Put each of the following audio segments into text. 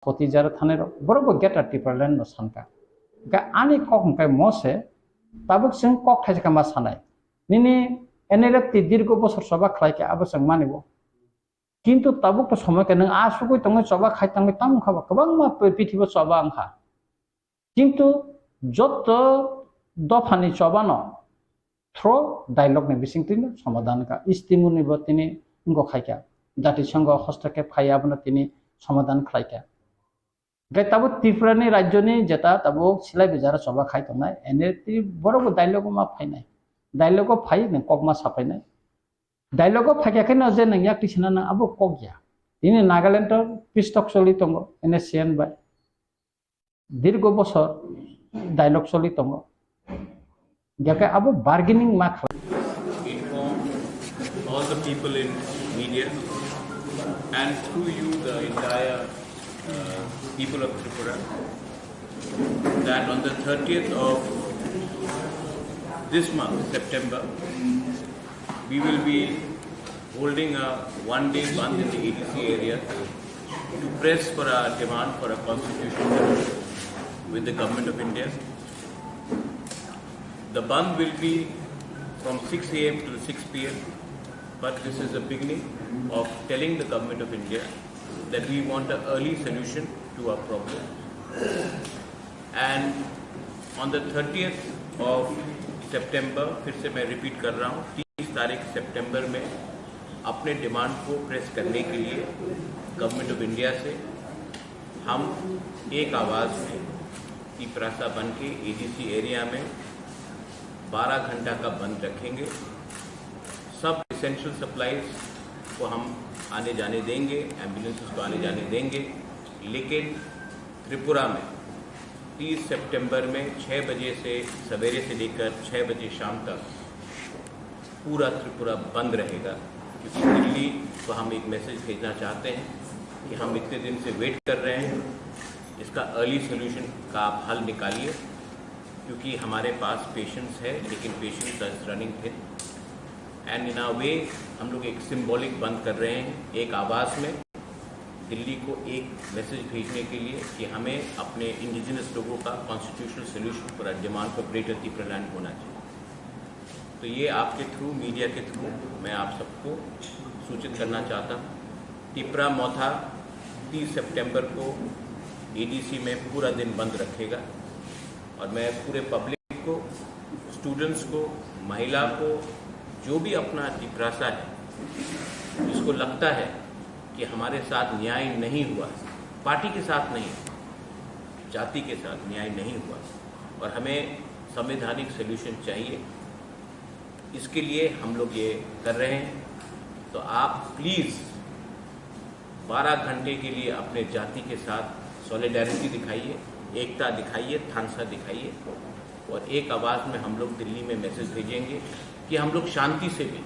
Koti jara thanero borobo geta tiperlen no sanka ga ani kok hongkai mose tabuk sing kok thaise kama sanai nini enere dirgo bosor soba khlaike abo sang manibo kintu tabuk to সময় ke nang asugoi tongo soba khai tangoi tam khaba kabang ma pithibo soba angkha kintu jotto dofani soba no through dialogue ni bising tini সমাধান ka istimuni bo tini ngo khaika jati sangho hastake phaya bna tini সমাধান khlaika Getabu Tifrani Rajoni Jeta Tabu Sila Bizara Soba Kaitona, and it Borobo dialogue of Pine. Dialogue of Pai and Kogma Sapine. Dialogue of Pakakana Zen and Yakishana Abu Kogya. In Nagaland, Pistok Solitongo, NSCN by Dirgo Bosor, Dialogue Solitongo. Jaka Abu bargaining Mac. Inform all the people in media and through you the entire people of Tripura that on the 30th of this month, September, we will be holding a one-day bandh in the ADC area to press for our demand for a constitution with the Government of India. The bandh will be from 6 AM to 6 PM, but this is the beginning of telling the Government of India that we want an early solution to our problem. And on the 30th of September, फिर से मैं repeat कर रहा हूँ, 30 तारीख सितंबर में अपने demand को प्रेस करने के लिए गवर्नमेंट ऑफ इंडिया से हम एक आवाज़ में तिपरासा बन के एडीसी एरिया में 12 घंटा का बंद रखेंगे। सब एसेंशियल सप्लाईज को हम आने जाने देंगे, एम्बुलेंसेस को आने जाने देंगे, लेकिन त्रिपुरा में 30 सितंबर में 6 बजे से सवेरे से लेकर 6 बजे शाम तक पूरा त्रिपुरा बंद रहेगा, क्योंकि दिल्ली को हम एक मैसेज भेजना चाहते हैं कि हम इतने दिन से वेट कर रहे हैं, इसका अर्ली सोल्यूशन का आप हल निकालिए, क्योंकि हमारे पास पेशेंट्स है लेकिन patients are running thin and in a way हम लोग एक सिंबॉलिक बंद कर रहे हैं, एक आवाज़ में दिल्ली को एक मैसेज भेजने के लिए कि हमें अपने इंडिजिनस लोगों का constitutional solution for demand for greater Tripuraland होना चाहिए। तो ये आपके थ्रू, मीडिया के थ्रू मैं आप सबको सूचित करना चाहता हूँ। तिपरा मौथा 30 सितंबर को एडीसी में पूरा दिन बंद रखेगा और मैं पूरे पब्लिक को, स्टूडेंट्स को, महिला को, जो भी अपना तिपरासा है, जिसको लगता है कि हमारे साथ न्याय नहीं हुआ, पार्टी के साथ नहीं, जाति के साथ न्याय नहीं हुआ और हमें संवैधानिक सॉल्यूशन चाहिए, इसके लिए हम लोग ये कर रहे हैं। तो आप प्लीज़ 12 घंटे के लिए अपने जाति के साथ सॉलिडारिटी दिखाइए, एकता दिखाइए, थानसा दिखाइए और एक आवाज़ में हम लोग दिल्ली में मैसेज भेजेंगे कि हम लोग शांति से भी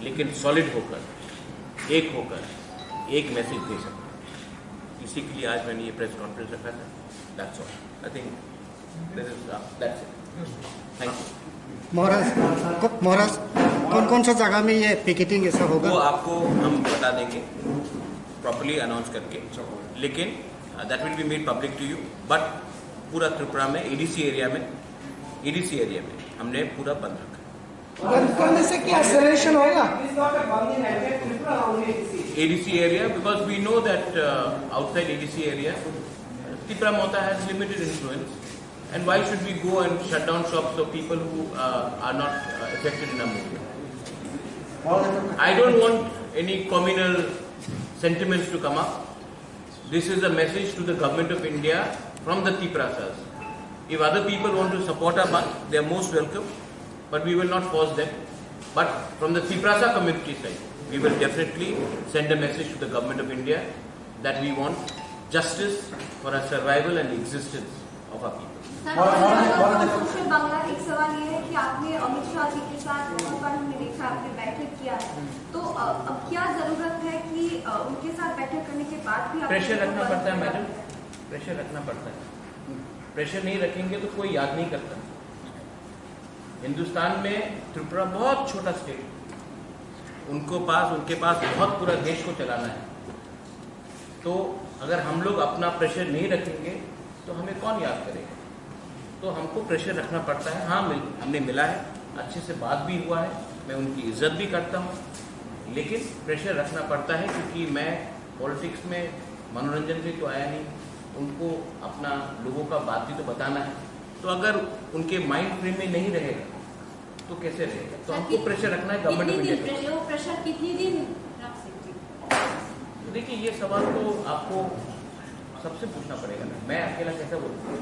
लेकिन सॉलिड होकर, एक होकर एक मैसेज दे सकते हैं। इसी के लिए आज मैंने ये प्रेस कॉन्फ्रेंस रखा था। That's all, I think this is that's it. Thank you. Maharaj कौन सा जगह में ये पिकेटिंग ऐसा होगा वो आपको हम बता देंगे प्रॉपर्ली अनाउंस करके, लेकिन that will be made public to you. But पूरा त्रिपुरा में एडीसी एरिया में हमने पूरा बंद रखा। करने से क्या एक्सेलरेशन होगा ADC area, because we know that outside ADC area, Tripura Mota has limited influence, and why should we go and shut down shops of people who are not affected in a movement? I don't want any communal sentiments to come up. This is a message to the Government of India from the Tiprasas. If other people want to support our bandh, they are most welcome, but we will not force them. But from the Tiprasa community side, we will definitely send a message to the Government of India that we want justice for our survival and existence of our people. Social Bangla एक सवाल ये है कि आपने अमित शाह जी के साथ बहुत बार हमने देखा आपने बैठक किया है, तो अब क्या जरूरत है कि उनके साथ बैठक करने के बाद भी प्रेशर रखना पड़ता है मैडम, प्रेशर रखना पड़ता है। प्रेशर नहीं रखेंगे तो कोई याद नहीं करता। हिंदुस्तान में त्रिपुरा बहुत छोटा स्टेट, उनके पास बहुत पूरा देश को चलाना है, तो अगर हम लोग अपना प्रेशर नहीं रखेंगे तो हमें कौन याद करेगा? तो हमको प्रेशर रखना पड़ता है। हाँ, हमने मिला है, अच्छे से बात भी हुआ है, मैं उनकी इज्जत भी करता हूँ, लेकिन प्रेशर रखना पड़ता है क्योंकि मैं पॉलिटिक्स में मनोरंजन भी तो आया नहीं, उनको अपना लोगों का बात भी तो बताना है। तो अगर उनके माइंड फ्रेम में नहीं रहेगा तो कैसे रहेगा? तो हमको प्रेशर रखना है गवर्नमेंट ऑफ इंडिया। वो प्रेशर कितनी दिन रख सकते? देखिए, ये सवाल तो आपको सबसे पूछना पड़ेगा ना, मैं अकेला कैसे बोलूँ?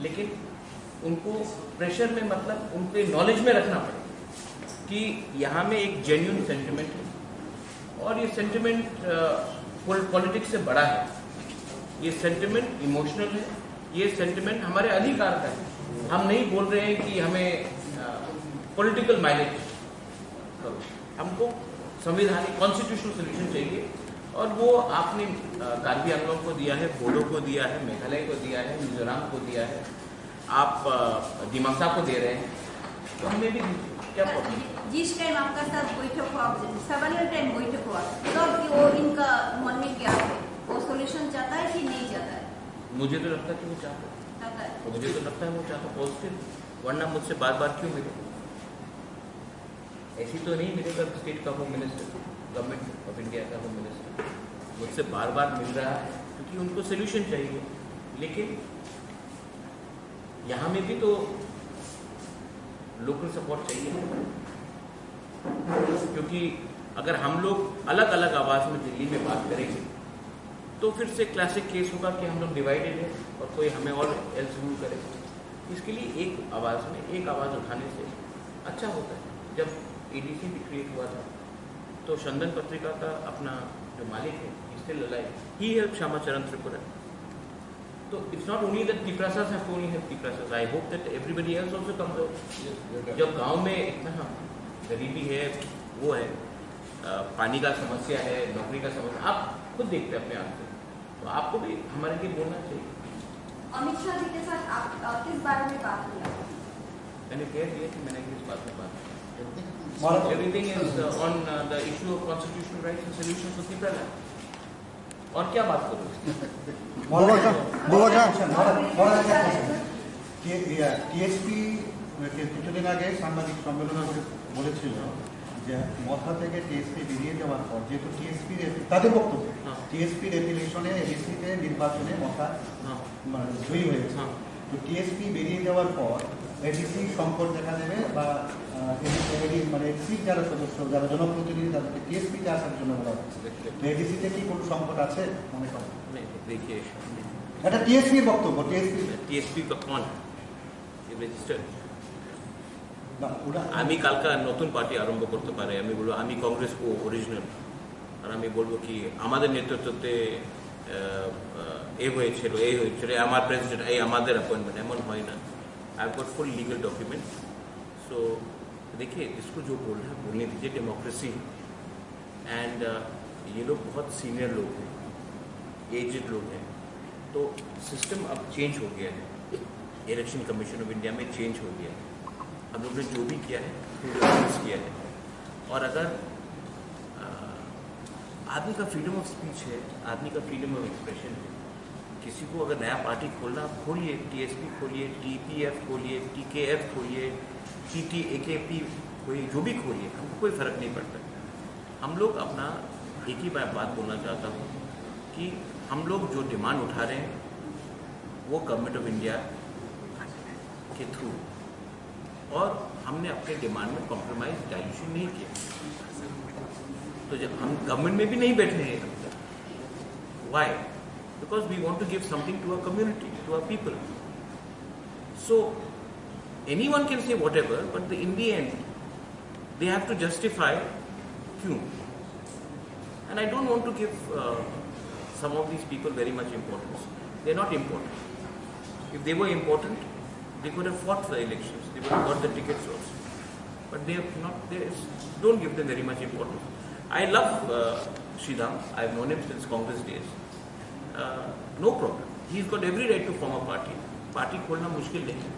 लेकिन उनको प्रेशर में मतलब उनके नॉलेज में रखना पड़ेगा कि यहाँ में एक जेन्युइन सेंटिमेंट है और ये सेंटिमेंट पॉलिटिक्स से बड़ा है, ये सेंटिमेंट इमोशनल है, ये सेंटिमेंट हमारे अधिकार का है। हम नहीं बोल रहे हैं कि हमें पॉलिटिकल माइलेज करो, हमको संवैधानिक कॉन्स्टिट्यूशनल सोल्यूशन चाहिए और वो आपने कार्बी आंगलों को दिया है, बोडो को दिया है, मेघालय को दिया है, मिजोरम को दिया है, आप दिमाग को दे रहे हैं, तो हमें भी क्या प्रॉब्लम? जिस टाइम आपका साथ बैठक हुआ, सेवरल टाइम बैठक हुआ, तो वो इनका मन में क्या है? वो सोल्यूशन चाहता है कि नहीं चाहता है? मुझे तो लगता है कि वो चाहता है, मुझे तो लगता है वो चाहता पॉजिटिव, वरना मुझसे बार बार क्यों मिले? ऐसी तो नहीं मिलेगा स्टेट का home minister, government of India का होम मिनिस्टर मुझसे बार बार मिल रहा है क्योंकि उनको सोल्यूशन चाहिए। लेकिन यहाँ में भी तो लोकल सपोर्ट चाहिए, क्योंकि अगर हम लोग अलग अलग आवाज़ में दिल्ली में बात करेंगे तो फिर से क्लासिक केस होगा कि हम लोग डिवाइडेड है और कोई हमें और एल्स रूल करे। इसके लिए एक आवाज़ में एक आवाज़ उठाने से अच्छा होता है। जब एडीसी भी क्रिएट हुआ था तो चंदन पत्रिका का अपना जो मालिक है, still alive, he help Shyama Charan Tripura. तो it's not only that Tiprasas have to only help Tiprasas, I hope that everybody else also comes out. जब गांव में इतना गरीबी है, वो है, पानी का समस्या है, नौकरी का समस्या, आप खुद देखते हैं अपने आप से, तो आपको भी हमारे लिए बोलना चाहिए। अमित शाह जी के साथ आप किस बारे में बात किया? मैंने कह दिया कि मैंने किस बात में बात की। Everything is on the issue of constitutional rights and solutions to Tripura. और क्या बात करूँ? টিএসপি কিছুদিন আগে সাংবাদিক সম্মেলন বলেছিল যে মথা থেকে টিএসপি বেরিয়ে যাওয়ার পর, যেহেতু টিএসপি তাদের বক্তব্য টিএসপির ইলেকশনে এডিসিতে নির্বাচনে মথা জয়ী হয়েছে, তো টিএসপি বেরিয়ে যাওয়ার পর এডিসি সংকট দেখা দেবে বা মানে এডিসির যারা সদস্য, যারা জনপ্রতিনিধি, তাদেরকে টিএসপিতে আসার জন্য বলা হচ্ছে। তো এডিসিতে কি কোনো সংকট আছে মনে করেন? देखिए, এটা টিএসপির বক্তব্য। টিএসপি का कौन রেজিস্টার্ড? না, ওরা আমি কালকা নতুন পার্টি আরম্ভ করতে পারে, আমি বলবো আমি কংগ্রেস কো অরিজিনাল, আর আমি বলবো কি আমাদের নেতৃত্বে হয়েছিল, আমার প্রেসিডেন্ট, আমাদের অ্যাপয়েন্টমেন্ট, এমন হয় না। I have got full legal document. So देखिए, इसको जो बोल रहे हैं बोलने दीजिए, डेमोक्रेसी एंड ये लोग बहुत सीनियर लोग हैं, एजड लोग हैं, तो सिस्टम अब चेंज हो गया है, इलेक्शन कमीशन ऑफ इंडिया में चेंज हो गया है। हम लोग ने जो भी किया है किया है, और अगर आदमी का फ्रीडम ऑफ स्पीच है, आदमी का फ्रीडम ऑफ एक्सप्रेशन है, किसी को अगर नया पार्टी खोलना, आप खोलिए, टीएसपी खोलिए, टीपीएफ खोलिए, टीकेएफ खोलिए, एकेपी खोलिए, जो भी खोलिए, हमको कोई फ़र्क नहीं पड़ता। हम लोग अपना एक ही बात बोलना चाहता हूँ कि हम लोग जो डिमांड उठा रहे हैं वो गवर्नमेंट ऑफ इंडिया के थ्रू, और हमने अपने डिमांड में कॉम्प्रोमाइज़ डाइल्यूशन नहीं किया। तो जब हम गवर्नमेंट में भी नहीं बैठे हैं, Y? Because we want to give something to our community, to our people. So anyone can say whatever, but in the end, they have to justify kyun. And I don't want to give some of these people very much importance. They're not important. If they were important, they could have fought for the elections. They would have got the tickets also. But they have not. Don't give them very much importance. I love Sridham. I've known him since Congress days. No problem. He's got every right to form a party. Party खोलना मुश्किल नहीं है,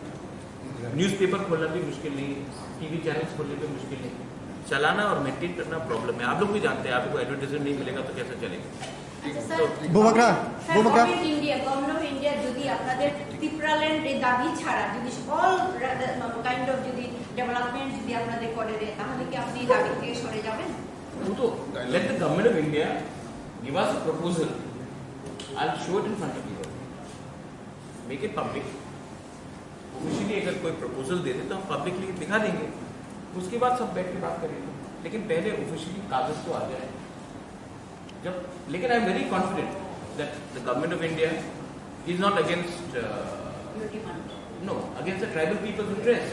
newspaper खोलना भी मुश्किल नहीं है, TV channels खोलने भी मुश्किल नहीं है, चलाना और मेंटेन करना प्रॉब्लम है। आप लोग भी जानते हैं, आपको एडवर्टाइजमेंट नहीं मिलेगा तो कैसे चलेगा। আচ্ছা স্যার, বুবাকরা, বুবাকরা। গভর্নমেন্ট অফ ইন্ডিয়া যদি আপনাদের ত্রিপুরাল্যান্ড এই দাবি ছাড়া যদি অল কাইন্ড অফ যদি ডেভেলপমেন্ট যদি আপনাদের করে দেয়, তাহলে কি আপনি দাবি থেকে সরে যাবেন? वो तो let the government of India give us a proposal. I'll show it in front of you. Make it public. Officially अगर कोई proposal दे दे तो हम publicly दिखा देंगे. उसके बाद सब बैठ के बात करेंगे. लेकिन पहले ऑफिशियली कागज तो आ जाए. जब लेकिन I am very confident that the government of India is not against no against the tribal people's interest.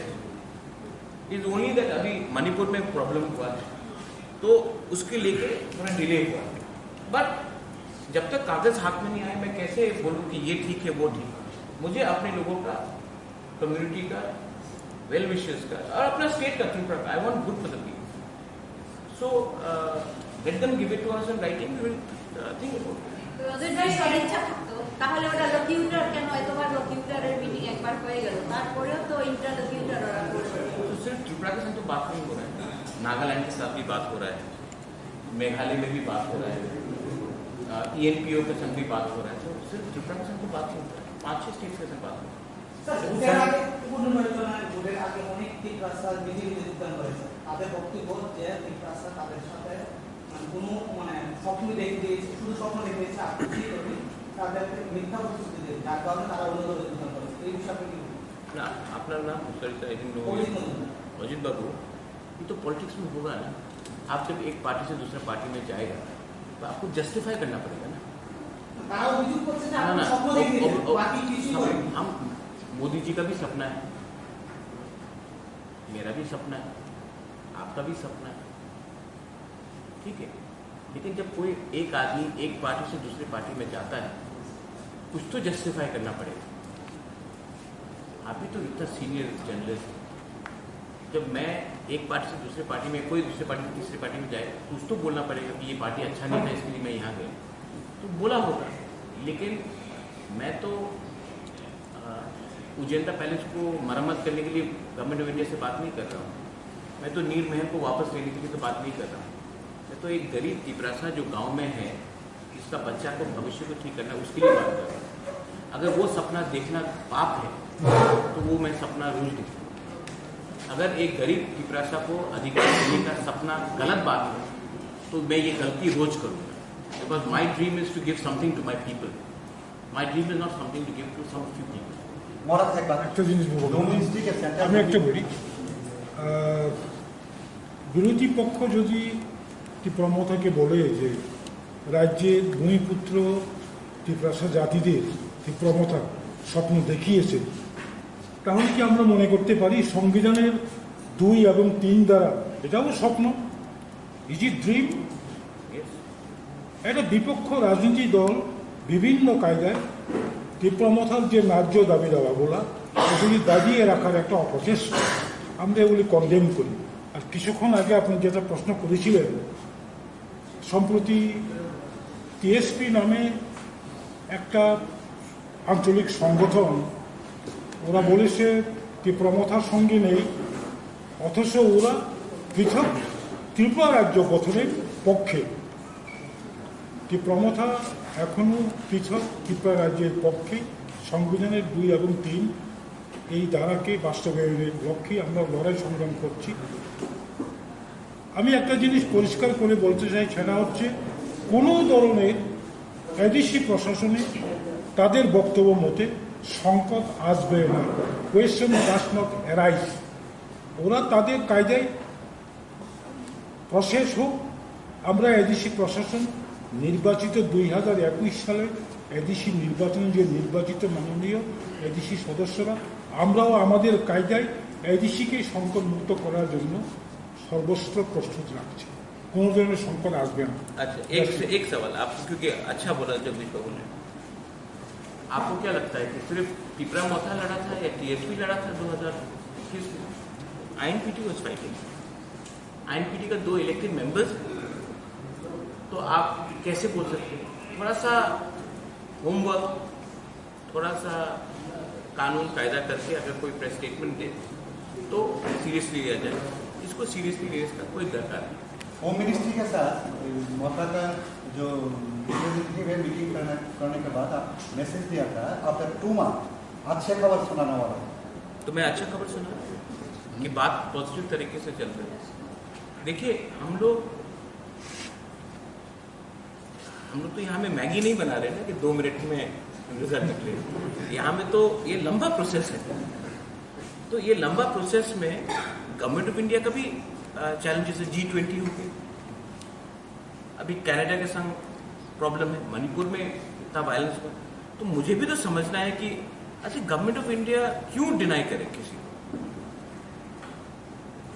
Is only that अभी मणिपुर में प्रॉब्लम हुआ है तो उसके लेके थोड़ा डिले हुआ. बट जब तक कागज हाथ में नहीं आए मैं कैसे बोलूं कि ये ठीक है वो ठीक. मुझे अपने लोगों का, कम्युनिटी का, वेल विशेस का और अपना स्टेट का त्रिपुरा का I want good for the people. So let them give it to us in writing. We will think about it. যদি সদিচ্ছা থাকতো তাহলে ওটা লকিউটার কেন এতবার লকিউটারের মিটিং একবার হয়ে গেল, তারপরেও তো ইন্টারলকিউটার ওরা করবে. तो सिर्फ त्रिपुरा के साथ तो बात नहीं हो रहा है. नागालैंड के साथ भी बात हो रहा है, मेघालय में भी बात हो रहा है, ENPO के संग भी बात हो रहा है. तो सिर्फ त्रिपुरा के संग तो बात नहीं हो रहा है, 5-6 स्टेट के साथ बात हो रहा है. অনেক ত্রিপুরা বিজেপিতে যোগদান করেছে, তাদের বক্তব্য যে ত্রিপুরা তাদের সাথে কোনো স্বপ্ন দেখে দিয়েছে, শুধু স্বপ্ন দেখে দিয়েছে, আপনি তাদেরকে মিথ্যা প্রতিশ্রুতি দিয়েছে, যার কারণে তারা অন্যদলে যোগদান করেছে. এই বিষয়ে কি ना अपना नाम अजित बाबू, ये तो पॉलिटिक्स में होगा ना. आप जब एक पार्टी से दूसरे पार्टी में जाएगा तो आपको जस्टिफाई करना पड़ेगा ना. তারা অভিযোগ করছে যে ना আপনি ना স্বপ্ন দেখে দিয়েছেন, বাকি কিছু করেন. हम मोदी जी का भी सपना है, मेरा भी सपना है, आपका भी सपना है, ठीक है. लेकिन जब कोई एक आदमी एक पार्टी से दूसरी पार्टी में जाता है कुछ तो जस्टिफाई करना पड़ेगा. आप भी तो इतना सीनियर जर्नलिस्ट. जब मैं एक पार्टी से दूसरी पार्टी में, कोई दूसरी पार्टी से तीसरी पार्टी में जाए कुछ तो बोलना पड़ेगा कि ये पार्टी अच्छा नहीं था इसके लिए मैं यहाँ गया, तो बोला होगा. लेकिन मैं तो उजेंडा पैलेस को मरम्मत करने के लिए गवर्नमेंट ऑफ इंडिया से बात नहीं कर रहा हूँ. मैं तो नीर महल को वापस लेने के लिए तो बात नहीं कर रहा हूँ. मैं तो एक गरीब तिपरासा जो गांव में है, इसका बच्चा को भविष्य को ठीक करना है, उसके लिए बात कर रहा हूँ. अगर वो सपना देखना पाप है तो वो मैं सपना रोज देखूँ. अगर एक गरीब तिपरासा को अधिकार देने का सपना गलत बात है तो मैं ये गलती रोज करूँगा. Because my dream is to give something to my people. My dream is not something to give to some few people. Maharaj একবার একটা জিনিস বলবো, ডোমেস্টিক আমি একটা বলি, বিরোধী পক্ষ যদি ত্রিপুরামথাকে বলে যে রাজ্যের ভূমিপুত্র ত্রিপুরাসা জাতিদের ত্রিপুরামথা স্বপ্ন দেখিয়েছে, তাহলে কি আমরা মনে করতে পারি সংবিধানের 2 এবং 3 দ্বারা এটাও স্বপ্ন? Is it dream? একটা বিপক্ষ রাজনীতি দল বিভিন্ন কায়দায় ত্রিপুরামথার যে ন্যায্য দাবি দাওয়াগুলা এগুলি দাবিয়ে রাখার একটা অপচেষ্টা, আমরা এগুলি কনডেম করি. আর কিছুক্ষণ আগে আপনি যেটা প্রশ্ন করেছিলেন, সম্প্রতি টিএসপি নামে একটা আঞ্চলিক সংগঠন, ওরা বলেছে ত্রিপুরামথার সঙ্গে নেই, অথচ ওরা পৃথক ত্রিপুরা রাজ্য গঠনের পক্ষে. ত্রিপুরামথা এখনও পৃথক ত্রিপুরা রাজ্যের পক্ষে সংবিধানের 2 এবং 3 এই ধারাকে বাস্তবায়নের লক্ষ্যে আমরা লড়াই সংগ্রাম করছি. আমি একটা জিনিস পরিষ্কার করে বলতে চাই, সেটা হচ্ছে কোনো ধরনের এডিসি প্রশাসনে তাদের বক্তব্য মতে সংকট আসবে না, কোয়েশ্চন ডাস নট অ্যারাইজ. ওরা তাদের কায়দায় প্রসেস হোক. আমরা এডিসি প্রশাসন নির্বাচিত 2021 সালে এডিসি নির্বাচনে যে নির্বাচিত মাননীয় এডিসি সদস্যরা, আমরাও আমাদের কায়দায় এডিসিকে সংকট মুক্ত করার জন্য সর্বস্ব প্রস্তুত রাখছি. কোনো ধরনের সংকট আসবে না. अच्छा, एक सवाल आपको, क्योंकि अच्छा बोला जगदीश बाबू ने, आपको क्या लगता है कि सिर्फ टिपरामथा लड़ा था या टीएसपी लड़ा था 2021 में? आईएनपीटी वाज फाइटिंग. आईएनपीटी का 2 इलेक्टेड मेंबर्स, तो आप कैसे बोल सकते हैं? थोड़ा सा होमवर्क, थोड़ा सा कानून कायदा करके अगर कोई प्रेस स्टेटमेंट दे तो सीरियसली लिया जाए. इसको सीरियसली लेने का कोई दरकार नहीं. होम मिनिस्ट्री के साथ मोथा का जो रिप्रेजेंटेटिव है मीटिंग करने के बाद आप मैसेज दिया था आफ्टर 2 मंथ अच्छे खबर सुनाने वाला। तो मैं अच्छा खबर सुना कि बात पॉजिटिव तरीके से चल रही है। देखिए हम लोग तो यहाँ में मैगी नहीं बना रहे ना कि 2 मिनट में रिजल्ट निकले। यहाँ में तो ये लंबा प्रोसेस है। तो ये लंबा प्रोसेस में गवर्नमेंट ऑफ इंडिया का भी चैलेंजेस है। G20 हो गए, अभी कनाडा के संग प्रॉब्लम है, मणिपुर में इतना वायलेंस हुआ। तो मुझे भी तो समझना है कि अच्छा गवर्नमेंट ऑफ इंडिया क्यों डिनाई करे किसी को।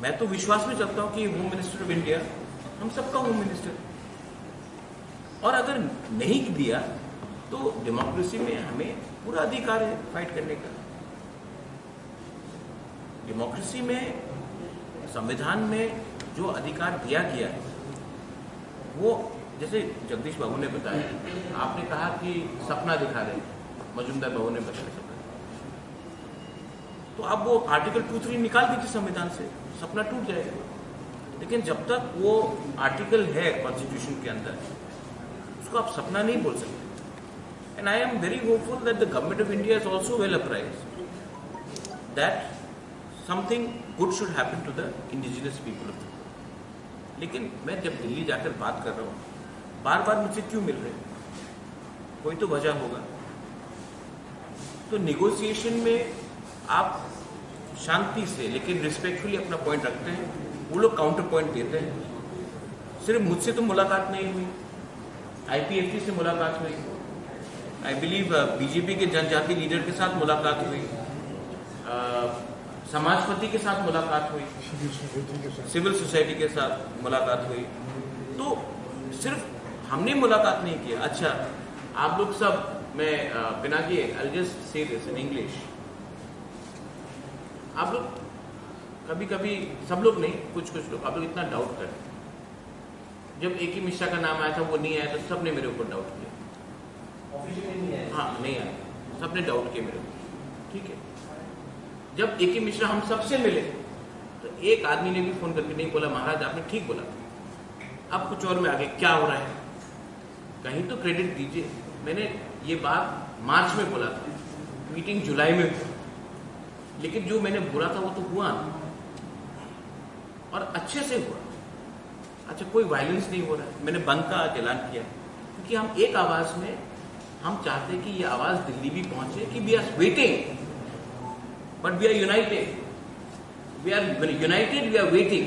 मैं तो विश्वास में चलता हूं कि होम मिनिस्टर ऑफ इंडिया हम सबका होम मिनिस्टर, और अगर नहीं दिया तो डेमोक्रेसी में हमें पूरा अधिकार है फाइट करने का। डेमोक्रेसी में संविधान में जो अधिकार दिया गया है वो, जैसे जगदीश बाबू ने बताया, आपने कहा कि सपना दिखा रहे हैं, मजूमदार बाबू ने बताया सपना, तो अब वो आर्टिकल 2-3 निकाल दीजिए संविधान से, सपना टूट जाएगा। लेकिन जब तक वो आर्टिकल है कॉन्स्टिट्यूशन के अंदर, उसको आप सपना नहीं बोल सकते। And I am very hopeful that the government of India is also well apprised that something good should happen to the indigenous people of the world. लेकिन मैं जब दिल्ली जाकर बात कर रहा हूँ, बार बार मुझे क्यों मिल रहे हैं, कोई तो वजह होगा। तो निगोशिएशन में आप शांति से लेकिन रिस्पेक्टफुली अपना पॉइंट रखते हैं, वो लोग काउंटर पॉइंट देते हैं। सिर्फ मुझसे तो मुलाकात नहीं हुई, IPFT से मुलाकात हुई, आई बिलीव बीजेपी के जनजाति लीडर के साथ मुलाकात हुई, समाजपति के साथ मुलाकात हुई, सिविल सोसाइटी के साथ मुलाकात हुई। तो सिर्फ हमने मुलाकात नहीं किया। अच्छा आप लोग सब, मैं Pinaki I just say this in English, आप लोग कभी कभी, सब लोग नहीं, कुछ लोग, आप लोग इतना डाउट करते। जब AK मिश्रा का नाम आया था, वो नहीं आया, तो सबने मेरे ऊपर डाउट किया। ऑफिशियली नहीं आया? हाँ नहीं आया, सबने डाउट किया मेरे ऊपर, ठीक है। जब AK मिश्रा हम सबसे मिले तो एक आदमी ने भी फोन करके नहीं बोला महाराज आपने ठीक बोला, अब कुछ और में आगे क्या हो रहा है, कहीं तो क्रेडिट दीजिए। मैंने ये बात मार्च में बोला था, मीटिंग जुलाई में हुई, लेकिन जो मैंने बोला था वो तो हुआ और अच्छे से हुआ। अच्छा कोई वायलेंस नहीं हो रहा है, मैंने बंद का ऐलान किया, क्योंकि हम एक आवाज में, हम चाहते कि ये आवाज दिल्ली भी पहुंचे कि we are waiting but we are united, we are united, we are waiting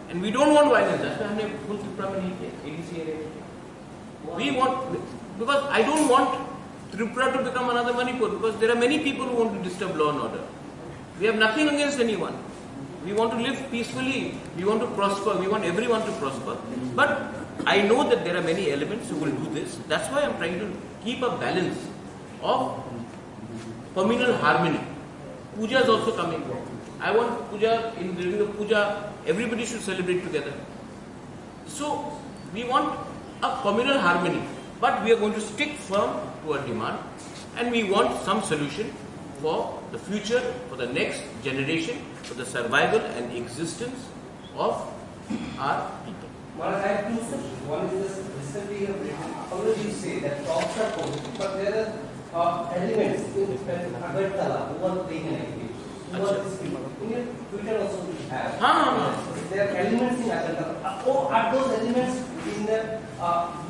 and we don't want violence. जैसे हमने फुल त्रिपुरा में नहीं किया, ADC एरिया में, we want, because I don't want Tripura to become another Manipur, because there are many people who want to disturb law and order. We have nothing against anyone. We want to live peacefully, we want to prosper, we want everyone to prosper. But I know that there are many elements who will do this. That's why I'm trying to keep a balance of communal harmony. Puja is also coming. I want puja, in during the puja, everybody should celebrate together. So we want a communal harmony, but we are going to stick firm to our demand, and we want some solution for the future, for the next generation, for the survival and existence of our people. Maharaj, I have two questions. One is this: recently you have written, always you say that talks are positive, but there are elements in Agartala who are playing an activity. In your Twitter also we have. There are elements in Agartala. Are those elements in the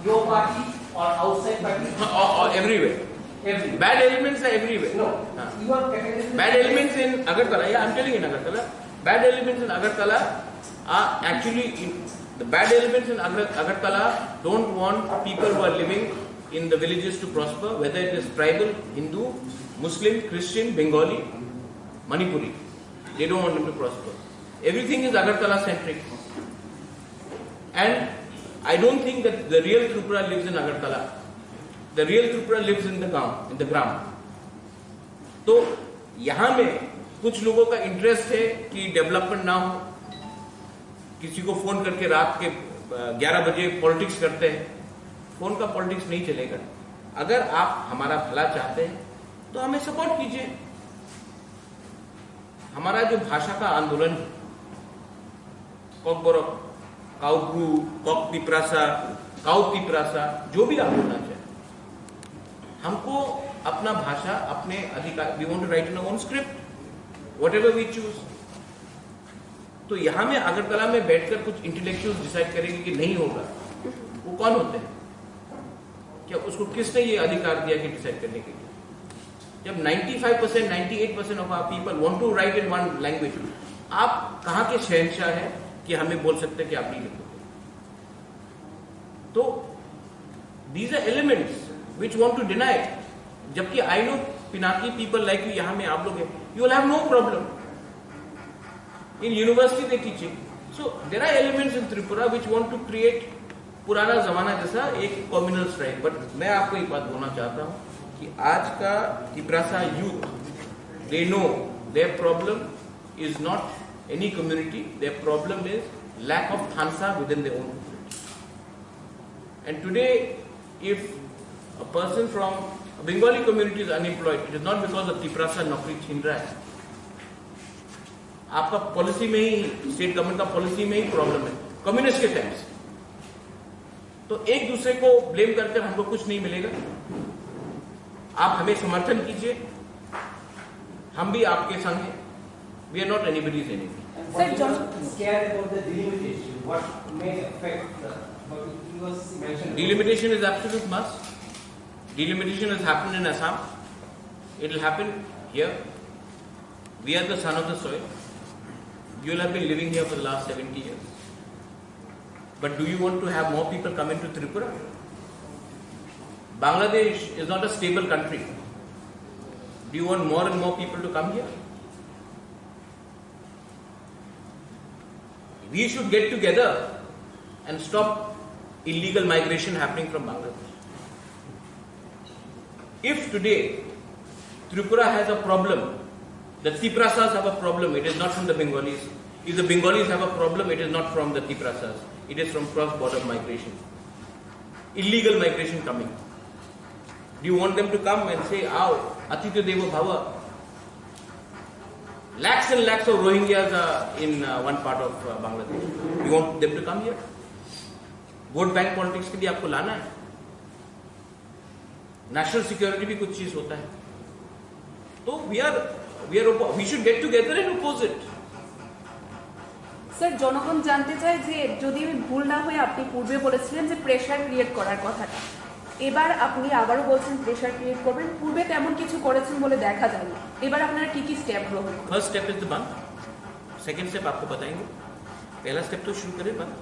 your party or outside party? Or everywhere. Everywhere. Bad elements are everywhere. No. You are categorizing. Bad elements in Agartala. Yeah, I'm telling you in Agartala. Bad elements in Agartala are actually the bad elements in Agartala don't want people who are living in the villages to prosper, whether it is tribal, Hindu, Muslim, Christian, Bengali, Manipuri. They don't want them to prosper. Everything is Agartala centric. And I don't think that the real Tripura lives in Agartala. The real Tripura lives in the gram. तो यहाँ में कुछ लोगों का interest है कि development ना हो, किसी को फोन करके रात के 11 बजे पॉलिटिक्स करते हैं। फोन का पॉलिटिक्स नहीं चलेगा। अगर आप हमारा भला चाहते हैं तो हमें सपोर्ट कीजिए। हमारा जो भाषा का आंदोलन, कॉकबोरक, काउब्रू, कॉक पिपरासा, काउ पिपरासा, जो भी आप बोलना चाहें, हमको अपना भाषा, अपने अधिकार, we want to write in our own script, whatever we choose. तो यहां में अगरतला में बैठकर कुछ इंटेलेक्चुअल्स डिसाइड करेंगे कि नहीं होगा, वो कौन होते हैं? क्या उसको किसने ये अधिकार दिया कि डिसाइड करने के लिए? जब 95%, 98% of our people want to write in one language, आप कहां के शहंशाह हैं कि हमें बोल सकते हैं कि आप नहीं लिखोगे? तो these are elements which want to deny, जबकि I know Pinaki people like you, यहां में आप लोग हैं, you will have no problem in university they teaching. So there are elements in Tripura which want to create पुराना जमाना जैसा एक कम्युनल स्ट्राइक। बट मैं आपको एक बात बोलना चाहता हूं कि आज का Tiprasa youth, they know their problem is not any community, their problem is lack of Thansa within their own community. And today if a person from a Bengali community is unemployed, it is not because of Tiprasa नौकरी छीन रहा है, आपका policy में ही, state government का policy में ही problem है, communist के टाइम से। तो एक दूसरे को ब्लेम करके हमको कुछ नहीं मिलेगा। आप हमें समर्थन कीजिए, हम भी आपके संग हैं। We are not anybody's enemy. Sir, just scared about the delimitation. What may affect what he was mentioned. Delimitation is absolute must. Delimitation has happened in Assam. It will happen here. We are the son of the soil. You will have been living here for the last 70 years. But do you want to have more people come into Tripura? Bangladesh is not a stable country. Do you want more and more people to come here? We should get together and stop illegal migration happening from Bangladesh. If today Tripura has a problem, the Tiprasas have a problem, it is not from the Bengalis. If the Bengalis have a problem, it is not from the Tiprasas. It is from cross-border migration. Illegal migration coming. Do you want them to come and say, "Aao, Atitya Devo Bhava"? Lakhs and lakhs of Rohingyas are in one part of Bangladesh. You want them to come here? Vote bank politics के लिए आपको लाना है? National security भी कुछ चीज होता है। तो we should get together and oppose it. Sir, জনগণ জানতে চায় যে যদি আমি ভুল না হয়ে আপনি পূর্বে বলেছিলেন যে প্রেসার ক্রিয়েট করার কথাটা, এবার আপনি আবারও বলছেন প্রেসার ক্রিয়েট করবেন, পূর্বে তেমন কিছু করেছেন বলে দেখা যায়নি, এবার আপনারা কি কি স্টেপ গ্রহণ করবেন? फर्स्ट स्टेप इज द बंद, सेकंड स्टेप आपको बताएंगे। पहला स्टेप तो शुरू करें बंद,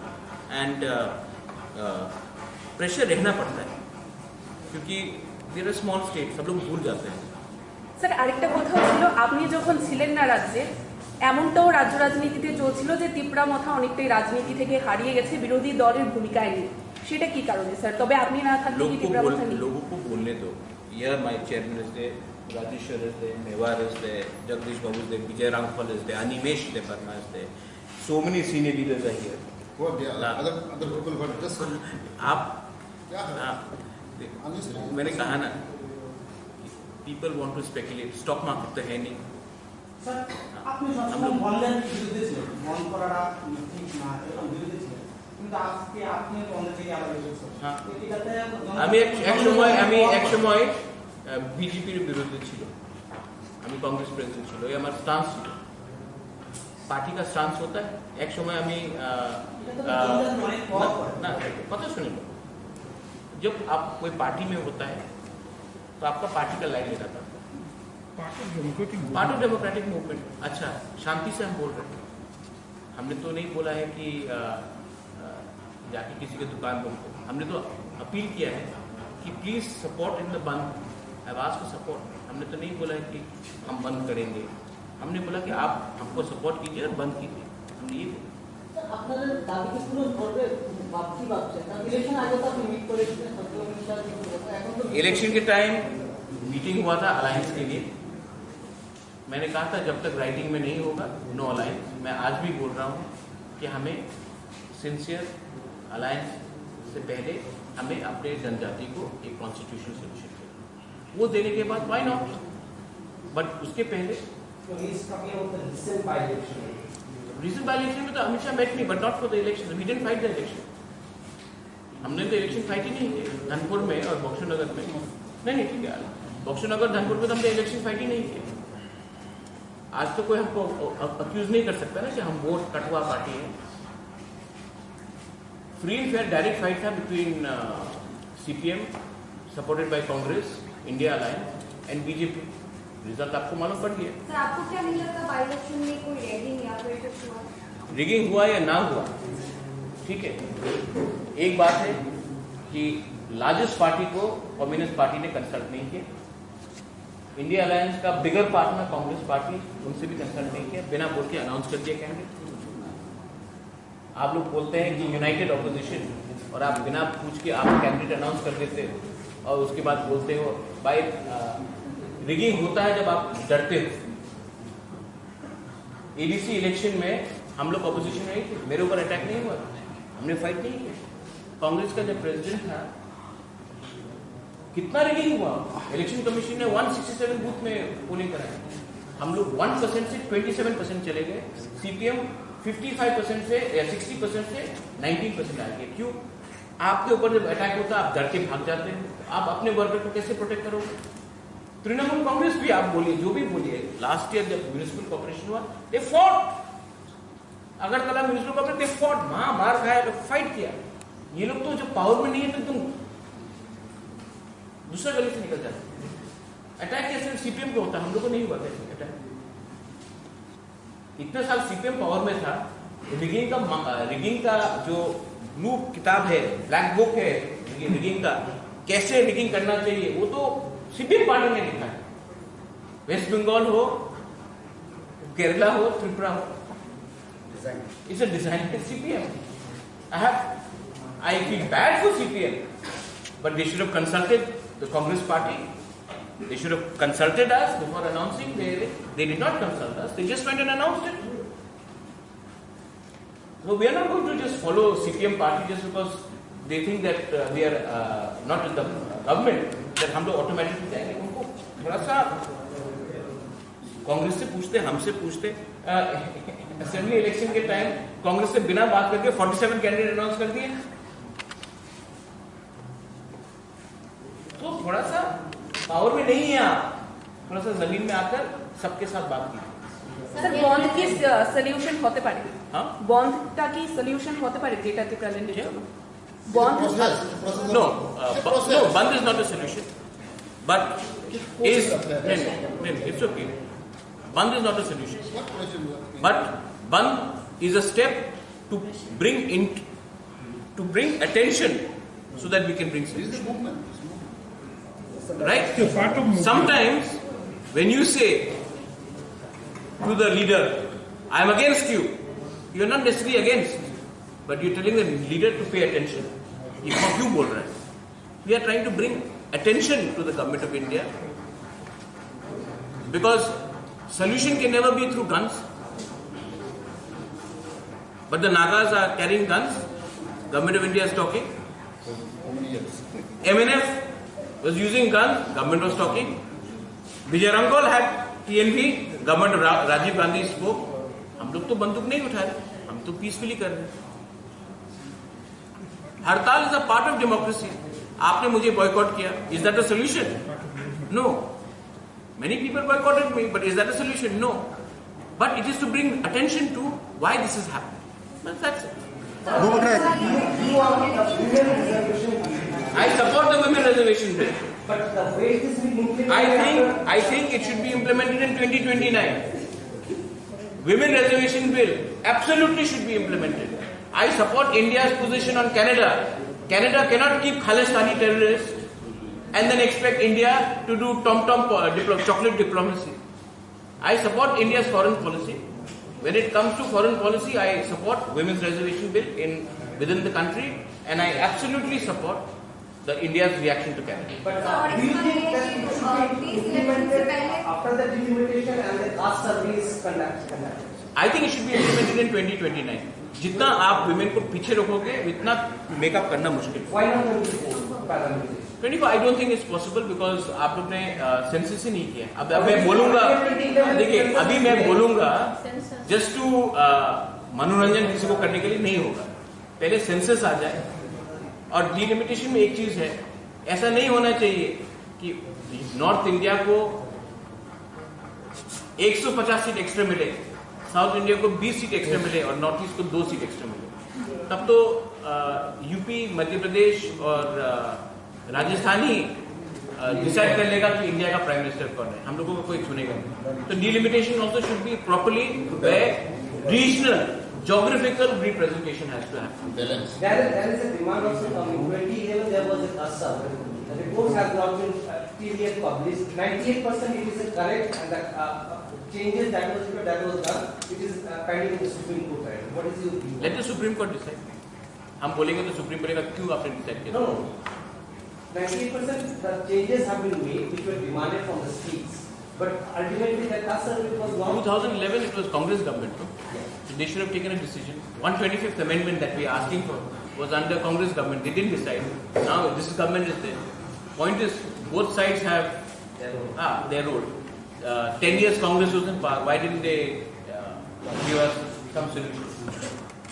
एंड प्रेशर रहना पड़ता है क्योंकि वी आर स्मॉल स्टेट, सब लोग भूल जाते हैं। স্যার, আরেকটা কথা ছিল, আপনি যখন ছিলেন না রাজ্যে, এমনটাও রাজ্য রাজনীতিতে চলছিল যে ত্রিপুরা মথা অনেকটাই রাজনীতি থেকে হারিয়ে গেছে বিরোধী দলের ভূমিকায় নিয়ে, সেটা কি কারণে স্যার? তবে আপনি না থাকলে কি ত্রিপুরা মথা নিয়ে? लोगों को बोलने दो। Here my chairman is there, Rajeshwar is there, Mewar is there, Jagdish Babu is there, Vijay Rangpal is there, Animesh Deparna is there. So many senior leaders are here. other people were just आप मैंने कहा ना, people want to speculate, stock market तो है नहीं। Sir, আপনি সবসময় বন্ধের বিরুদ্ধে ছিলেন, বন্ধ করাটা ঠিক না, এরকম বিরুদ্ধে ছিলেন, কিন্তু আজকে আপনি বন্ধের থেকে আবার এসেছেন। এটাতে আমি এক সময় বিজেপির বিরুদ্ধে ছিল, আমি कांग्रेस প্রেসিডেন্ট ছিল, এই আমার স্টান্স ছিল। पार्टी का स्टांस होता है। एक समय हमें ना पता सुनिए, जब आप कोई पार्टी में होता है तो आपका पार्टी का लाइन लेना था, पार्ट ऑफ डेमोक्रेटिक मूवमेंट। अच्छा, शांति से हम बोल रहे हैं, हमने तो नहीं बोला है कि जाके किसी के दुकान बंद करो, हमने तो अपील किया है कि प्लीज सपोर्ट इन द बंद, आवाज को सपोर्ट। हमने तो नहीं बोला है कि हम बंद करेंगे, हमने बोला कि आप हमको सपोर्ट कीजिए और बंद कीजिए, हमने ये बोला। इलेक्शन के टाइम मीटिंग हुआ था अलायंस के लिए, मैंने कहा था जब तक राइटिंग में नहीं होगा नो अलायंस। मैं आज भी बोल रहा हूँ कि हमें सिंसियर अलायंस से पहले हमें अपने जनजाति को एक कॉन्स्टिट्यूशन सोल्यूशन देना, वो देने के बाद व्हाई नॉट, बट उसके पहले रीजन बाय इलेक्शन में तो अमित शाह मेट नहीं, but not for the election, we didn't fight the election. हमने तो इलेक्शन फाइट ही नहीं किया धनपुर में और बक्सरनगर में। नहीं ठीक है, बक्सरनगर धनपुर में तो हमने इलेक्शन फाइट ही नहीं किया। आज तो कोई हमको अक्यूज नहीं कर सकता ना कि हम वोट कटवा पार्टी है। Free and fair direct fight था between CPM supported by Congress, India alliance and BJP. Result आपको मालूम पड़ गया। सर आपको क्या नहीं लगता बाई इलेक्शन में कोई रैगिंग या फिर कुछ हुआ? रिगिंग हुआ या ना हुआ, ठीक है, एक बात है कि लार्जेस्ट पार्टी को कम्युनिस्ट पार्टी ने कंसल्ट नहीं किया। इंडिया अलायंस का बिगर पार्टनर कांग्रेस पार्टी, उनसे भी कंसल्ट नहीं किया, बिना बोल के अनाउंस कर दिया कैंडिडेट। आप लोग बोलते हैं कि यूनाइटेड ऑपोजिशन, और आप बिना पूछ के आप कैंडिडेट अनाउंस कर देते हो और उसके बाद बोलते हो बाय रिगिंग होता है जब आप डरते हो। एडीसी इलेक्शन में हम लोग ऑपोजिशन में ही थे, मेरे ऊपर अटैक नहीं हुआ, हमने फाइट नहीं किया। कांग्रेस का जब प्रेसिडेंट था कितना रिगिंग हुआ, इलेक्शन कमीशन ने 167 बूथ में पोलिंग कराई, हम लोग 1% से 27% चले गए। सीपीएम 55% से या 60% से 19% आ गए। क्यों? आपके ऊपर जब अटैक होता है आप डर के भाग जाते हैं, आप अपने वर्कर को कैसे प्रोटेक्ट करोगे? तृणमूल कांग्रेस भी आप बोलिए, जो भी बोलिए, लास्ट ईयर जब म्यूनिसिपल कॉर्पोरेशन हुआ they fought, Agartala municipal corporation they fought, वहां मार खाया तो फाइट किया। ये लोग तो जब पावर में नहीं है तो तुम दूसरा गली से निकल जाते। अटैक कैसे सीपीएम को होता, हम लोग को नहीं हुआ कैसे अटैक? इतने साल सीपीएम पावर में था, रिगिंग का जो ब्लू किताब है, ब्लैक बुक है रिगिंग का, कैसे रिगिंग करना चाहिए, वो तो सीपीएम पार्टी ने लिखा है। वेस्ट बंगाल हो, केरला हो, त्रिपुरा हो, it's a design by CPM. I feel bad for CPM, but they should have consulted the Congress party. They should have consulted us before announcing. They did not consult us. They just went and announced it. So we are not going to just follow CPM party just because they think that we are not in the government, that हम लोग automatically जाएंगे। उनको थोड़ा सा कांग्रेस से पूछते, हमसे पूछते। असेंबली इलेक्शन के टाइम कांग्रेस से बिना बात करके 47 कैंडिडेट अनाउंस कर दिए। तो थोड़ा सा पावर में नहीं है आप, थोड़ा सा जमीन में आकर सबके साथ बात की। सर बॉन्ड की सॉल्यूशन होते पारे, हां बॉन्डটা কি সলিউশন হতে পারে যেটাতে প্রেজেন্টের জন্য bandh? No bandh is not a solution, but is it's okay, bandh is not a solution, but bandh is a step to bring attention so that we can bring solution. Right? Sometimes when you say to the leader, I am against you, you are not necessarily against, but you are telling the leader to pay attention. ये क्यों बोल रहा है? We are trying to bring attention to the government of India, because solution can never be through guns. But the Nagas are carrying guns. Government of India is talking. MNF was using guns, government was talking. Vijay Rangal had TNV, government of Rajiv Gandhi spoke. हम लोग तो बंदूक नहीं उठा रहे, हम तो peacefully कर रहे हैं। हड़ताल is a part of democracy. आपने मुझे बॉयकॉट किया, is that a solution? No. Many people boycotted me, but is that a solution? No. But it is to bring attention to why this is happening. That's it. I support the women reservation bill, but the way it is being implemented, I think it should be implemented in 2029. Women reservation bill absolutely should be implemented. I support India's position on Canada. Canada cannot keep Khalistani terrorists and then expect India to do chocolate diplomacy. I support India's foreign policy. When it comes to foreign policy, I support women's reservation bill within the country, and I absolutely support the India's reaction to Canada. but do you think that it should be implemented after the delimitation and the caste surveys conducted? I think it should be implemented in 2029. जितना आप women को पीछे रखोगे, उतना makeup करना मुश्किल। Why not 24? parameterization? 24 I don't think it's possible because आप लोग ने सेंसस ही नहीं किया। अब मैं बोलूंगा, देखिए अभी मैं बोलूंगा जस्ट टू मनोरंजन किसी को करने के लिए नहीं होगा। पहले सेंसस आ जाए। और डिलिमिटेशन में एक चीज है, ऐसा नहीं होना चाहिए कि नॉर्थ इंडिया को 150 सीट एक्स्ट्रा मिले, साउथ इंडिया को 20 सीट एक्स्ट्रा मिले और नॉर्थ ईस्ट को 2 सीट एक्स्ट्रा मिले, तब तो यूपी, मध्य प्रदेश और राजस्थान ही डिसाइड कर लेगा कि इंडिया का प्राइम मिनिस्टर कौन है, हम लोगों को कोई चुनेगा नहीं। तो delimitation also should be properly regional geographical representation has to happen. There is a demand also coming. 2011 there was a CASA. The reports have not been till yet published. 98% it is correct, and the changes that was done, it is pending in the Supreme Court. Right? What is your view? Let the Supreme Court decide. हम बोलेंगे तो supreme बोलेगा क्यों आपने decide किया? No. 98% the changes have been made which were demanded from the states. But ultimately the CASA it was not. 2011 it was Congress government. No? So they should have taken a decision. 125th amendment that we are asking for was under Congress government. They didn't decide. Now this government is there. Point is, both sides have their role. 10 years Congress was in power. Why didn't they give us some solution?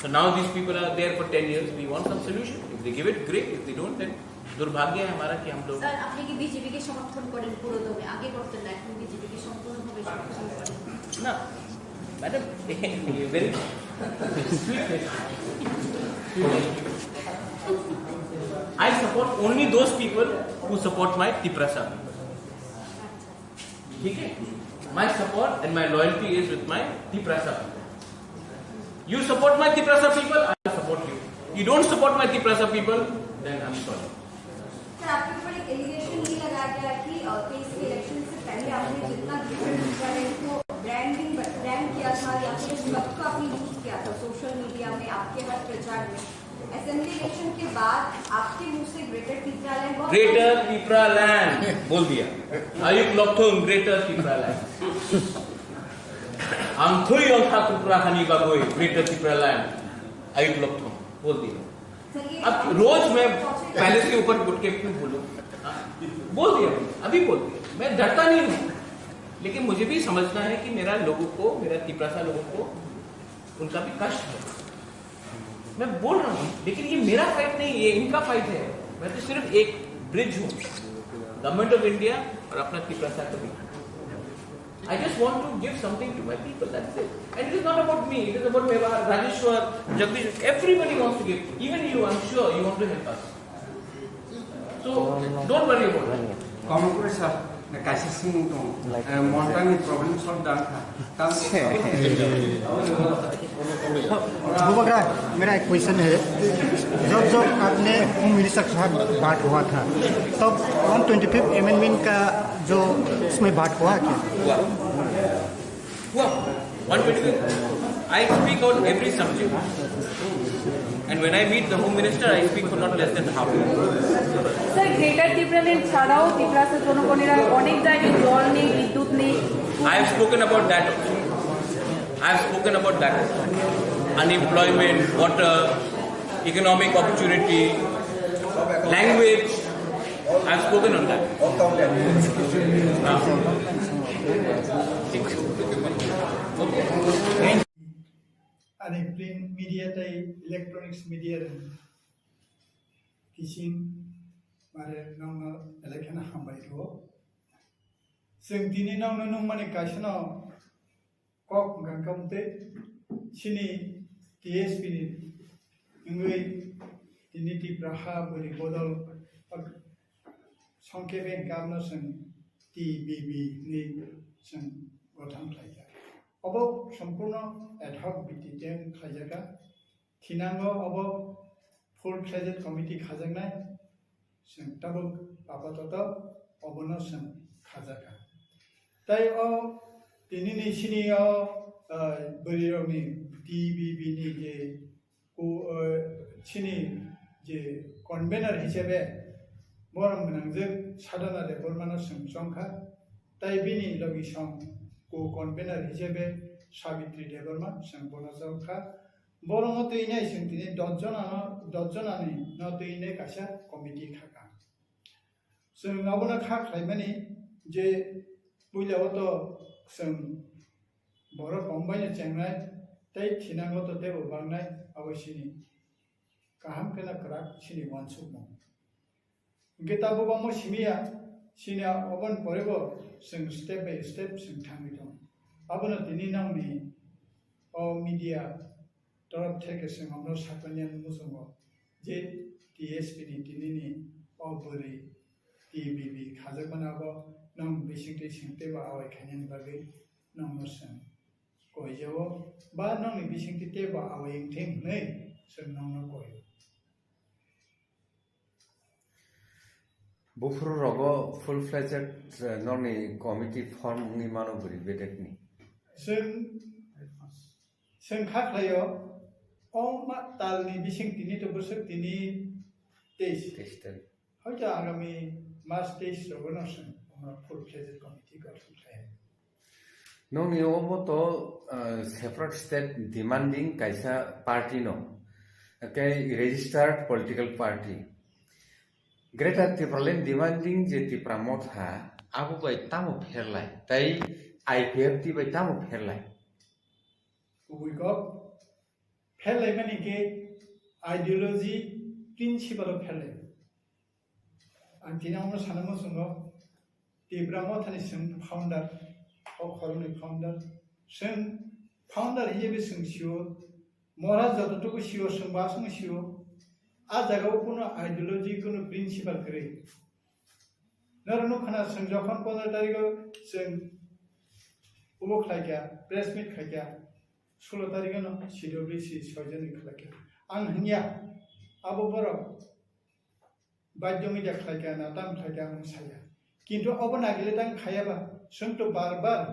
So now these people are there for 10 years. We want some solution. If they give it, great. If they don't, then दुर्भाग्य है हमारा कि हम लोग। Sir আপনি কি BJP কে সমর্থন করেন পুরো দমে? আগে করতেন না, এখন বিজেপি কে সম্পূর্ণভাবে সমর্থন করেন? না madam, very I support only those people who support my Tiprasa. ठीक है? My support and my loyalty is with my Tiprasa. You support my Tiprasa people, I will support you. You don't support my Tiprasa people, then I'm sorry. Sir आपके ऊपर एक allegation ये लगाया गया कि 23 के इलेक्शन से पहले आपने जितना डिफरेंट को ब्रांड किया था या फिर उस वक्त को आपने यूज किया था सोशल मीडिया में, आपके हर प्रचार में, असेंबली इलेक्शन के बाद आपके मुंह से ग्रेटर तिपरालैंड बोल दिया। आयुक्त लॉकथोन ग्रेटर तिपरालैंड। आंखोई औथा कुपराखानी बागोई ग्रेटर तिपरालैंड आयुक्त लॉकथोन बोल दिया। अब रोज मैं पैलेस के ऊपर उठ के क्यों बोलूं? बोल दिया, अभी बोल दिया। मैं डरता नहीं हूं, लेकिन मुझे भी समझना है कि मेरा लोगों को, मेरा तिपरासा लोगों को, उनका भी कष्ट है। मैं बोल रहा हूं, लेकिन ये मेरा फाइट नहीं, ये इनका फाइट है। मैं तो सिर्फ एक ब्रिज हूं, गवर्नमेंट ऑफ इंडिया और अपना तिपरासा का भी। I just want to give something to my people, that's it. And it is not about me, it is about Mewar, Rajeshwar, Jagdish, everybody wants to give. Even you, I'm sure you want to help us. So, don't worry about it. Kamu sir, kasih sing tu, montan ni problem solve dah था। बुबकरा, मेरा एक question है, जब आपने home minister के साथ बात हुआ था, तब 125th अमेंडमेंट का जो इसमें बात हुआ क्या? हुआ 125th। I speak on every subject, and when I meet the home minister, I speak for not less than half an hour. Sir greater Tripuraland ছাড়াও ত্রিপুরার জনগণেরা অনেক জায়গায় জল নেই, বিদ্যুৎ নেই। I have spoken about that also. I have spoken about that also. Unemployment, water, economic opportunity, language. I have spoken on that. Ani print media tai electronics media dan kising mare nong election hambai tho sing tini nong nong mane kasno kok gangkamte sini TSP ni ngui tini ti praha bori bodol সংক্ষেপে কারণ TBB ni sing গঠন খাইয়া अब सम्पूर्ण ad hoc भित्तिजों खाजागा थिनांगो अब full fledged committee खाजानाय जों तब आपातत अबनो जों खाजागा ताई अ दिनैनि सिनि बोरिरावनि TBB नि जे सिनि जे कन्वेनर हिसाबै बरम गोनांजों साधना देबरमानो जों संखा ताई बिनि लगिसं को कन्वेनर हिसाबै सावित्री देबरमा जों बनजखा बरंग तैनाय जों दिनै 10 जनानि न तैनाय कासा कमिटि खाका जों आवना खा खालामनानै जे पहिलावथ' जों बर' फंबायनो जेंनाय तै थिनांगौथ' तेबो बांनाय आवसिनि गाहाम केना करा सिनि वानसुक मं गेताबो बामो सिमिया सिनिया अबन परेबो जों स्टेप बाय स्टेप जों थांबाय दं आबोनो दिनै नावनि मीडिया तरफ থেকে जों हमनो साकनियान मुसंगो जे टीएसपी नि दिनैनि बोरै टीबीबी खाजोबनाबो नों बेसिकलि सिंतेबा आवाय खायनायनि बागै नोंनो जों गयजावो बा नोंनि बेसिकलि तेबा आवाय थें नै जों नोंनो गय बुफुर रगो फुल फ्लेजेड नोंनि कमिटी फर्म नि मानोबुरि बेटेकनि जों खाख्लायो मा तालनि बिसिंतिनि तो बोसोर तिनि 23 हयতো आगामी मार्च 23 रगोन जों फुल फ्लेजेड कमिटी गठन खालामो नोंनि अमतो सेपारेट स्टेट डिमांडिंग कैसा पार्टी नो के registered political party greater Tripuraland demanding जे त्रिपुरा मोथा आबो बाय तामो फेरलाय ताई आईपीएफ टी बाय तामो फेरलाय उबुइको फेरलाय माने के आइडियोलॉजी प्रिंसिपल फेरलाय आं दिनावनो सानमो संगो त्रिपुरा मोथानि जों फाउंडर खरनि फाउंडर जों फाउंडर हिसाबै जों सियो महाराज जतटुकु सियो जों बासंग सियो आ जगह कोनो आइडियोलॉजी कोनो प्रिंसिपल करे नरनो खना जों जखन 15 तारिख जों उबो खायगा प्रेस मीट खायगा 16 तारिख न सीडब्ल्यूसी सजन खायगा आं हनिया आबो बर बायदो मिडिया खायगा ना ताम खायगा आं साया किन्तु अब नागिले तां खायाबा जों तो बार-बार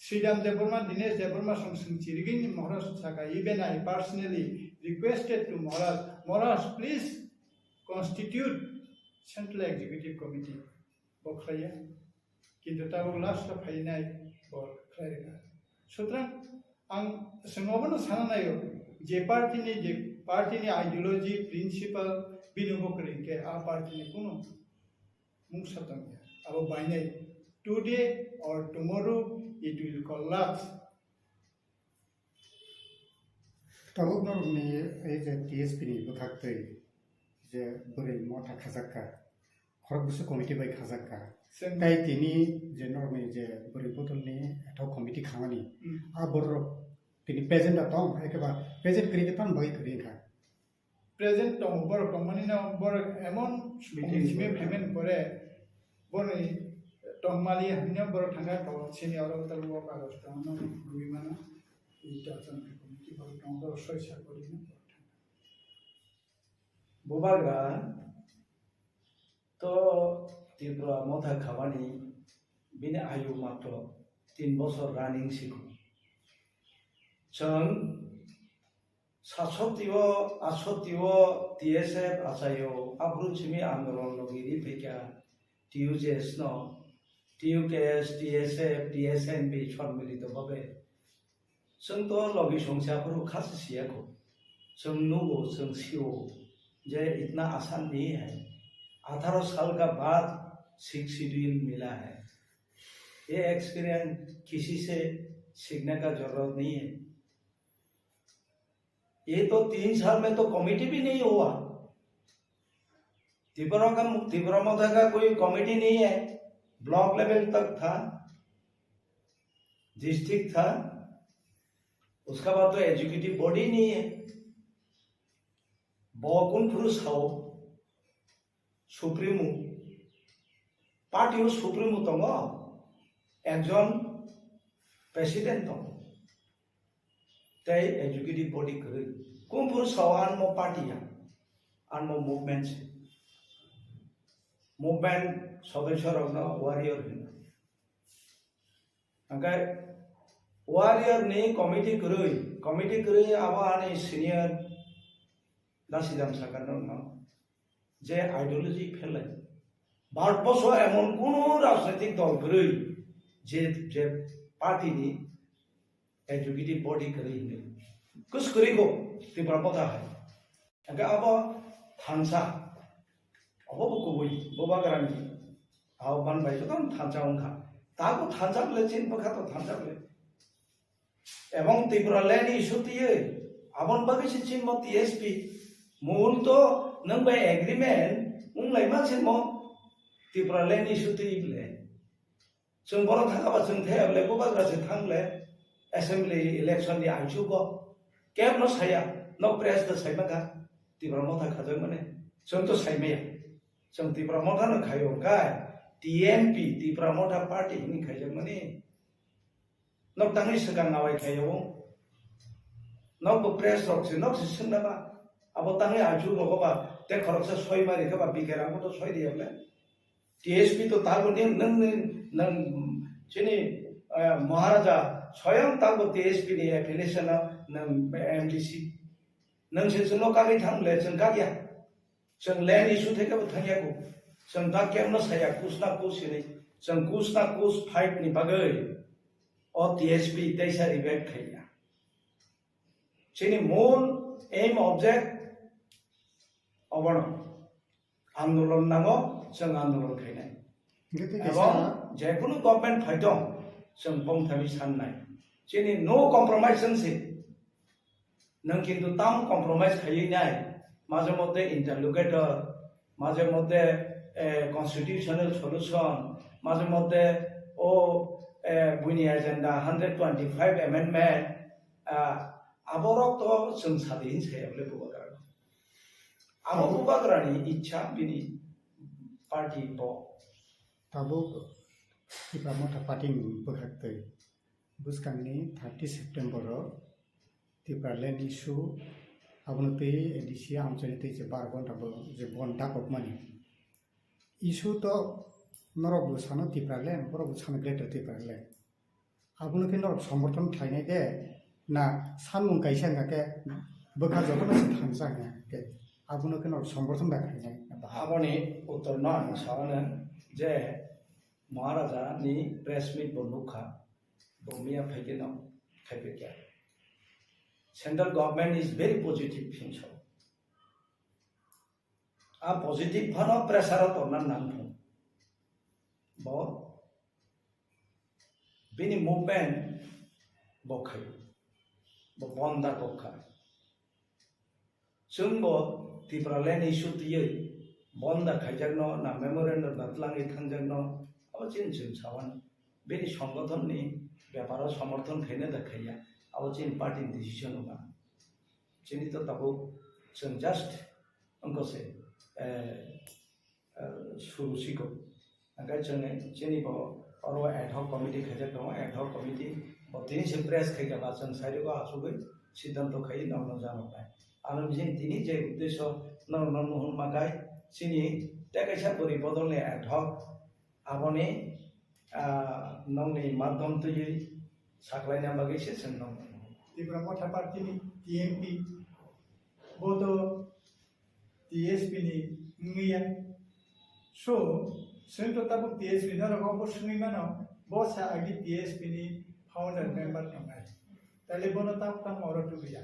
श्रीराम देवबर्मा दिनेश देवबर्मा संग चिरगिन महाराज साका even I personally requested to Maharaj, please constitute Central Executive Committee. Bokhlaya, kintu tahu last of hainai bor khlairga. Sutra, ang sengobono sana nayo. Je party ni ideology, principle, binubo kerinke. A party ni kuno mungsatangya. Abo bainai. Today or tomorrow it will collapse. Tahu ni je TSP ni bukaktei je beri mota khazaka khorbusu committee bai khazaka tai tini je normi je beri botol ni atau committee khangani a bor tini present atong ekaba present kri tan bai kri kha present tong bor tongmani na bor emon meeting me payment pore bor ni tongmali hanya bor thanga to chini aro talu ka rosta no ruimana ita chan Bubaga to Tripura Motha Khavani bini ayu matro 3 bosor running siku. Chang sasotiwo TSF asayo abru chimi andolon logiri pekya TUJS no TUKS TSF TSNB chormili to babe जों तो लगी संख्याफोरखौ खास सियाखौ जों नुगो जों सियो जे इतना आसान नहीं है 18 साल का बाद 6 शेड्यूल मिला है ये एक्सपीरियंस किसी से सीखने का जरूरत नहीं है ये तो 3 साल में तो कमेटी भी नहीं हुआ त्रिपुरा मोथा का कोई कमेटी नहीं है ब्लॉक लेवल तक था डिस्ट्रिक्ट था उसका बाद तो एजुकेटिव बॉडी नहीं है बकुन पुरुष हो सुप्रीमो पार्टी सुप्रीमो दङ एकजन प्रेसिडेंट दङ तै एजुकेटिव बॉडी करे कुन पुरुष हो आनमो पार्टीया आनमो मुभमेंट सदस्य रंग वारियर अंगाय वारियर ने कमिटी करे आवाने सीनियर दासिदाम साकानो जे आइडियोलॉजी फेले भारतबर्ष एमन कोनो राजनीतिक दल करे जे पार्टी नि एजुकेटिव बॉडी करे कुछ करेगो त्रिपुरा मोथा है अंगा अब थांसा अब बकबई बबाग्रानि 아우반 바이저도 탄자온가 다고 탄자블레 진 버카도 탄자블레 এবং ত্রিপুরাল্যান্ড ইস্যুতে আবন বাগিসি চিন ম টিএসপি মূল তো নং বাই এগ্রিমেন্ট উংলাই মাছিন ম ত্রিপুরাল্যান্ড ইস্যুতে ইবলে जों बर' थाखाबा जों थायाब्ले बबाग्रासो थांले एसेम्बली इलेक्शन नि आइचुको केब न साया न प्रेस द साइमागा तिब्रा मथा खाजों माने जों तो साइमाया जों तिब्रा मथा न खायो गाय टीएमपी तिब्रा मथा पार्टी नि खाजों माने न तांनि सगां नावाय खायो न बो प्रेस रक्सि न सिसनबा अब तांनि आइचु रगबा ते खरकसा सय मारि खबा बिकेरांबो तो सय दियाब्ले टीएसपी तो तागो नि नं चिनी महाराजा स्वयं तागो टीएसपी नि एफिलिएशन नं एमडीसी नं से जों कागै थांले जों कागिया जों लैंड इशू थे के थांयाको जों दा केम न साया कुसना कुसनि जों कुसना कुस फाइट नि बागै ओ टीएसपी दैसा रिबेट खैया चिनी मूल एम ऑब्जेक्ट अबण आंदोलन नांगो जों आंदोलन खैनाय এবং যে কোনো গভর্নমেন্ট ফাইটং जों बंथाबि साननाय जोंनि नो कम्प्रमाइज जोंसै नों किन्तु ताम कम्प्रमाइज खायैनाय माजे मध्य इंटरलोकेटर माजे मध्य कन्स्टिट्यूशनल सल्यूशन माजे मध्य ओ बुनि एजेंडा 125 एमेंडमेंट आबरक तो जों सादिन सायाब्ले बुबाग्रा आबो बुबाग्रानि इच्छा बिनि पार्टी तो tabuk tiba mota pating berhakte buskanni 30 September tiba land issue abunute edisi amchanite je bargon tabo je bonda kokmani issue to norok busano tiba land borok busano greater tiba land abunute norok somorthon thainai de na sanmung kaisa ngake bokha jokona thansanga ke abunute norok somorthon da thainai aboni uttor non sawana जे महाराजा नि press meet बनुखा बमिया फैकेनो फैकेया central government is very positive things आ positive फनो pressure तोरना नांगथु बो बिनि मूवमेंट बखाय बो बंदा बखा जोंबो तिब्रालैंड इशू तियै बंदा खाइजागनो ना मेमोरेंडम दातलांगि थांजागनो अब चिन जों सावन बेनि संगठननि व्यापार समर्थन खैने दखाया अब चिन पार्टी डिसीजन होगा चिनि तो तबो जों जस्ट उनको से सुरुचिको अंगाय जोंने चिनि बो और एडहॉक कमिटी खैजाग दङ एडहॉक कमिटी बतिनि से प्रेस खैजाबा जों साइडको आसुबै सिद्धांत खै नन जानबाय आरो बिजों दिनि जे उद्देश्य नन मोहन मागाय सिनी टेकाइसा बोरी बदलने एडहॉक आबने नंनि माध्यम तुयै साखलायना बागै से जों नं तिब्रा मथा पार्टी नि टीएमपी बोतो टीएसपी नि मिया सो सेंट्रल ताबु टीएसपी न रगो सुनि मानो बसा आगि टीएसपी नि फाउंडर मेंबर नंगाय ताले बोनो ताब ताम और टुबिया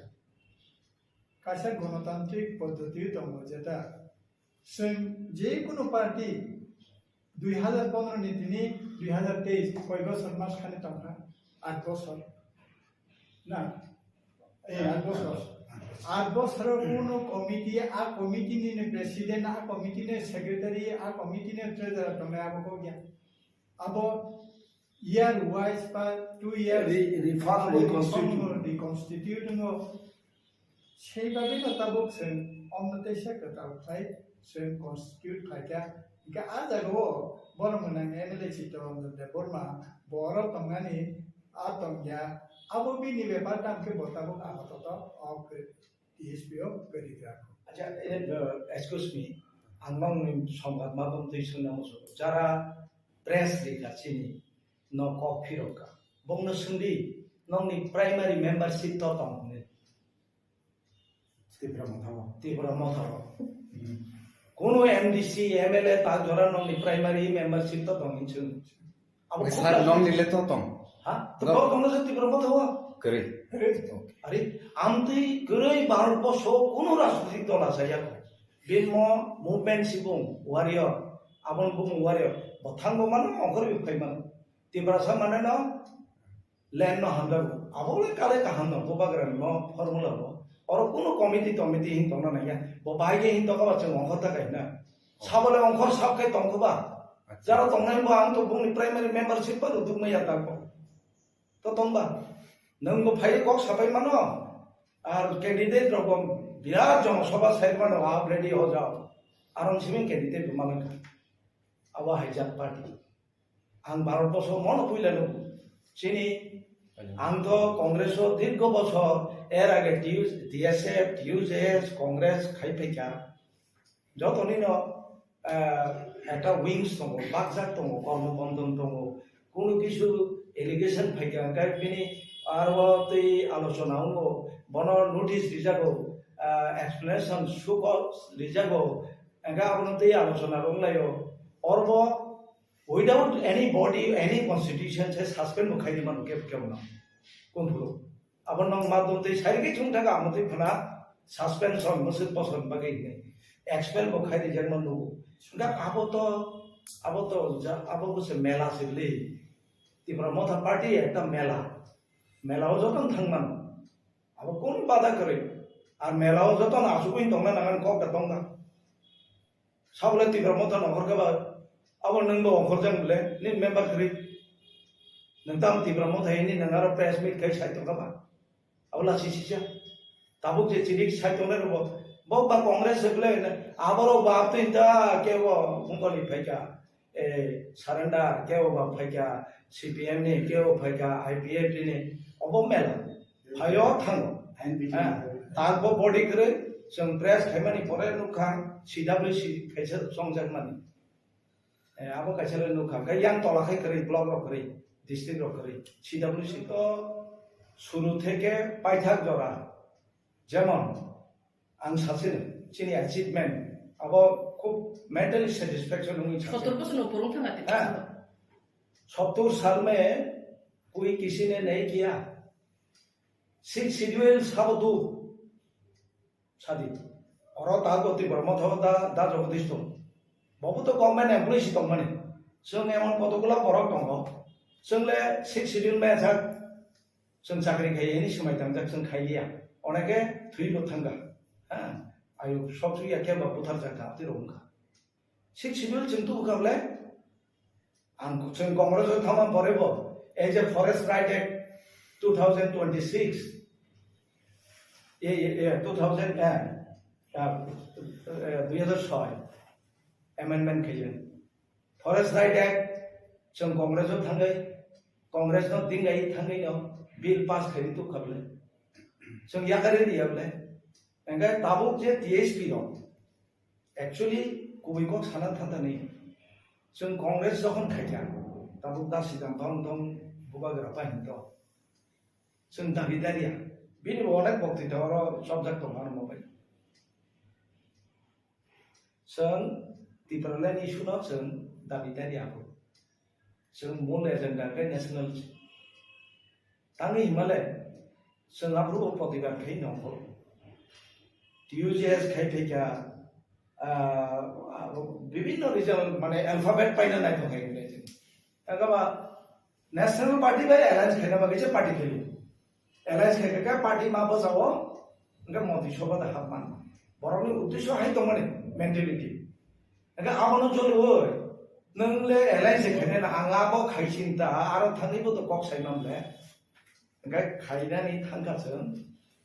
कासा गणतांत्रिक पद्धति दङ जेता जों जेकुनु पार्टी 2015 नि दिनै 2023 कय बছर मास खाने थांना 8 बছर ना 8 बছर कोनो कमिटी आ कमिटी नि प्रेसिडेंट आ कमिटी नि सेक्रेटरी आ कमिटी नि ट्रेजरर दंना अब को गया अब year wise पर 2 years reconstituting সেই ভাবে তো তাবক जों অন্যদেশে কথাই जों constitute खायका इनका आ जागो बरमना एमएलए चितरन दे बर्मा बर तंगानि आ तंग्या अब बिनि व्यापार दाम के बताबो आबत तो ऑफ टीएसपीओ करिग्रा अच्छा एक्सक्यूज मी आंगं संबाद माध्यम दै सोंनामसो जारा प्रेस लिखासिनि न कफिरका बंनो सोंदि नंनि प्राइमारि मेंबरशिप तो तंगने तीव्र मथाव कोनो एमडीसी एमएलए ता जरा नंनि प्राइमारि मेंबरशिप तो तंगिन अब सर नंग निले तो तंग हां तो कोनो से तीव्र मथाव करे अरे आमतै गरै भारत बर्ष कोनो राजनीतिक दल आसाया बिनमो मुभमेंट सिबुं वारियर आबन बुं वारियर बथांगो मानो अंकर बिफाय मानो तिब्रासा माने न लैंड न हांगो आबोले काले काहन न बोबाग्रा न फॉर्मूला बो और कोनो कमिटी हिं तंगना नाया बो बाइगे हिं तंगा बा जों अंकर थाखाय ना साबले अंकर साबखाय तंगबा जरा तंगनाय बो आं तो बुंनि प्राइमारी मेंबरशिप बा दुग मैया ताको तो तंबा नंगो फाइ कक साबाय मानो आर कैंडिडेट रकम बिराद जन सभा साइड मानो आप रेडी हो जाओ आराम सिमिं कैंडिडेट मालंका आवा हाइजाक पार्टी आं 12 बছর मन पुइलानो चिनी आं तो कांग्रेस दीर्घ बছর एर आगे टीएसएफ टीयूजेएस कांग्रेस खाइफैका जतनी न একটা উইংস দङ বাকজাক দङ কর্মবন্ধন দङ কোনো কিছু এলিগেশন ফাইকা গাই বিনি आरो तै आलोचना उंगो बनो नोटिस रिजागो एक्सप्लेनेशन सुको रिजागो एंगा आपन तै आलोचना रंलायो औरबो without any body any constitution से सस्पेंड बखाइनि मान केवना कोनफुरो आपन नंग मादम तै साइगे छुंथागा आमतै फना सस्पेंशन मसुद पसन बागै ने एक्सपेल बखाइनि जन्म नु एंगा आबो से मेला सिले तिब्रा मथा पार्टी एकटा मेलाओ जतन थांगमान अब कोन बाधा करे और मेलाओ जतन आसुकुइन तंगना नांगन कक दंगा साबले तिब्रा मथा नखर गबा अब नंगबो अंखर जंगले नि मेंबर करि नंताम तिब्रा मथा नि नंगारो प्रेस मीट kai साइतो गबा अबला सिसिजा ताबुक जे चिनिक साइतो ने रबो बबा कांग्रेस सकले आबरो बाप तिनता केवो मुंगली फाइका ए सरेंडर केवो बाप फाइका सीपीएम ने केवो फाइका आईपीएफ ने अब मेला फायो थांगो तारबो बॉडी करे जों प्रेस खायमानि परे नुखा सीडब्ल्यूसी खायसे संजाकमानि आबो खायसे नुखा गायां तलाखाय करे ब्लक रो करे डिस्ट्रिक्ट रो करे सीडब्ल्यूसी तो शुरू থেকে পাইথাক জরা যেমন आं सासे चिनि अचिवमेंट अब खूब मेंटली सेटिस्फैक्शन हुई 70 बছর ऊपर उठा 70 साल में कोई किसी ने नहीं किया 6 शेड्यूल साबदु सादी और तागो तिब्रा मथा दा जगदीश दं बबो तो गवर्नमेंट एम्प्लॉयज दं माने जों एमन कतगुला बरक दं जोंले 6 शेड्यूल में था जों साख्रि खायैनि समाय थांजाक जों खायलिया अनेके थैल थांगा आयु सब सुया केबा बुथार जाका तिरंगा 6 शेड्यूल जों तो गाबले आं जों कांग्रेस थामा परेबो as a forest right act 2026 2006 amendment खायजों फॉरेस्ट राइट एक्ट जों कांग्रेस थांगै कांग्रेस न दिंगाय थांगै न बिल पास खायनि तो खाबले जों यागारे दियाबले एंगा ताबुक जे टीएसपी दं एक्चुअली गुबैखौ साना थांदानै जों कांग्रेस जखन खायजा ताबुक दासि दांथं दं बुबाग्रा पाहिन दं जों दाबिदारिया बिनि अनेक बक्तृता आरो सब्जेक्ट दं आरो मबाइल जों तिब्रालेण्ड इशुनाव जों दाबिदारियाबो जों मूल एजेंडा नेशनल तांनि हिमालय जों आब्रुबो प्रतिबाद खाय नंगौ टीयूजेएस खायफैका विभिन्न रिजन माने अल्फाबेट पाइना नाय तो खायने जों एगाबा नेशनल पार्टी बाय अलायंस खायना बागैसे पार्टी खेलु अलायंस खायका पार्टी मा बजावो एगा मोदी सभा दा हाबमान बरनि उद्देश्य हाय तो माने मेंटालिटी एगा आबनो जलु नंले अलायंस खायना आंगाबो खायसिनता आरो थांनिबो तो कक साइनामले एगा खायनानि थांगाजों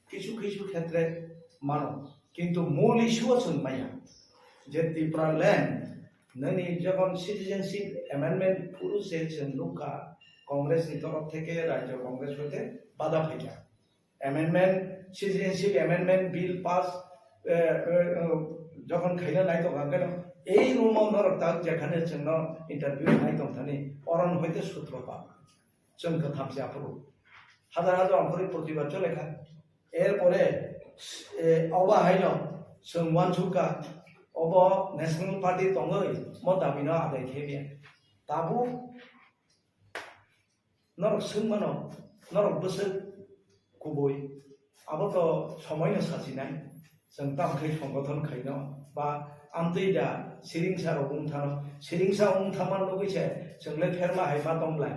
किछु क्षेत्रे मानो किंतु मूल इश्यू जों माया जे तिब्रालेण्ड ननि जगन सिटीजनशिप एमेंडमेंट प्रोसेस जों नुका कांग्रेस नि तरफ থেকে राज्य कांग्रेस হতে বাধা ফেকা amendment citizenship amendment bill pass যখন খাইনা নাই তো গাগেন এই রুমও নরতা যেখানে जों इंटरव्यू নাই তো থানি অরণ হইতে সূত্রপা जों কথামছে আপরু হাজার হাজার অঙ্করি প্রতিবাদ চলেখা এরপরে अबा हाइन जों वानसुका अब नेशनल पार्टी दङै म दाबिनो आदाय खेबिया ताबु नरक सोंमानो नरक बोसोर गुबै अब तो समयनो साजिनाय जों तामखै संगठन खायनो बा आमतैदा सिरिंसा रगुं थानो सिरिंसा उं थामान लुगैसे जोंले फेरमा हायमा दंलाय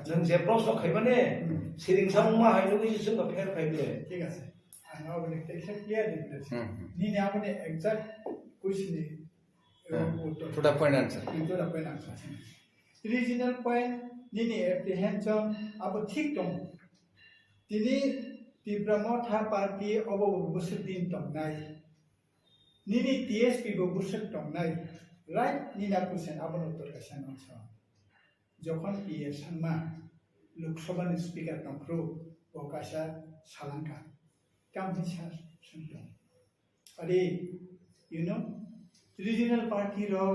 जों जे प्रश्न खायमाने सिरिंसा उं मा हाय लुगैसे जों फेर फायबले ঠিক আছে আমি আপনি টেক্সট ক্লিয়ার দিতেছি নিনে আপনি exact question To the point answer. into the point answer regional point nini apprehension abo thik dong tini tibramotha party obo busuk din tong nai nini tsp bo busuk tong nai right nina question abo uttor question answer jokhon ps sanma lok sabha ni speaker tongkru okasha salanka kam hisar sundong are you know regional party ro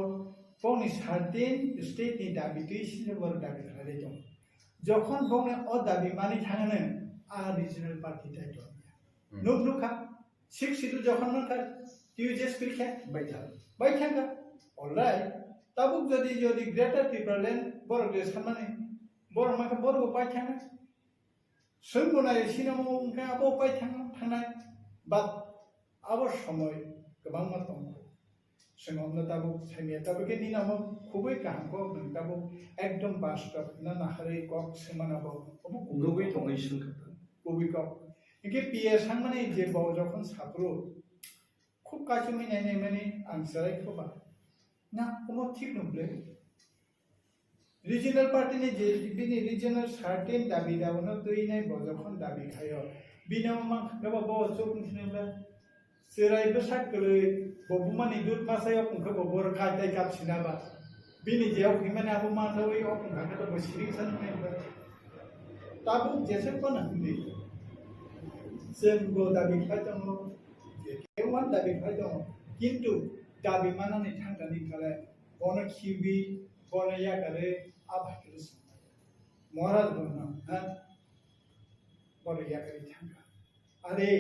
bong is certain state ni dabi tuisin bor dabi khare dong jokhon bong o dabi mani thangane a regional party tai to nuk nukha six situ jokhon na kar tu just pilkha baitha ka all right tabuk jodi greater Tipraland bor ge samane bor maka bor go paitha na sungunai sinamo ka abo paitha thanai but abor somoy gobang ma tong Sengomna tabu semia tabu ke ni nama kubai kaham ko tabu ekdom bastap na nahare kok semana bo obu kubai tongai sing kubai kok inke PS han mane je bo jokhon sapro khub kachumi nai mane answer ko ba na omo thik nuble regional party ne je bini regional certain dabi dabono tui nai bo jokhon dabi khayo binam ma gaba bo chokun sinela serai besak kele bobumani dut masaya pungka bobor kaitai kap sinaba bini jeo himane abu mandawi o pungka to bosiring san me tabu jese kona hindi sem go dabi khaitamo ke wan dabi khaitamo kintu dabi manani thangani kale bono khibi bono ya kare abhakiris moral bono ha bono ya kare thanga अरे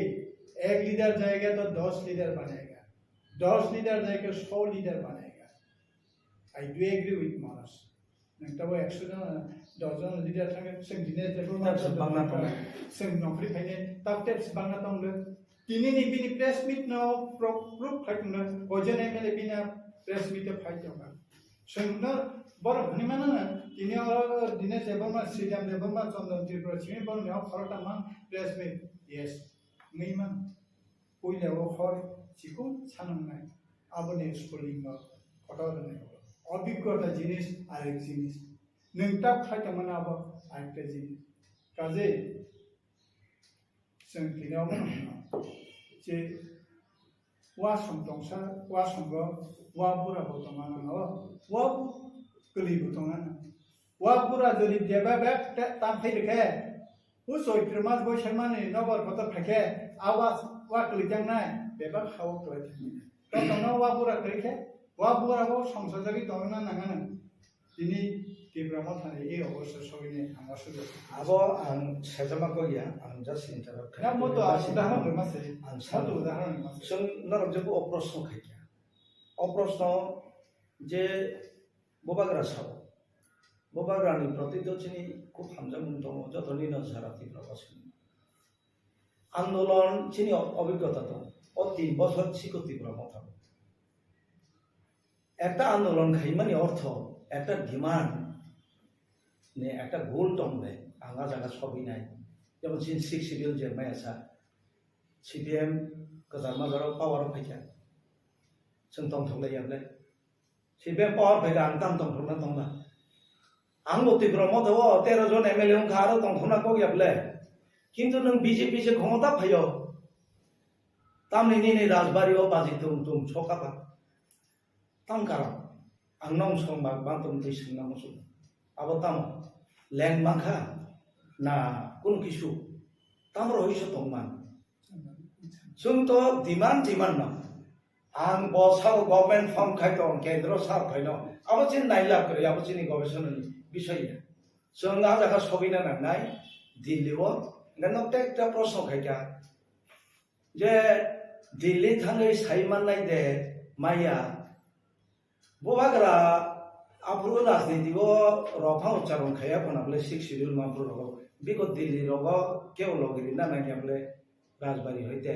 एक leader जाएगा तो 10 leader बनेगा 10 leader जाएगा 100 leader बनेगा I do agree with Manas नंतबो 100 dozen leader थांगे जों दिने जेबो बांना दं जों नौकरी फायने ताब टेप्स बांना दं तिनि नि बिनि प्रेस मिट नो प्रूफ खायनो ओजन एमएलए बिना प्रेस मिट फायदोंगा जों न बर भनि मानना तिनि दिने जेबो मा सिजाम जेबो मा चंदन त्रिपुरा सिनि बर न खरटा मा प्रेस मिट yes ngaiman puila wo khor chiku sanangnai abone schooling no photo dane obhiggota jinis arek jinis nengta khaita mana abo arekta jinis kaje जों दिनाव जे wa somtongsa wa somgo wa bura botongana no wa kli botongana wa bura jodi deba bek tam thai dekhe usoi trimas boy shamane nobor kotor thake awas wa kli jangnai beba khaw kli to tono wa bura klikhe wa bura bo samsajagi tongna nangana ini Tibramo thane e obosho sogine anga sudo abo ang sejama ko ya ang just interrupt na moto udaharon remase ang satu udaharon remase sung naram jebu oprosno khaikya oprosno je bobagra sabo bobagrani protitochini খুব হামজামুন্তম যতনি নজারাতি প্রকাশন আন্দোলন চিনি অভিজ্ঞতা তো ও 3 বছর ছিকো তীব্রমা থাকো একটা আন্দোলন খাইমানি অর্থ একটা ডিমান্ড নে একটা গোল টমবে আঙ্গা জায়গা সবই নাই যেমন সিন 6 শিডিউল যে মায়াসা সিপিএম গজারমা গরাव পাওয়ার ফাইকা जों दंथलायाबले सिपिएम पावर फाइका आं दाम दंथना दंना आं তীব্রমা দাও 13 জন এমএলএ उनखा आरो दंथना को याबले किंतु नों बीजेपी से क्षमता फायो तामनि नि राजबारियाव बाजि तुम छकाबा तांकारा आं नं संबा बांतम दैसना मसु आबो ताम लेंग माखा ना कुन किसु ताम रहिस तंमान जों तो डिमान्ड ना आं बसाव गभर्नमेंट फर्म खाइतो केंद्र सार खाइनो आबो चिन नाइला करे आबो चिनि गवेषणानि বিষয় जों आजागा सबिना नांनाय दिल्लीव नक्ता प्रश्न खाइका जे दिल्ली थाङै साइमाननाय दे माइया बबाग्रा आफुर राजनीतिव रफा उच्चारण खाया फनाबले 6 शिड्यूल माफुर रग बिको दिल्ली रग केव लगिरि ना नागियाबले राजबारी हइते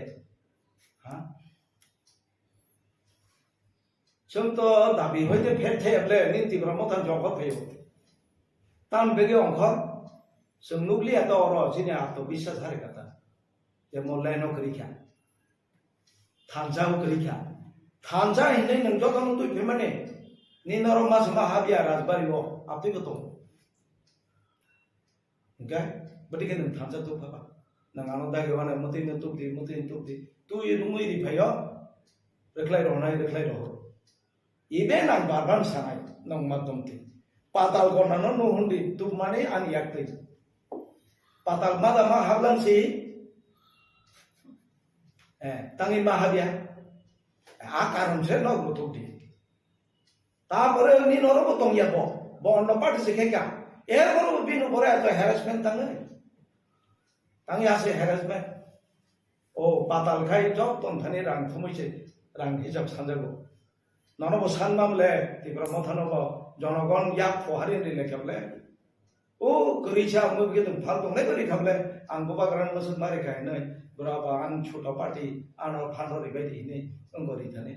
हा जोंथ' दाबि हयতো फेरथेब्ले नि तिब्रा मथान जगत फैयो तान बेगे अंख जों नुब्लिया तो अर जिनि आत्मविश्वास हारे कथा जे मल्लायनो करिखा थानजाव करिखा थानजा हिनै नों जत नों तुइ फेमाने नि नरम मास महाबिया राजबारि लो आपते गतो ओके बटिके नों थानजा तो फाबा नों आनो दागे वाना मते न तुबदि तुइ रुमुइ रि फायो रेखलाय रहनाय रेखलाय रह इबे नां बारबान सानाय नों मादमति पाताल गनानो नो हुंदि तु माने आन याक्तै पाताल मादा मा हाबलांसि तांगि महाबिया आ कारण से न गुतुदि तापरे नि नरबो तंगियाबो बन्द पार्टी से केका एरबो बिनु बरे तो हैरेसमेंट तांगि आसे हैरेसमेंट ओ पाताल खाय जब तन थाने रां थुमैसे रां हिसाब सानजागो नरबो सानमामले तिब्रा मथानबो जनगण याक फहारि लेखाबले ओ गरिचा मुगे दं फाल दंनाय बरि खाबले आं गोबाग्रान मसुद मारे खायनै बराबा आं छोटा पार्टी आनो फानहरि बायदि ने अंगरि थाने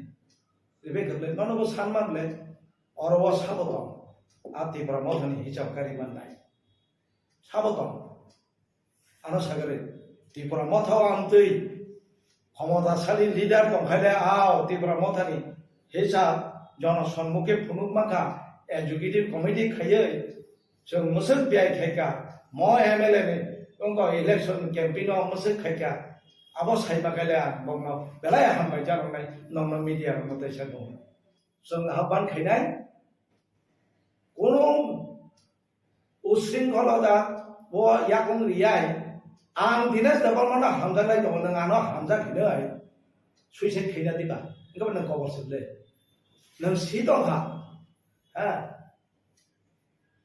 रिबे खाबले नरबो सानमामले अरवा साबदं आतिब्रा मथानि हिसाबकारि माननाय साबदं आनो सागरे तिब्रा मथाव आमतै क्षमताशाली लिडार दंखायले आव तिब्रा मथानि हिसाब जनसम्मुखे फुनुक माखा एजुकेटिव कमिटी खायै जों मसुद बियाय खायका म एमएलए नि अंग इलेक्शन कैंपेन मसुद खायका आबो साइबा खायले बंग बेलाय हामबाय जानाय नंग मीडिया मते सागो जों हाबान खायनाय कोनो उशृंखलता बो याकं रियाय आं दिनेश देवबर्मन हामजानाय दङ नों आनो हामजाखिनै सुइसाइड खैना दिबा इंगा नों खबर सबले नों सि दंहा हा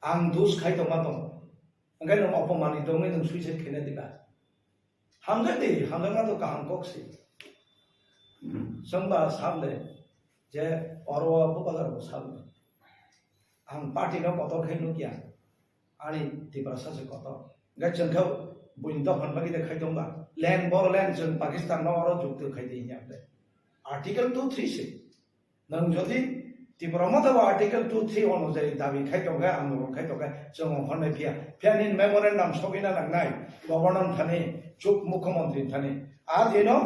आं दुस खाय दं मा दं इंगा नों अपमानि दं नों सुइसाइड खैना दिबा हामजादि हामजाना तो काहन कक्सि जोंबा साबले जे अरवा बुबागार साबले आं पार्टी न कत खैनु किया आनी तिब्रा सासे कत गा जोंखौ बुइन दफन बागि देखाय दंबा लैंड बरलैंड जों पाकिस्तान न अर जुक्त खायदि याबले आर्टिकल 236 नों जदि तिब्रा मथाव आर्टिकल 23 अनुसार दाबि खाय दंगा आंदोलन खाय दंगा जों हरनाय फियानि मेमोरेंडम सबिना नांनाय गवर्नर थाने चुप मुख्यमंत्री थाने आज जेनो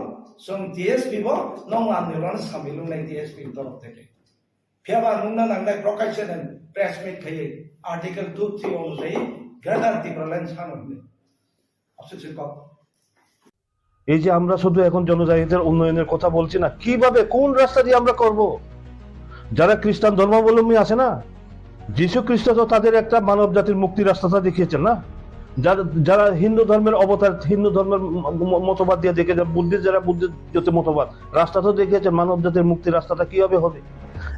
जों टीएसपी बो नों आंदोलन सामिलुनाय टीएसपी तरफ থেকে फियाबा नुना नांनाय प्रकाशन प्रेस मीट खायै आर्टिकल 23 অনুযায়ী গ্রেটার ত্রিপুরাল্যান্ড সাননে এই যে আমরা শুধু এখন জনজাতিদের উন্নয়নের কথা বলছি না কিভাবে কোন রাস্তা দিয়ে আমরা করব যারা খ্রিস্টান ধর্মাবলম্বী আছে না যীশু খ্রিস্ট তো তাদের একটা মানব জাতির মুক্তির রাস্তাটা দেখিয়েছেন না যারা হিন্দু ধর্মের অবতার হিন্দু ধর্মের মতবাদ দিয়ে দেখে বুদ্ধিস্ট যারা বুদ্ধিস্ট মতবাদ রাস্তা তো দেখিয়েছেন মানব জাতির মুক্তির রাস্তাটা কিভাবে হবে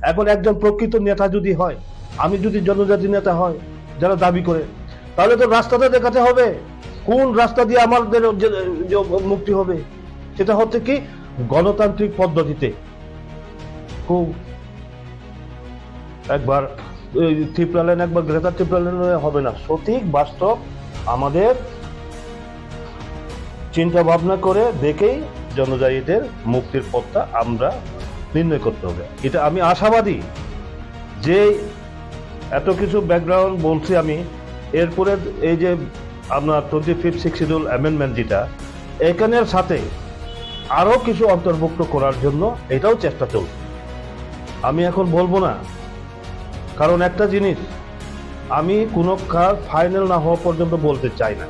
এখন একজন প্রকৃত নেতা যদি হয় আমি যদি জনজাতি নেতা হয় যারা দাবি করে তাহলে তো রাস্তাটা দেখাতে হবে কোন রাস্তা দিয়ে আমাদের মুক্তি হবে সেটা হচ্ছে কি গণতান্ত্রিক পদ্ধতিতে খুব একবার ত্রিপুরাল্যান্ড একবার গ্রেটার ত্রিপুরাল্যান্ড হবে না সঠিক বাস্তব আমাদের চিন্তা ভাবনা করে দেখেই জনজাতিদের মুক্তির পথটা আমরা নির্ণয় করতে হবে এটা আমি আশাবাদী যে এত কিছু ব্যাকগ্রাউন্ড বলছি আমি এরপরে এই যে আপনার 25th শিডিউল অ্যামেন্ডমেন্ট যেটা এখানের সাথে আরো কিছু অন্তর্ভুক্ত করার জন্য এটাও চেষ্টা চলছে আমি এখন বলবো না কারণ একটা জিনিস আমি কোনো কাজ ফাইনাল না হওয়া পর্যন্ত বলতে চাই না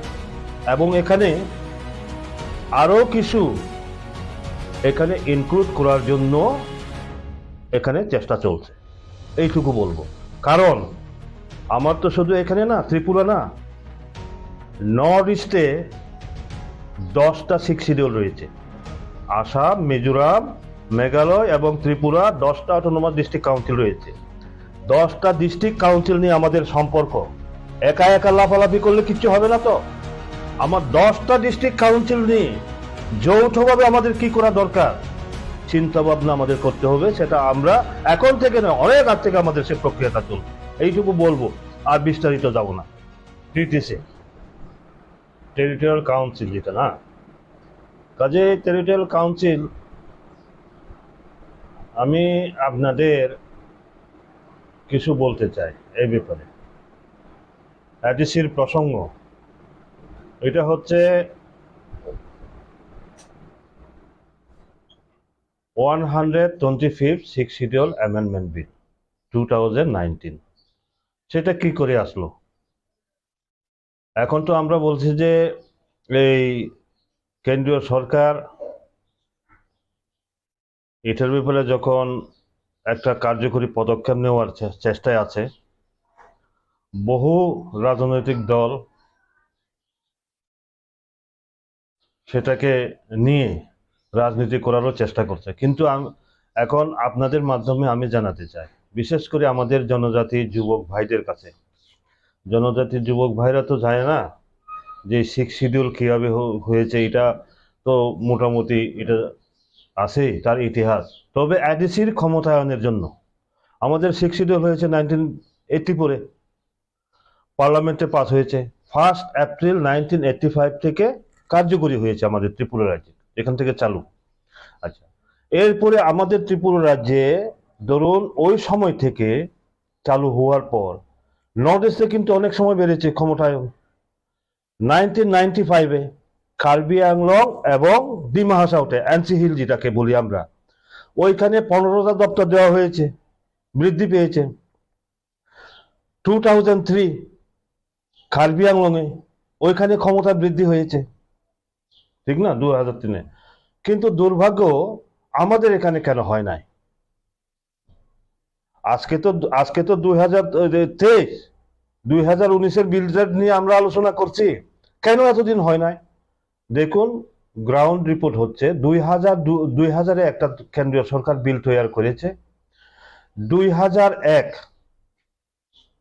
এবং এখানে আরো কিছু এখানে ইনক্লুড করার জন্য এখানে চেষ্টা চলছে এইটুকু বলবো কারণ আমার তো শুধু এখানে না ত্রিপুরা না নর্থ ইস্টে 10টা 6 শিডিউল রয়েছে আসাম মিজোরাম মেঘালয় এবং ত্রিপুরা 10টা অটোনমাস ডিস্ট্রিক্ট কাউন্সিল রয়েছে 10টা ডিস্ট্রিক্ট কাউন্সিল নিয়ে আমাদের সম্পর্ক একা একা লাফালাফি করলে কিচ্ছু হবে না তো আমার 10টা ডিস্ট্রিক্ট কাউন্সিল নিয়ে যৌথভাবে আমাদের কি করা দরকার চিন্তা ভাবনা আমাদের করতে হবে সেটা আমরা এখন থেকে না অনেক আগ থেকে আমাদের সে প্রক্রিয়াটা চলবে এইটুকু বলবো আর বিস্তারিত যাব না টিটিসি টেরিটোরিয়াল কাউন্সিল যেটা না কাজে টেরিটোরিয়াল কাউন্সিল আমি আপনাদের কিছু বলতে চাই এই ব্যাপারে। অ্যাডিসির প্রসঙ্গ এটা হচ্ছে 125th Sixth Schedule Amendment Bill 2019। সেটা কি করে আসলো? এখন তো আমরা বলছি যে এই কেন্দ্রীয় সরকার এটার ব্যাপারে যখন একটা কার্যকরী পদক্ষেপ নেওয়ার চেষ্টায় আছে, বহু রাজনৈতিক দল সেটাকে নিয়ে রাজনীতি করারও চেষ্টা করছে। কিন্তু এখন আপনাদের মাধ্যমে আমি জানাতে চাই, বিশেষ করে আমাদের জনজাতি যুবক ভাইদের কাছে, জনজাতি যুবক ভাইরা তো জানে না যে সিক্স শিডিউল কীভাবে হয়েছে। এটা তো মোটামুটি এটা আছে তার ইতিহাস। তবে অ্যাডিসির ক্ষমতায়নের জন্য আমাদের সিক্স শিডিউল হয়েছে 1984 পার্লামেন্টে পাস হয়েছে। 1 এপ্রিল 1985 থেকে কার্যকরী হয়েছে আমাদের ত্রিপুরা রাজ্যে, এখান থেকে চালু। আচ্ছা, এরপরে আমাদের ত্রিপুরা রাজ্যে ধরুন ওই সময় থেকে চালু হওয়ার পর নর্থ ইস্টে কিন্তু অনেক সময় বেড়েছে ক্ষমতায়ন। 1995-এ কার্বি আংলং এবং ডিমা হাসাওতে এনসি হিল যেটাকে বলি আমরা, ওইখানে 15টা দপ্তর দেওয়া হয়েছে, বৃদ্ধি পেয়েছে। 2003 কার্বি আংলংয়ে ওইখানে ক্ষমতা বৃদ্ধি হয়েছে, ঠিক না, 2003-এ। কিন্তু দুর্ভাগ্য আমাদের এখানে কেন হয় নাই? আজকে তো 2023, 2019-এর বিলটা নিয়ে আমরা আলোচনা করছি, কেন এতদিন হয় নাই? দেখুন, গ্রাউন্ড রিপোর্ট হচ্ছে 2000-এ একটা কেন্দ্রীয় সরকার বিল তৈরি করেছে। 2001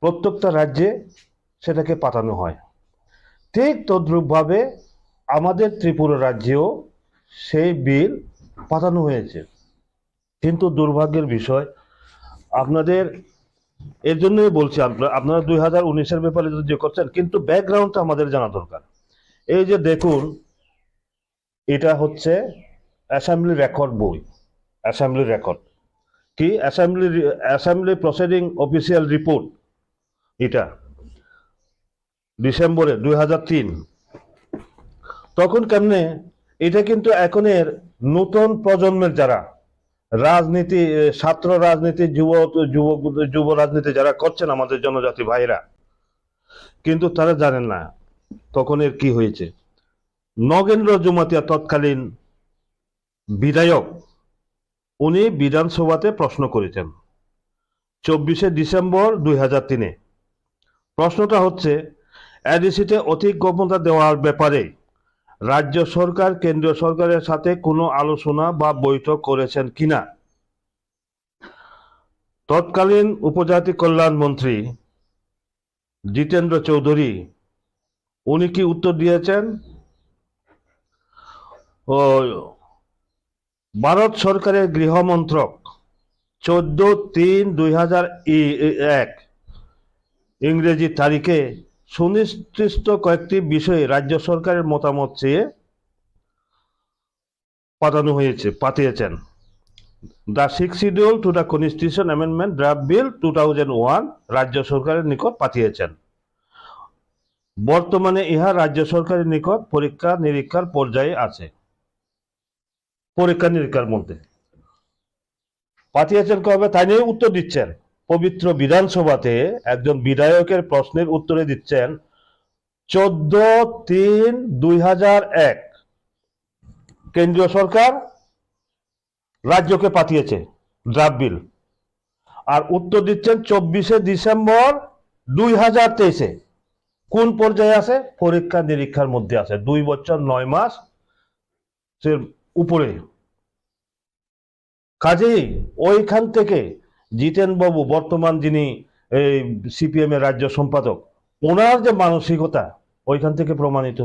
প্রত্যেকটা রাজ্যে সেটাকে পাঠানো হয়। ঠিক তদ্রূপভাবে আমাদের ত্রিপুরা রাজ্যেও সেই বিল পাঠানো হয়েছে। কিন্তু দুর্ভাগ্যের বিষয়, আপনাদের এর জন্যই বলছি, আপনারা 2019-এর ব্যাপারে যে করছেন, কিন্তু ব্যাকগ্রাউন্ডটা আমাদের জানা দরকার। এই যে দেখুন, এটা হচ্ছে অ্যাসেম্বলি রেকর্ড বই, অ্যাসেম্বলি রেকর্ড কি, অ্যাসেম্বলি প্রসিডিং অফিসিয়াল রিপোর্ট। এটা ডিসেম্বরে 2003। তখন কেমনে, এটা কিন্তু এখনের নতুন প্রজন্মের যারা রাজনীতি, ছাত্র রাজনীতি, যুব রাজনীতি যারা করছেন আমাদের জনজাতি ভাইরা, কিন্তু তারা জানেন না তখন এর কি হয়েছে। নগেন্দ্র জমাতিয়া তৎকালীন বিধায়ক, উনি বিধানসভাতে প্রশ্ন করেছেন 24শে ডিসেম্বর 2003-এ। প্রশ্নটা হচ্ছে, অ্যাডিসিতে অধিক ক্ষমতা দেওয়ার ব্যাপারে রাজ্য সরকার কেন্দ্রীয় সরকারের সাথে কোনো আলোচনা বা বৈঠক করেছেন কিনা। তৎকালীন উপজাতি কল্যাণ মন্ত্রী জিতেন্দ্র চৌধুরী, উনি কি উত্তর দিয়েছেন, ভারত সরকারের গৃহ মন্ত্রক 14/3/2001 ইংরেজি তারিখে সুনির্দিষ্ট কয়েকটি বিষয়ে রাজ্য সরকারের মতামত চেয়ে পাঠিয়েছেন। The six schedule to the constitution amendment draft bill 2001 রাজ্য সরকারের নিকট পাঠিয়েছেন। বর্তমানে ইহা রাজ্য সরকারের নিকট পরীক্ষা নিরীক্ষার পর্যায়ে আছে। পরীক্ষা নিরীক্ষার মধ্যে পাঠিয়েছেন কবে, তাই নিয়ে উত্তর দিচ্ছেন। পবিত্র বিধানসভাতে একজন বিধায়কের প্রশ্নের উত্তরে দিচ্ছেন 14/3/2001 কেন্দ্রীয় সরকার রাজ্যকে পাঠিয়েছে ড্রাফট বিল, আর উত্তর দিচ্ছেন 24শে ডিসেম্বর 2023-এ। কোন পর্যায়ে আছে? পরীক্ষা নিরীক্ষার মধ্যে আছে, 2 বছর 9 মাস উপরে। কাজেই ওইখান থেকে জিতেন বাবু, বর্তমান যিনি সিপিএম এর রাজ্য সম্পাদক, ওনার যে মানসিকতা ওইখান থেকে প্রমাণিত।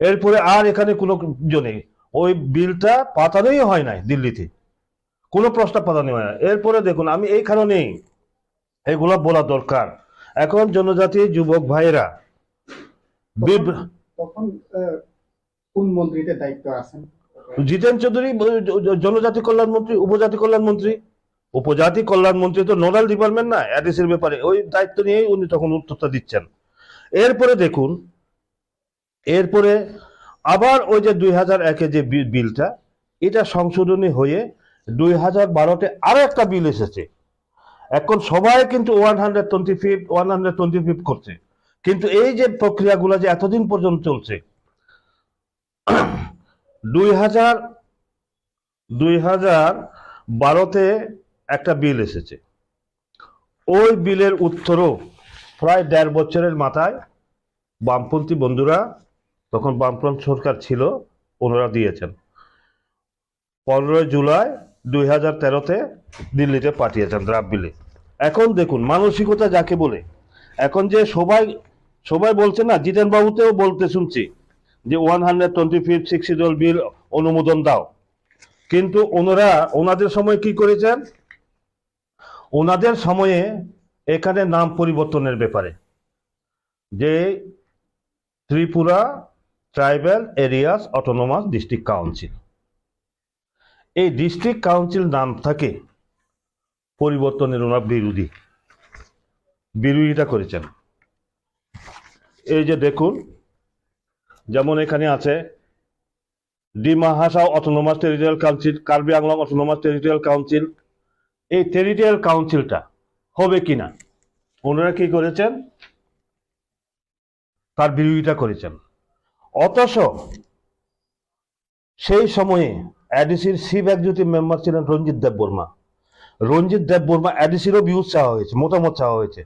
এরপরে আর এখানে কোনো জনে ওই বিলটা পাঠানোই হয় নাই, দিল্লিতে কোনো প্রস্তাব পাঠানো হয় না। এরপরে দেখুন, আমি এই কারণেই এগুলো বলা দরকার। এখন জনজাতি যুবক ভাইয়েরা, তখন কোন মন্ত্রীদের দায়িত্ব আছেন? জিতেন চৌধুরী জনজাতি কল্যাণ মন্ত্রী, উপজাতি কল্যাণ মন্ত্রী, উপজাতি কল্যাণ মন্ত্রী তো নোডাল ডিপার্টমেন্ট না এডিসির ব্যাপারে, ওই দায়িত্ব নিয়েই উনি তখন উত্তরটা দিচ্ছেন। এরপরে দেখুন, এরপরে আবার ওই যে 2001-এ যে বিলটা, এটা সংশোধনী হয়ে 2012-তে আরো একটা বিল এসেছে। এখন সবাই কিন্তু 125 করছে, কিন্তু এই যে প্রক্রিয়াগুলো যে এতদিন পর্যন্ত চলছে, 2012-তে একটা বিল এসেছে, ওই বিলের উত্তরও প্রায় 1.5 বছরের মাথায় বামপন্থী বন্ধুরা, তখন বামপন্থী সরকার ছিল, ওনারা দিয়েছেন। 15 জুলাই 2013-তে দিল্লিতে পাঠিয়েছেন ড্রাফট বিলে। এখন দেখুন মানসিকতা যাকে বলে, এখন যে সবাই বলছে না, জিতেন বাবুতেও বলতে শুনছি যে 125 দল বিল অনুমোদন দাও, কিন্তু ওনাদের সময় কি করেছেন, ওনাদের সময়ে এখানে নাম পরিবর্তনের ব্যাপারে, যে Tripura tribal areas autonomous district council, এই ডিস্ট্রিক্ট কাউন্সিল নাম থাকে পরিবর্তনের ওনার বিরোধিতা করেছেন। এই যে দেখুন, যেমন এখানে আছে Dima Hasao autonomous territorial council, Karbi Anglong autonomous territorial council, এই টেরিটোরিয়াল কাউন্সিলটা হবে কিনা ওনারা কি করেছেন, তার বিরোধিতা করেছেন। অথচ সেই সময়ে এডিসির চিফ এক্সিকিউটিভ মেম্বার ছিলেন রঞ্জিত দেব বর্মা, এডিসিরও ভিউজ চাওয়া হয়েছে, মতামত চাওয়া হয়েছে।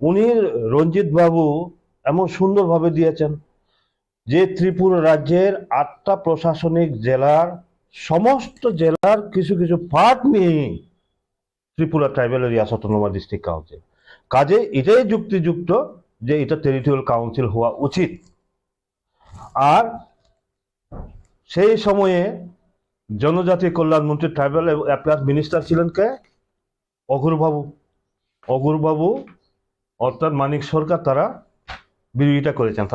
উনি রঞ্জিত বাবু এমন সুন্দরভাবে দিয়েছেন যে ত্রিপুরা রাজ্যের 8টা প্রশাসনিক জেলার সমস্ত জেলার কিছু কিছু পার্ট নিয়ে Tripura tribal areas autonomous district council, কাজে এটাই যুক্তিযুক্ত যে এটা টেরিটোরিয়াল কাউন্সিল হওয়া উচিত। আর সেই সময়ে জনজাতি কল্যাণ মন্ত্রী ট্রাইবাল অ্যাফেয়ার্স মিনিস্টার ছিলেন কে, অঘুর বাবু অর্থাৎ মানিক সরকার, তারা বিরোধিতা করেছেন।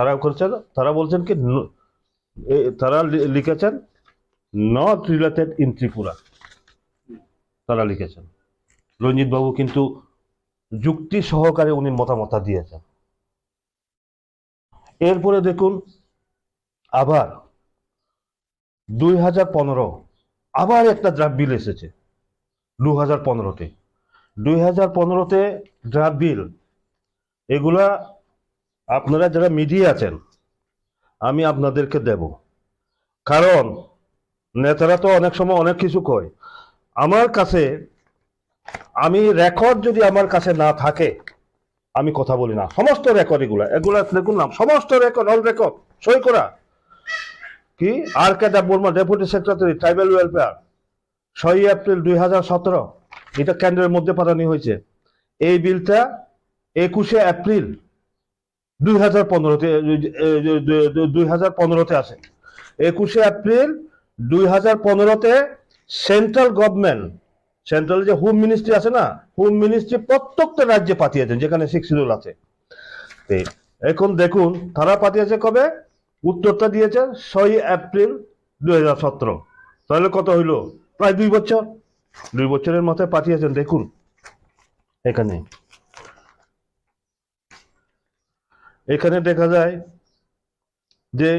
তারা বলছেন কি, তারা লিখেছেন নট রিলেটেড ইন ত্রিপুরা, তারা লিখেছেন। রঞ্জিত বাবু কিন্তু যুক্তি সহকারে উনি মতামত দিয়েছেন। এরপরে দেখুন, আবার 2015 আবার একটা ড্রাফট বিল এসেছে 2015-তে ড্রাফট বিল। এগুলা আপনারা যারা মিডিয়া আছেন আমি আপনাদেরকে দেব, কারণ নেতারা তো অনেক সময় অনেক কিছু কয়। আমার কাছে, আমি রেকর্ড যদি আমার কাছে না থাকে আমি কথা বলি না। সমস্ত রেকর্ড এগুলা দেখুন না, সমস্ত রেকর্ড, অল রেকর্ড সই করা। কি R K. Deb Barma, deputy secretary tribal welfare, 6 April 2017, এটা কেন্দ্রের মধ্যে পাঠানো হয়েছে। এই বিলটা 21 এপ্রিল 2015-তে আসে। 21 এপ্রিল 2015-তে সেন্ট্রাল গভর্নমেন্ট, সেন্ট্রাল যে হোম মিনিস্ট্রি আছে না, হোম মিনিস্ট্রি প্রত্যেকটা রাজ্যে পাঠিয়েছেন যেখানে 6 শিডিউল আছে। এখন দেখুন তারা পাঠিয়েছে কবে, উত্তরটা দিয়েছে 6 এপ্রিল 2017। তাহলে কত হইল, প্রায় 2 বছর। 2 বছরের মাথায় পাঠিয়েছেন। দেখুন এখানে দেখা যায় যে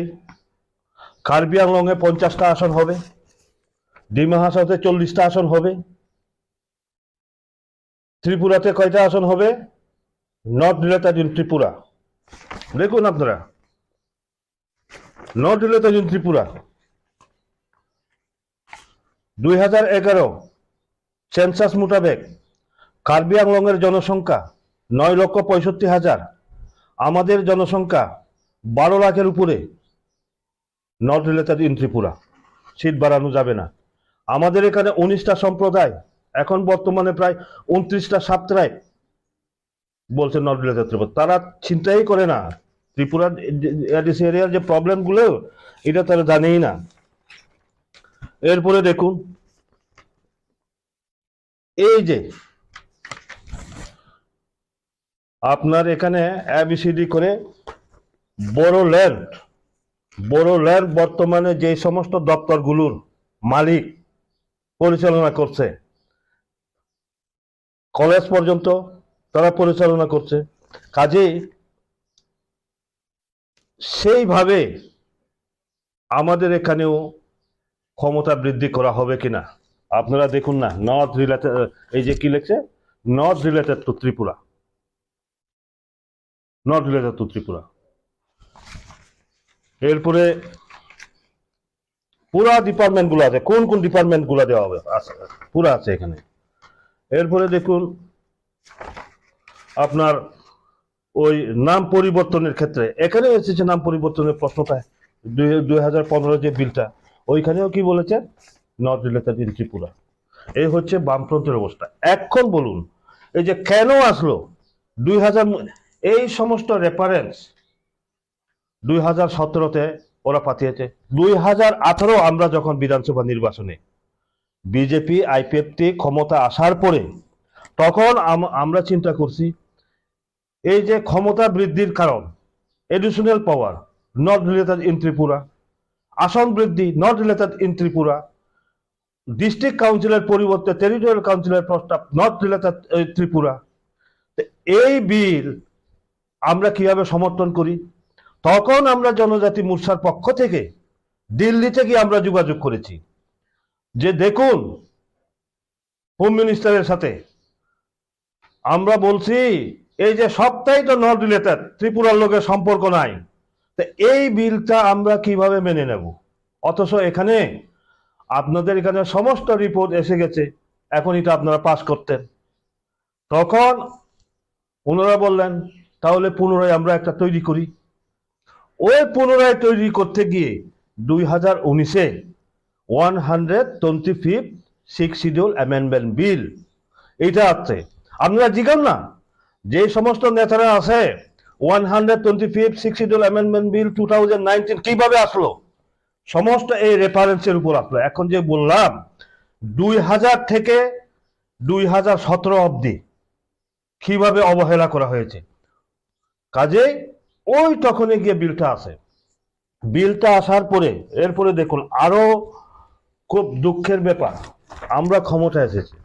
কার্বি আংলংয়ে 50টা আসন হবে, ডিমা হাসাওতে 40টা আসন হবে, ত্রিপুরাতে কয়টা আসন হবে, নট রিলেটেড ইন ত্রিপুরা। দেখুন আপনারা, not related in Tripura 2011 census মোতাবেক কার্বি আংলংয়ের জনসংখ্যা 9,65,000, আমাদের জনসংখ্যা 12 লাখের উপরে। Not related in Tripura, seat বাড়ানো যাবে না। আমাদের এখানে 19টা সম্প্রদায়, এখন বর্তমানে প্রায় 29টা সাপ্তাহিক বলছে নট রিলেটেড ত্রিপুরা। তারা চিন্তাই করে না ত্রিপুরা এডিসি এরিয়ার যে প্রবলেমগুলো, এটা তারা জানেই না। এরপরে দেখুন, এই যে আপনার এখানে ABCD করে বোরোল্যান্ড বর্তমানে যে সমস্ত দপ্তরগুলোর মালিক পরিচালনা করছে, কলেজ পর্যন্ত তারা পরিচালনা করছে। কাজেই সেইভাবে আমাদের এখানেও ক্ষমতা বৃদ্ধি করা হবে কিনা আপনারা দেখুন না। নট রিলেটেড, এই যে কি লিখছে, not related to Tripura, not related to Tripura. এরপরে পুরা ডিপার্টমেন্ট গুলো আছে, কোন কোন ডিপার্টমেন্ট গুলো দেওয়া হবে পুরা আছে এখানে। এরপরে দেখুন আপনার ওই নাম পরিবর্তনের ক্ষেত্রে এখানে এসেছে নাম পরিবর্তনের প্রশ্নটা 2015 যে বিলটা, ওইখানেও কি বলেছে, নট রিলেটেড ইন ত্রিপুরা। এই হচ্ছে বামফ্রন্টের অবস্থা। এখন বলুন এই যে কেন আসলো 2000, এই সমস্ত রেফারেন্স 2017-তে ওরা পাঠিয়েছে। 2018 আমরা যখন বিধানসভা নির্বাচনে বিজেপি আইপিএফটি ক্ষমতা আসার পরে তখন আমরা চিন্তা করছি এই যে ক্ষমতা বৃদ্ধির কারণ additional power not related in Tripura, আসন বৃদ্ধি not related in Tripura, district কাউন্সিলের পরিবর্তে টেরিটোরিয়াল কাউন্সিলের প্রস্তাব নট রিলেটেড ত্রিপুরা। এই বিল আমরা কিভাবে সমর্থন করি? তখন আমরা জনজাতি মোর্চার পক্ষ থেকে দিল্লিতে গিয়ে আমরা যোগাযোগ করেছি যে দেখুন হোম মিনিস্টারের সাথে আমরা বলছি এই যে সবটাই তো নট রিলেটেড, ত্রিপুরার লোকের সম্পর্ক নাই, তো এই বিলটা আমরা কিভাবে মেনে নেব? অথচ এখানে আপনাদের এখানে সমস্ত রিপোর্ট এসে গেছে, এখন এটা আপনারা পাস করতেন। তখন ওনারা বললেন তাহলে পুনরায় আমরা একটা তৈরি করি। ওই পুনরায় তৈরি করতে গিয়ে 2019-এ 125th 6th schedule amendment bill এটা আছে। আপনারা জিজ্ঞান না যে সমস্ত নেতারা আছে 125th 6th schedule amendment bill 2019 কিভাবে আসলো, সমস্ত এই রেফারেন্সের উপর আসলো। এখন যে বললাম 2000 থেকে 2017 অবধি কিভাবে অবহেলা করা হয়েছে, কাজেই ওই তখনই গিয়ে বিলটা আসে। বিলটা আসার পরে এরপরে দেখুন আরো খুব দুঃখের ব্যাপার, আমরা ক্ষমতায় এসেছি,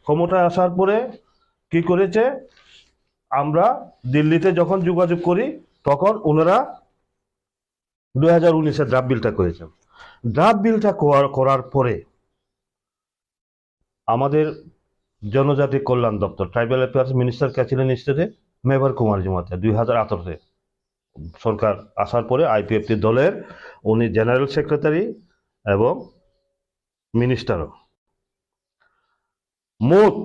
ক্ষমতায় আসার পরে কি করেছে, আমরা দিল্লিতে যখন যোগাযোগ করি তখন ওনারা 2019-এ ড্রাফট বিলটা করেছেন। ড্রাফট বিলটা করার পরে আমাদের জনজাতি কল্যাণ দপ্তর ট্রাইবাল অ্যাফেয়ার্স মিনিস্টার কে ছিলেন স্টেটে, মেবার কুমার জমাতিয়া 2018-তে সরকার আসার পরে আইপিএফটি দলের উনি জেনারেল সেক্রেটারি এবং মিনিস্টারও। মোট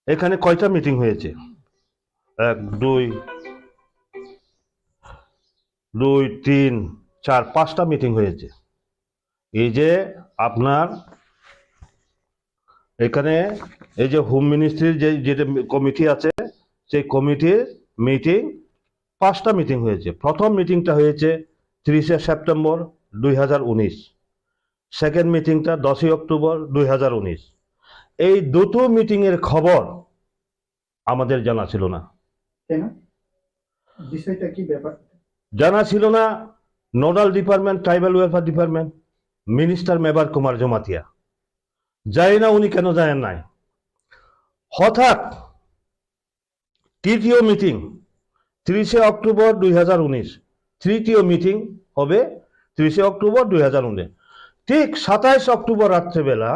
এখানে কয়টা মিটিং হয়েছে, 1 2 3 4 5টা মিটিং হয়েছে। এই যে আপনার এখানে এই যে হোম মিনিস্ট্রির যে কমিটি আছে সেই কমিটির মিটিং 5টা মিটিং হয়েছে। প্রথম মিটিংটা হয়েছে 30শে সেপ্টেম্বর 2019, সেকেন্ড মিটিংটা 10ই অক্টোবর 2019। এই দুটো মিটিং এর খবর আমাদের জানা ছিল না। কেন? বিষয়টা কি ব্যাপার? জানা ছিল না nodal department tribal welfare department minister Mebar Kumar Jamatia, জানি না উনি কেন জানেন নাই। হঠাৎ তৃতীয় মিটিং 30শে অক্টোবর 2019, তৃতীয় মিটিং হবে 30শে অক্টোবর 2019। ঠিক 27 অক্টোবর রাত্রেবেলা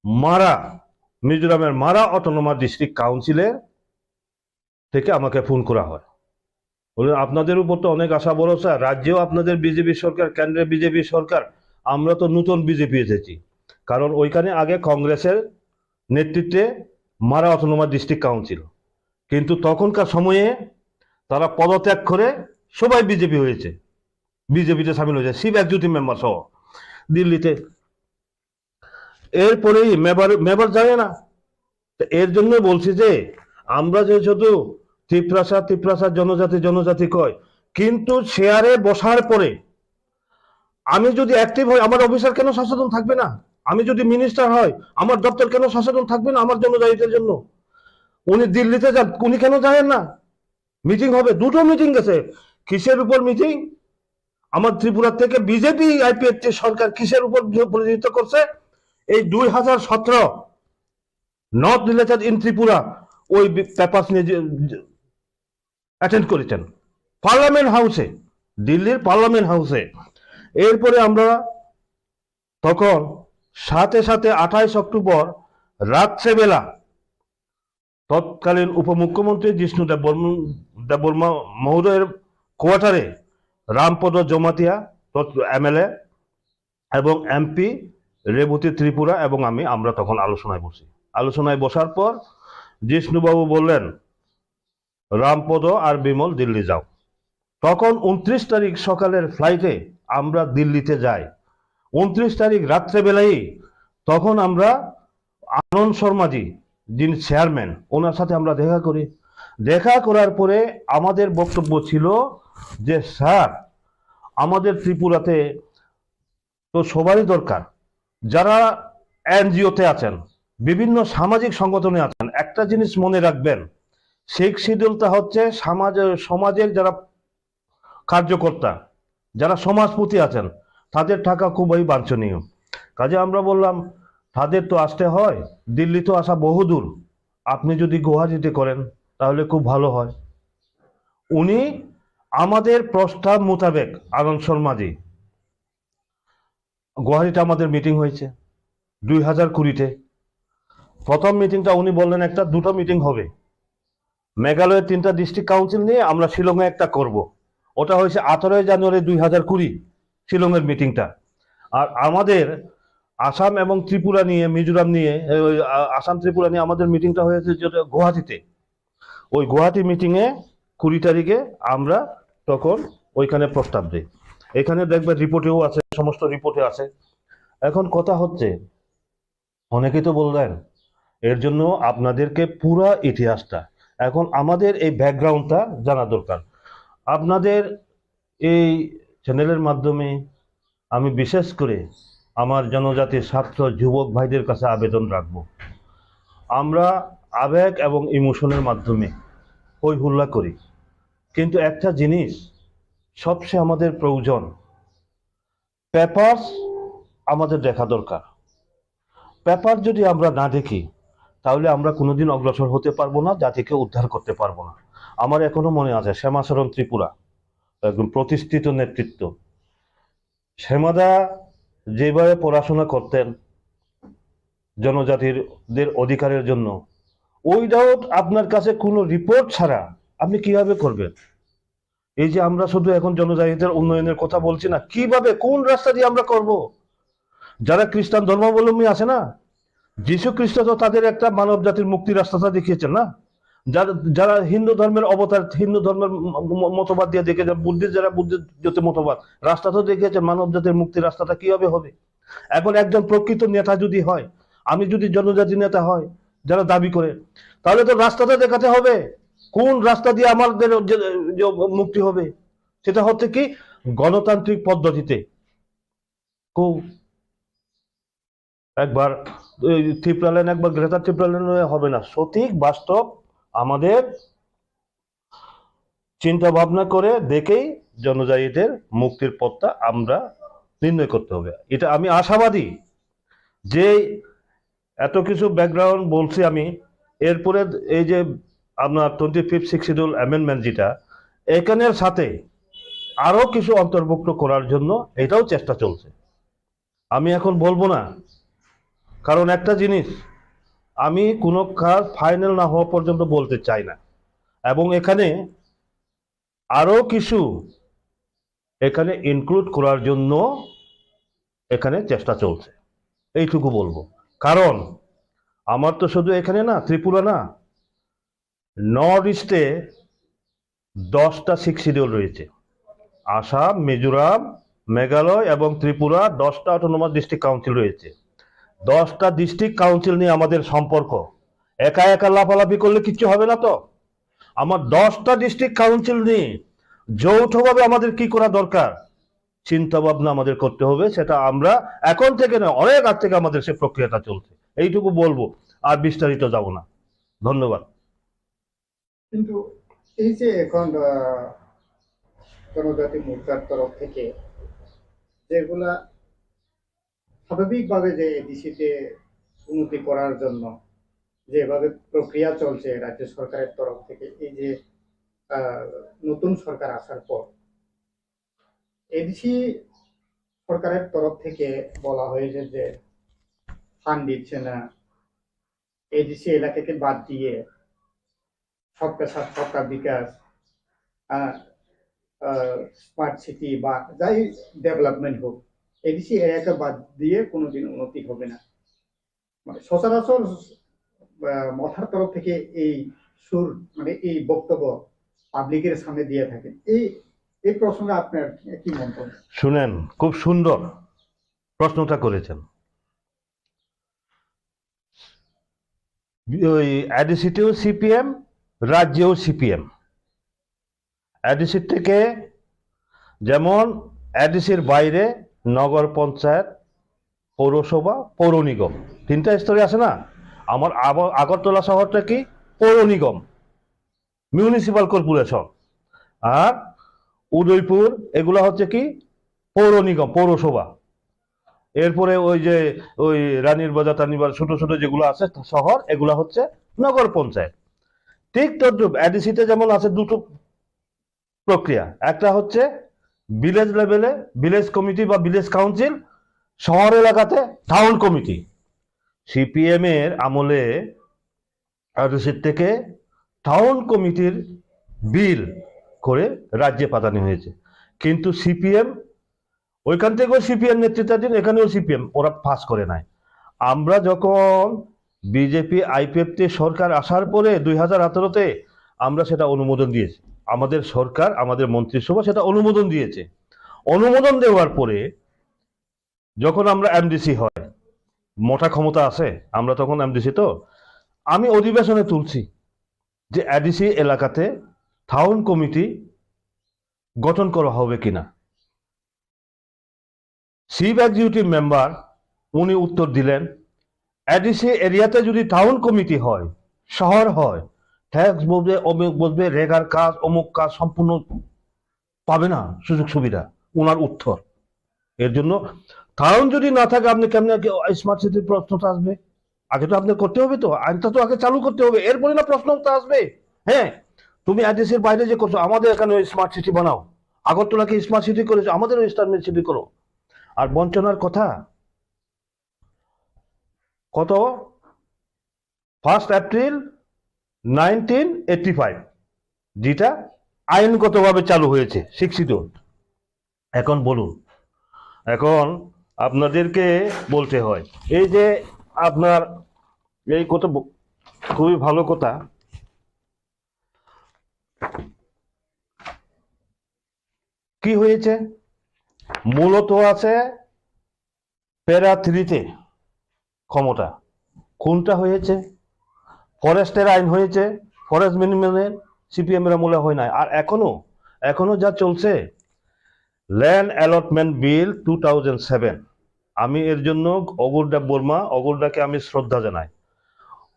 মারা, মিজোরামের মারা অটোনোমাস ডিস্ট্রিক্ট কাউন্সিলের থেকে আমাকে ফোন করা হয়, বলে আপনাদের উপর তো অনেক আশা ভরসা, রাজ্যেও আপনাদের বিজেপি সরকার, কেন্দ্রে বিজেপি সরকার, আমরা তো নতুন বিজেপি এসেছি। কারণ ওইখানে আগে কংগ্রেসের নেতৃত্বে মারা অটোনোমাস ডিস্ট্রিক্ট কাউন্সিল, কিন্তু তখনকার সময়ে তারা পদত্যাগ করে সবাই বিজেপি হয়েছে, বিজেপিতে সামিল হয়েছে, শিব এক্সিকিউটিভ মেম্বার সহ দিল্লিতে। এরপরেই মেবার জানে না। এর জন্য বলছি যে আমরা যে শুধু ত্রিপ্রাসা জনজাতি কয়, কিন্তু শেয়ারে বসার পরে আমি যদি অ্যাক্টিভ হই আমার অফিসার কেন সচেতন থাকবে না? আমি যদি মিনিস্টার হয় আমার দপ্তর কেন সচেতন থাকবে না আমার জনজাতিদের জন্য? উনি দিল্লিতে যান, উনি কেন জানেন না? মিটিং হবে, দুটো মিটিং গেছে। কিসের উপর মিটিং? আমার ত্রিপুরা থেকে বিজেপি আইপিএফটি সরকার কিসের উপর প্রতিনিধিত্ব করছে? এই 2017 নট রিলেটেড ইন ত্রিপুরা ওই পেপারস নিয়ে অ্যাটেন্ড করেছেন পার্লামেন্ট হাউসে, দিল্লির পার্লামেন্ট হাউসে। এরপরে আমরা তখন সাথে সাথে 28 অক্টোবর রাত্রেবেলা তৎকালীন উপমুখ্যমন্ত্রী জিষ্ণু দেববর্মা মহোদয়ের কোয়ার্টারে রামপদ জমাতিয়া এমএলএ এবং এমপি রেবতী ত্রিপুরা এবং আমরা তখন আলোচনায় বসি। আলোচনায় বসার পর জিষ্ণুবাবু বললেন রামপদ আর বিমল দিল্লি যাও। তখন 29 তারিখ সকালের ফ্লাইটে আমরা দিল্লিতে যাই। 29 তারিখ রাত্রেবেলায় তখন আমরা আনন্দ শর্মাজি যিনি চেয়ারম্যান ওনার সাথে আমরা দেখা করি। দেখা করার পরে আমাদের বক্তব্য ছিল যে স্যার আমাদের ত্রিপুরাতে তো সবারই দরকার, যারা এনজিওতে আছেন, বিভিন্ন সামাজিক সংগঠনে আছেন, একটা জিনিস মনে রাখবেন, শেখ শিডিউলটা হচ্ছে সমাজের যারা কার্যকর্তা, যারা সমাজপতি আছেন, তাদের টাকা খুবই বাঞ্ছনীয়। কাজে আমরা বললাম তাদের তো আসতে হয়, দিল্লি তো আসা বহুদূর, আপনি যদি গুয়াহাটিতে করেন তাহলে খুব ভালো হয়। উনি আমাদের প্রস্তাব মোতাবেক আনন্দ শর্মাজি গুয়াহাটিতে আমাদের মিটিং হয়েছে 2020-তে। প্রথম মিটিংটা উনি বললেন দুটো মিটিং হবে, মেঘালয়ের 3টা ডিস্ট্রিক্ট কাউন্সিল নিয়ে আমরা শিলংয়ে একটা করব। ওটা হয়েছে 18 জানুয়ারি 2020 শিলংয়ের মিটিংটা। আর আমাদের আসাম এবং ত্রিপুরা নিয়ে, মিজোরাম নিয়ে, আসাম ত্রিপুরা নিয়ে আমাদের মিটিংটা হয়েছে যেটা গুয়াহাটিতে। ওই গুয়াহাটি মিটিংয়ে 20 তারিখে আমরা তখন ওইখানে প্রস্তাব দিই। এখানে দেখবে রিপোর্টেও আছে, সমস্ত রিপোর্টে আছে। এখন কথা হচ্ছে অনেকেই তো বললেন এর জন্য আপনাদেরকে পুরা ইতিহাসটা, এখন আমাদের এই ব্যাকগ্রাউন্ডটা জানা দরকার। আপনাদের এই চ্যানেলের মাধ্যমে আমি বিশেষ করে আমার জনজাতির ছাত্র যুবক ভাইদের কাছে আবেদন রাখবো, আমরা আবেগ এবং ইমোশনের মাধ্যমে হই হুল্লা করি, কিন্তু একটা জিনিস সবচেয়ে আমাদের প্রয়োজন, পেপারস আমাদের দেখা দরকার। পেপার যদি আমরা না দেখি তাহলে আমরা কোনোদিন অগ্রসর হতে পারবো না, জাতিকে উদ্ধার করতে পারবো না। আমার এখনো মনে আছে শ্যামাচরণ ত্রিপুরা, একদম প্রতিষ্ঠিত নেতৃত্ব। শ্যামাদা যেভাবে পড়াশোনা করতেন জনজাতিদের অধিকারের জন্য, ওইটাও আপনার কাছে কোনো রিপোর্ট ছাড়া আপনি কিভাবে করবেন? এই যে আমরা শুধু এখন জনজাতিদের উন্নয়নের কথা বলছি না, কিভাবে কোন রাস্তা দিয়ে আমরা করব? যারা খ্রিস্টান ধর্মাবলম্বী আছে না, যীশু খ্রিস্ট তো তাদের একটা মানব জাতির মুক্তির রাস্তাটা দেখিয়েছেন না। যারা হিন্দু ধর্মের অবতার, হিন্দু ধর্মের মতবাদ দিয়ে দেখেছেন, যারা বুদ্ধির মতবাদ, রাস্তা তো দেখিয়েছেন মানব জাতির মুক্তির রাস্তাটা কিভাবে হবে। এখন একজন প্রকৃত নেতা যদি হয়, আমি যদি জনজাতি নেতা হয় যারা দাবি করে, তাহলে তো রাস্তাটা দেখাতে হবে কোন রাস্তা দিয়ে আমাদের মুক্তি হবে। সেটা হচ্ছে কি গণতান্ত্রিক পদ্ধতিতে। একবার ত্রিপুরাল্যান্ড, একবার গ্রেটার ত্রিপুরাল্যান্ড হবে না, সঠিক বাস্তব আমাদের চিন্তা ভাবনা করে দেখেই জনজাতিদের মুক্তির পথটা আমরা নির্ণয় করতে হবে। এটা আমি আশাবাদী যে এত কিছু ব্যাকগ্রাউন্ড বলছি আমি, এরপরে এই যে আপনার 25 শিডিউল অ্যামেন্ডমেন্ট যেটা, এখানের সাথে আরো কিছু অন্তর্ভুক্ত করার জন্য এটাও চেষ্টা চলছে। আমি এখন বলবো না, কারণ একটা জিনিস আমি কোনো কাজ ফাইনাল না হওয়া পর্যন্ত বলতে চাই না, এবং এখানে আরো কিছু এখানে ইনক্লুড করার জন্য এখানে চেষ্টা চলছে, এইটুকু বলবো। কারণ আমার তো শুধু এখানে না, ত্রিপুরা না, নর্থ ইস্টে 10টা 6 শিডিউল রয়েছে। আসাম, মিজোরাম, মেঘালয় এবং ত্রিপুরা 10টা অটোনমাস ডিস্ট্রিক্ট কাউন্সিল রয়েছে। 10টা ডিস্ট্রিক্ট কাউন্সিল নিয়ে আমাদের সম্পর্ক, একা একা লাফালাফি করলে কিচ্ছু হবে না। তো আমার 10টা ডিস্ট্রিক্ট কাউন্সিল নিয়ে যৌথভাবে আমাদের কি করা দরকার চিন্তা ভাবনা আমাদের করতে হবে। সেটা আমরা এখন থেকে না, অনেক আগ থেকে আমাদের সে প্রক্রিয়াটা চলছে। এইটুকু বলবো, আর বিস্তারিত যাব না। ধন্যবাদ। কিন্তু এই যে এখন জনজাতি মোর্চার তরফ থেকে যেগুলা স্বাভাবিকভাবে যে এডিসিতে উন্নতি করার জন্য যেভাবে প্রক্রিয়া চলছে রাজ্য সরকারের তরফ থেকে, এই যে নতুন সরকার আসার পর এডিসি সরকারের তরফ থেকে বলা হয়েছে যে ফান্ড দিচ্ছে না, এডিসি এলাকাকে বাদ দিয়ে সবকা সাথ সবকা বিকাশ, স্মার্ট সিটি বা যাই ডেভেলপমেন্ট হোক, এডিসি এলাকা বাদ দিয়ে কোনোদিন উন্নতি হবে না। মানে সচরাচর মথার তরফ থেকে এই সুর, মানে এই বক্তব্য পাবলিকের সামনে দিয়ে থাকেন। এই প্রসঙ্গে আপনার কি মন্তব্য? শুনেন, খুব সুন্দর প্রশ্নটা করেছেন। ওই এডিসিতেও সিপিএম, রাজ্যেও সিপিএম। এডিসির থেকে যেমন এডিসির বাইরে নগর পঞ্চায়েত, পৌরসভা, পৌর নিগম, তিনটা স্তরে আছে না। আমার আগরতলা শহরটা কি পৌর নিগম, মিউনিসিপাল কর্পোরেশন, আর উদয়পুর এগুলা হচ্ছে কি পৌর নিগম, পৌরসভা। এরপরে ওই যে ওই রানীর বাজার টানিবার ছোট ছোট যেগুলো আছে শহর, এগুলা হচ্ছে নগর পঞ্চায়েত। ঠিক তদ্রুপ এডিসিতে যেমন আছে দুটো প্রক্রিয়া, একটা হচ্ছে ভিলেজ লেভেলে ভিলেজ কমিটি বা ভিলেজ কাউন্সিল, শহর এলাকাতে টাউন কমিটি। সিপিএম এর আমলে এডিসির থেকে টাউন কমিটির বিল করে রাজ্যে পাঠানো হয়েছে, কিন্তু সিপিএম ওইখান থেকেও সিপিএম নেতৃত্বাধীন, এখানেও সিপিএম, ওরা পাস করে নাই। আমরা যখন বিজেপি আইপিএফটি সরকার আসার পরে 2018-তে আমরা সেটা অনুমোদন দিয়েছি, আমাদের সরকার আমাদের মন্ত্রিসভা সেটা অনুমোদন দিয়েছে। অনুমোদন দেওয়ার পরে যখন আমরা এমডিসি হয়, মোটা ক্ষমতা আছে, আমরা তখন এমডিসি, তো আমি অধিবেশনে তুলছি যে এডিসি এলাকাতে টাউন কমিটি গঠন করা হবে কিনা। চিফ এক্সিকিউটিভ মেম্বার উনি উত্তর দিলেন, এডিসি এরিয়াতে যদি টাউন কমিটি হয়, শহর হয়, ট্যাক্স বলবে, অমুক বলবে, রেগার কাজ, অমুক কাজ সম্পূর্ণ পাবে না সুযোগ সুবিধা। ওনার উত্তর, এর জন্য টাউন যদি না থাকে আপনি কেমন স্মার্ট সিটির প্রশ্নটা আসবে? আগে তো আপনার করতে হবে, তো আইনটা তো আগে চালু করতে হবে, এরপরে না প্রশ্নটা আসবে। হ্যাঁ, তুমি এডিসির বাইরে যে করছো, আমাদের এখানে স্মার্ট সিটি বানাও, আগরতলাকে স্মার্ট সিটি করেছো, আমাদের স্মার্ট সিটি করো। আর বঞ্চনার কথা কত, 1 এপ্রিল 1985 যেটা আইনগতভাবে চালু হয়েছে, শিক্ষিত। এখন বলুন, এখন আপনাদেরকে বলতে হয়, এই যে আপনার এই কথা খুবই ভালো কথা, কি হয়েছে মূলত আছে প্যারা 3-তে ক্ষমতা। কোনটা হয়েছে? ফরেস্টের আইন হয়েছে, ফরেস্ট মিনিমামের সিপিএম এর আমলে হয় নাই। আর এখনো যা চলছে ল্যান্ড অ্যালটমেন্ট বিল 2007, আমি এর জন্য অগুরদা বর্মা, অগুরদাকে আমি শ্রদ্ধা জানাই,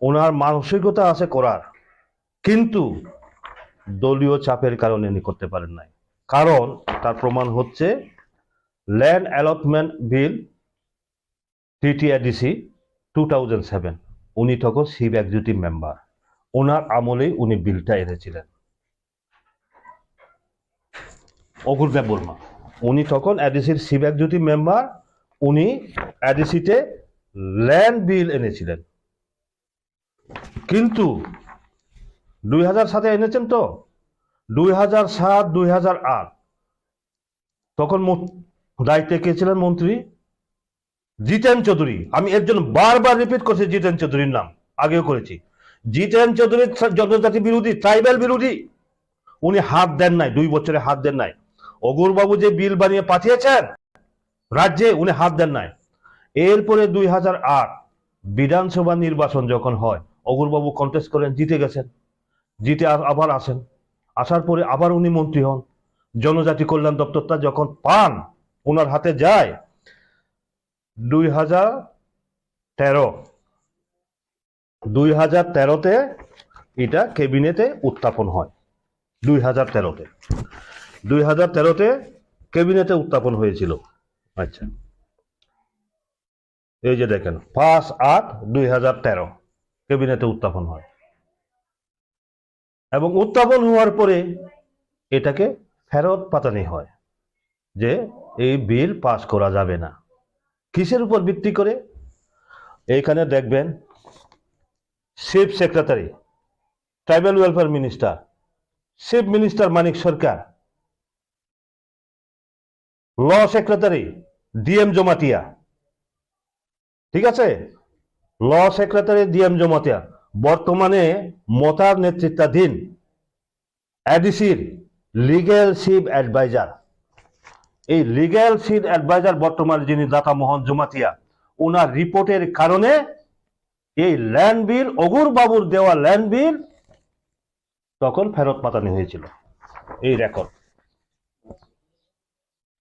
ওনার মানসিকতা আছে করার, কিন্তু দলীয় চাপের কারণে উনি করতে পারেন নাই। কারণ তার প্রমাণ হচ্ছে ল্যান্ড অ্যালটমেন্ট বিল টিটিআইডিসি 2007, উনি তখন চিফ এক্সিকিউটিভ মেম্বার, ওনার আমলেই উনি বিলটা এনেছিলেন। অগুরদেব বর্মা উনি তখন এডিসির চিফ এক্সিকিউটিভ মেম্বার, উনি এডিসিতে ল্যান্ড বিল এনেছিলেন। কিন্তু 2007-এ এনেছেন, তো 2007, 2008 তখন দায়িত্বে কে ছিলেন মন্ত্রী? জিতেন চৌধুরী। আমি এর জন্য বারবার রিপিট করছি জিতেন চৌধুরীর নাম, আগেও করেছি। জিতেন চৌধুরী জনজাতি বিরোধী, ট্রাইবাল বিরোধী, উনি হাত দেন নাই, 2 বছরে হাত দেন নাই। অগুরবাবু যে বিল বানিয়ে পাঠিয়েছেন রাজ্যে, উনি হাত দেন নাই। এরপরে 2008 বিধানসভা নির্বাচন যখন হয়, অগুরবাবু কন্টেস্ট করেন, জিতে গেছেন, জিতে আবার আসেন, আসার পরে আবার উনি মন্ত্রী হন। জনজাতি কল্যাণ দপ্তরটা যখন পান, ওনার হাতে যায় 2013-তে এটা ক্যাবিনেটে উত্থাপন হয়। 2013-তে ক্যাবিনেটে উত্থাপন হয়েছিল। আচ্ছা, এই যে দেখেন 5/8/2013 ক্যাবিনেটে উত্থাপন হয় এবং উত্থাপন হওয়ার পরে এটাকে ফেরত পাঠানো হয় যে এই বিল পাস করা যাবে না। কিসের উপর ভিত্তি করে? এইখানে দেখবেন chief secretary, tribal welfare minister, chief minister Manik Sarkar, law secretary DM Jamatia, ঠিক আছে, ল সেক্রেটারি ডিএম জমাতিয়া, বর্তমানে মতার নেতৃত্বাধীন এডিসির লিগ্যাল চিফ অ্যাডভাইজার, এই লিগ্যাল চিফ অ্যাডভাইজার বর্তমানে যিনি দাতা মোহন জমাতিয়া, ওনার রিপোর্টের কারণে এই ল্যান্ড বিল, অগুর বাবুর দেওয়া ল্যান্ড বিল তখন ফেরত পাঠানো হয়েছিল। এই রেকর্ড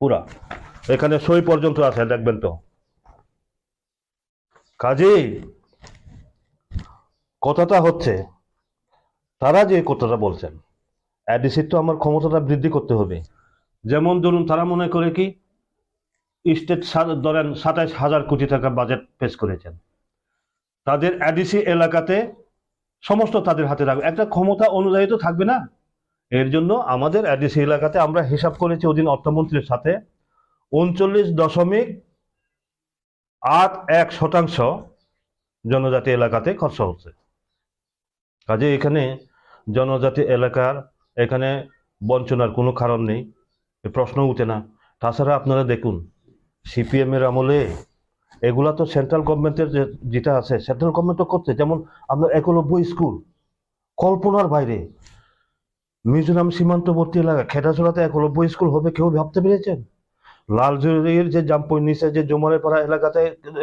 পুরা এখানে সই পর্যন্ত আছে, দেখবেন তো। কাজেই কথাটা হচ্ছে, তারা যে কথাটা বলছেন, এডিসির তো আমার ক্ষমতাটা বৃদ্ধি করতে হবে। যেমন ধরুন, তারা মনে করে কি স্টেট ধরেন 27,000 কোটি টাকা বাজেট পেশ করেছেন, তাদের এডিসি এলাকাতে সমস্ত তাদের হাতে রাখবে, একটা ক্ষমতা অনুযায়ী তো থাকবে না। এর জন্য আমাদের এডিসি এলাকাতে আমরা হিসাব করেছি ওদিন অর্থমন্ত্রীর সাথে 39.81% জনজাতি এলাকাতে খরচা হচ্ছে। কাজে এখানে জনজাতি এলাকার এখানে বঞ্চনার কোনো কারণ নেই, প্রশ্ন উঠে না। তাছাড়া আপনারা দেখুন, সিপিএম এর আমলে এগুলা তো সেন্ট্রাল গভর্নমেন্টের যেটা আছে, সেন্ট্রাল গভর্নমেন্টও করছে। যেমন আপনার 91 স্কুল কল্পনার বাইরে, মিজোরাম সীমান্তবর্তী এলাকা খেটাছড়াতে 91 স্কুল হবে কেউ ভাবতে পেরেছেন? লালজুরির যে জামপই নিচে যে জমারেপাড়া এলাকাতে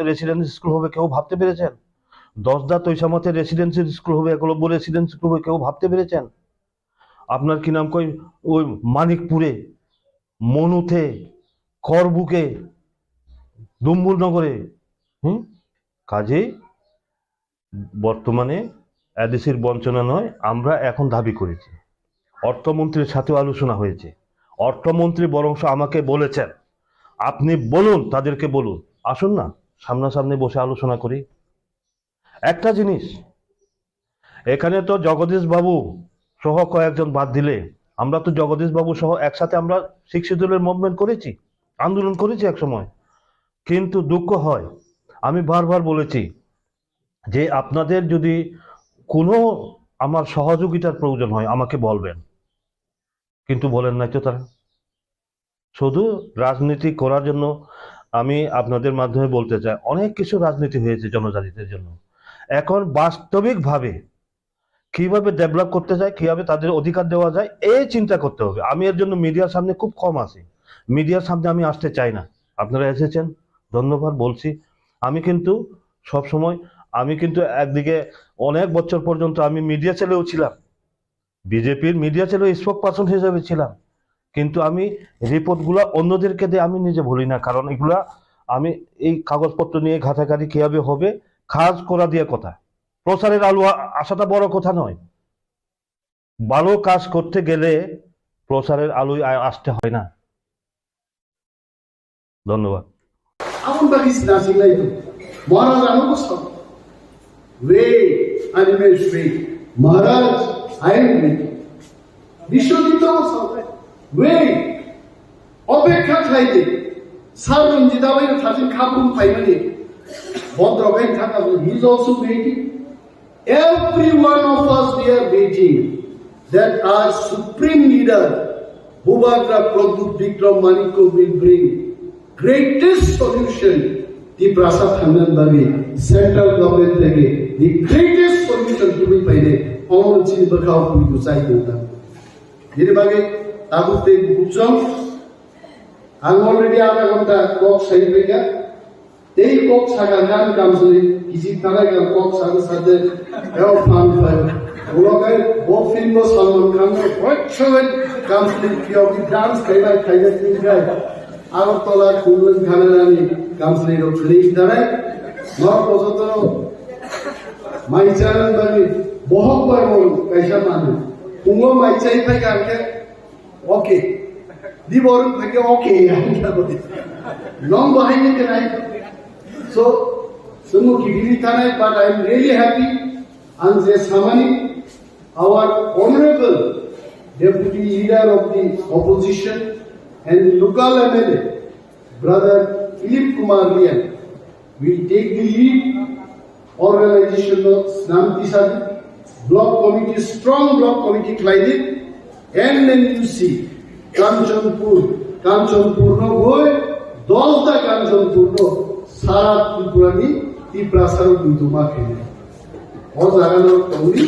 রেসিডেন্সি স্কুল হবে কেউ ভাবতে পেরেছেন? 10দা তৈসামতে রেসিডেন্সি স্কুল হবে, 91 রেসিডেন্সি স্কুল হবে কেউ ভাবতে পেরেছেন? আপনার কি নাম কই ওই মানিকপুরে, মনুতে, করবুকে, দুম্বুরনগরে। কাজেই বর্তমানে এডিসির বঞ্চনা নয়, আমরা এখন দাবি করেছি। অর্থমন্ত্রীর সাথেও আলোচনা হয়েছে, অর্থমন্ত্রী বরংশ আমাকে বলেছেন আপনি বলুন, তাদেরকে বলুন আসুন না সামনাসামনি বসে আলোচনা করি। একটা জিনিস, এখানে তো জগদীশ বাবু সহ কয়েকজন বাদ দিলে, আমরা তো জগদীশ বাবু সহ একসাথে আমরা শিক্ষিত দলের মুভমেন্ট করেছি, আন্দোলন করেছি এক সময়। কিন্তু দুঃখ হয়, আমি বারবার বলেছি যে আপনাদের যদি কোনো আমার সহযোগিতার প্রয়োজন হয় আমাকে বলবেন, কিন্তু বলেন নাই তো তারা। শুধু রাজনীতি করার জন্য আমি আপনাদের মাধ্যমে বলতে চাই, অনেক কিছু রাজনীতি হয়েছে জনজাতিদের জন্য। এখন বাস্তবিকভাবে কিভাবে ডেভেলপ করতে যায়, কিভাবে তাদের অধিকার দেওয়া যায়, এই চিন্তা করতে হবে। আমি এর জন্য মিডিয়ার সামনে খুব কম আসি, মিডিয়ার সামনে আমি আসতে চাই না। আপনারা এসেছেন, ধন্যবাদ বলছি। আমি কিন্তু সবসময়, আমি কিন্তু একদিকে অনেক বছর পর্যন্ত আমি মিডিয়া ছেলেও ছিলাম, বিজেপির মিডিয়া ছেলে স্পোক পার্সন হিসেবে ছিলাম, কিন্তু আমি রিপোর্টগুলো অন্যদেরকে দিয়ে আমি নিজে বলি না, কারণ এগুলা আমি এই কাগজপত্র নিয়ে ঘাটাঘাটি কিভাবে হবে, কাজ করা দিয়ে কথা। প্রচারের আলো আসাটা বড় কথা নয়, ভালো কাজ করতে গেলে প্রচারের আলোয় আসতে হয় না। ধন্যবাদ। Amun bagis nasing na ito. Maharaj, ano ko sa? Wait, animals wait. Maharaj, I am waiting. Vishwadito ko sa? Wait. Opekha thaide. Sarun jidawai na thajin kapun paimani. Bodrogai thakabu. He is also waiting. Every one of us we are waiting that our supreme leader, Bhubadra Prabhu Vikram Maniko will bring greatest solution. The Prasad Handan Bagi, central government lege, the greatest solution to be paide. All chin bakhaw puri dusai dota. Jere bagi tabuk te bukjong. Ang already aga gonta kok sai bega. Tei kok saga gan kamsuli kisi tara gan kok saga sade eo fan fai. Ulogai bo film no Salman Khan no what should kamsuli kyo bi dance kaibai kaibai tingai. Agartala খুলন খানারানি কাউন্সিলের Flick দ্বারা নর পর্যন্ত মাইচারন বানি বহুত বড় পয়সা মানে পুঙ্গো মাইচাই পাই কারকে ওকে দি বরন থেকে ওকে আইতা বলি নং বাহাইনে কে নাই সো সুমু কি দিলি থানাই but I am really happy and the Samani, our honorable deputy leader of the opposition and local MLA, brother Philip Kumar Lian, will take the lead. Organization of Snam block committee, strong block committee Klaidit, and then you see Kanchanpur no boy, Dolda Kanchanpur no, Sara Tripurani, Tiprasar Bintuma Kenya. Ozarano Tauri,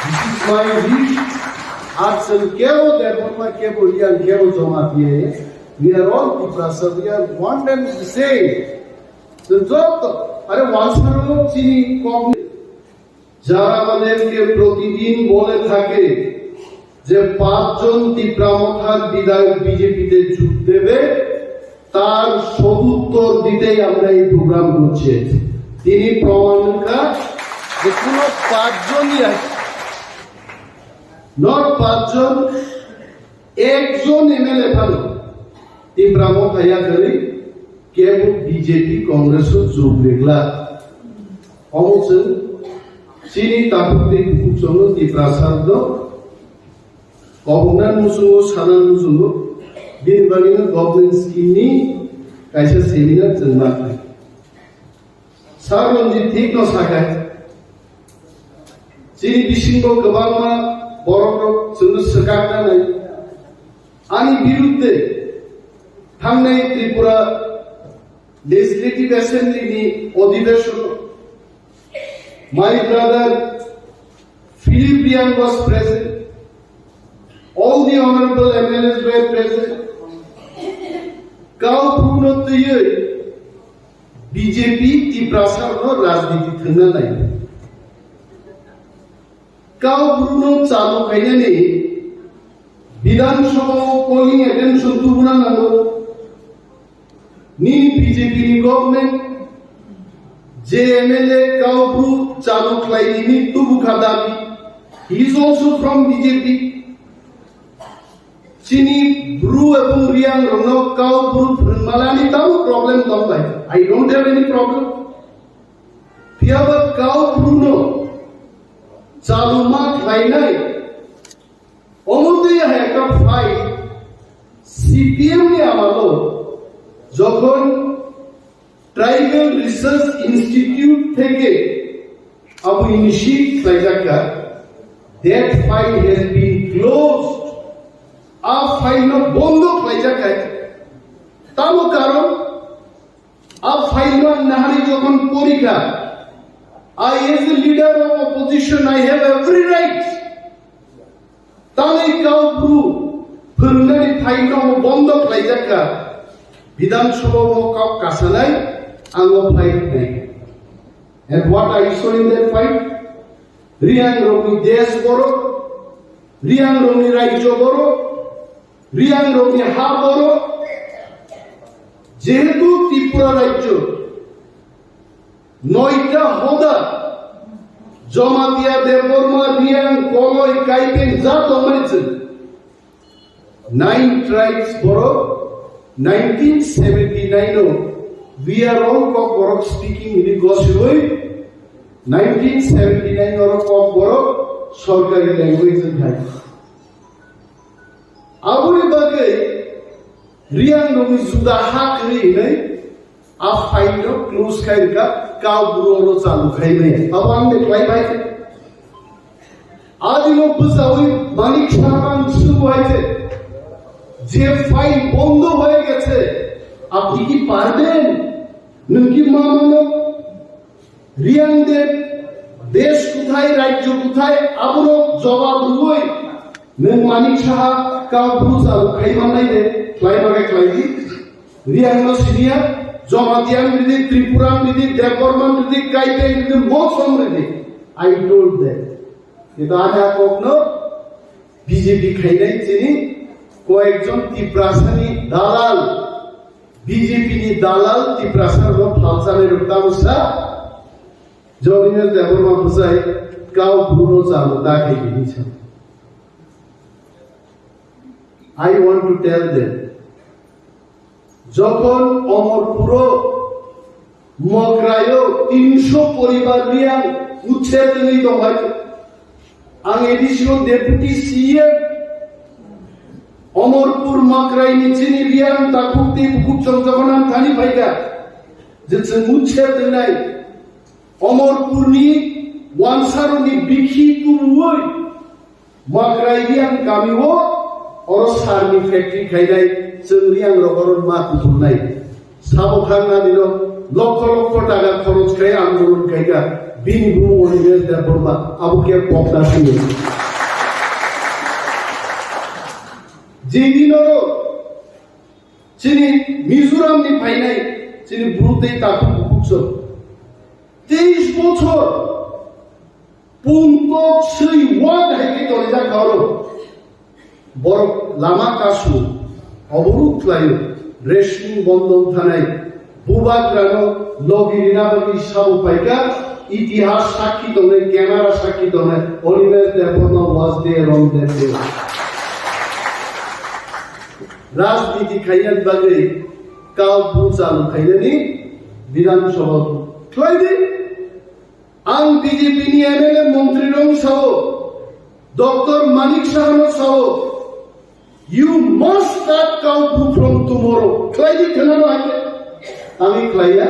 this is my wish. Artsel Kevo, Derma Kevo, Lian Kevo Jomati. We are all Tiprasar, we are one and the same. The job. আরে ওয়ানসারও চিনি কম যারা আমাদেরকে প্রতিদিন বলে থাকে যে 5 জন তীব্রামথার বিধায়ক বিজেপিতে যোগ দেবে তার সদুত্তর দিতেই আমরা এই প্রোগ্রাম করছি তিনি প্রমাণকা যে কোনো 5 জনই আছে নট 5 জন একজন এমএলএ ভালো তীব্রামথ আয়া করে কেবল বিজেপি কংগ্রেস যোগ রেগলা অবশ্য চিনি তাপুতে কুচঙ্গ তীব্রাসার্দ গভর্নর মুসুঙ্গ সানান মুসুঙ্গ দিনবানিনো গভর্নমেন্ট স্কিমনি কাইসা সেমিনার জন্মা সার রঞ্জিত ঠিক ন সাকায় চিনি বিশিঙ্গ গোবাংমা বড় जोंनो सोगारनानै आंनि बिरुद्धे थांनाय Tripura Legislative Assembly Odiveshon. My brother Philip Lian was present. All the honorable MLAs were present. Kau Prunotoye BJP Tiprasar no Rajniti Thana Nai. Kau Pruno Chalu Kainani Vidhan Sabha polling attention to Bunanamo. Ni BJP ni government JMLA Kaupru Chalu Klaini ni Tubu Khadabi. He is also from BJP. Chini Bru Abu Riang Rono Kaupru Malani Tamu problem don't like. I don't have any problem. Piaba Kaupru no Chalu Ma Klainai. Omote Heka fight CPM ni amalo. যখন tribal research institute থেকে আবু initiate খাইজাকা that file has been closed আ file বন্ধ খাইজাকা তাও কারণ আ ফাইল নাহারি যখন পরীক্ষা I as a leader of opposition I have every right তাহলে কাউ ব্রু ফিরনারি ফাইল বন্ধ খাইজাকা Vidhan Sabha Kau Kasanai, Ango fight nahi. And what I saw in that fight? Riang Romi Des Boro, Riang Romi Raijo Boro, Riang Romi Ha Boro, Jehetu Tripura Raijo, Noita Hoda, Jomatia Deborma Riang Koloi Kaipen Zato Medicine. 9 tribes Boro. 1979 we are all Borok speaking in Gosway 1979 or Borok Sorkari language in Hai Aburi Bagay Riang Nomi Suda Hak Rinai A Faino Close Kairka Kau Buro Salu Kaime Awan the Klaibai Adino Pusawi Manik Shaman Suwaite যে file বন্ধ হয়ে গেছে আপনি কি পারবেন নকি মামলো রিয়াংদের দেশ কোথায় রাজ্য কোথায় আবরো জবাব রুই নং মানিক সাহা কাউ বুঝাও খাইমানাই দে ক্লাইমাগে ক্লাইদি রিয়াংনো সিনিয়া জমাতিয়ান বিদি ত্রিপুরা বিদি দেববর্মন বিদি কাইতে বিদি মোসম বিদি আই টোল্ড দ্যাট এটা আজা কোকনো বিজেপি খাইনাই চিনি কয়েকজন তিপ্রাসানি দালাল বিজেপি নি দালাল তিপ্রাসার ফালসানের উত্তামসা জমিনের দেবরমা বুঝাই কাউ ভুনো চালু তাকে দিয়েছে I want to tell them যখন অমরপুর মগরায় 300 পরিবার নিয়ে उच्छेद नहीं दं हाय आं एडिशनल डेपुटी सीएम अमरपुर माकराइनि चिनि रियान ताकुति बुकुचं जगनान थानि फाइगा जों उच्छेद नहीं अमरपुरनि वानसारनि बिखि कुमुय माकराइयान गामिओ और सारनि फैक्ट्री खाइनाय जों रियान रगरन मा कुथुमनाय साबखांना दिनो लक्ष लक्ष टाका खरच खाय आंदोलन खायगा बिनि बुमनि देश बर्मा आबुके पकना सिङो जेदिनो चिनि मिजोरामनि फाइनाय चिनि ब्रुदै ताकु बुकुचो 23 বছর পুন্তক সেই ওয়ান হাইকে দরজা খাওয়ালো বড় লামা কাশু অবরোধ লাইল রেশমি বন্ধন থানায় বুবাগ্রানো লগিরিনাবি সাউ পাইকা ইতিহাস সাক্ষী দনে ক্যামেরা সাক্ষী দনে অলিভের দেবন ওয়াজ দে রং দে রাজনীতি খাইয়ান বাগে কাল বুচালু খাইলেনি বিধানসভা খাইদি आं बीजेपी एमएलए मंत्री रंग साहो डॉक्टर मानिक साहनो साहो you must start Kaupru from tomorrow claidi khanano ake ami claia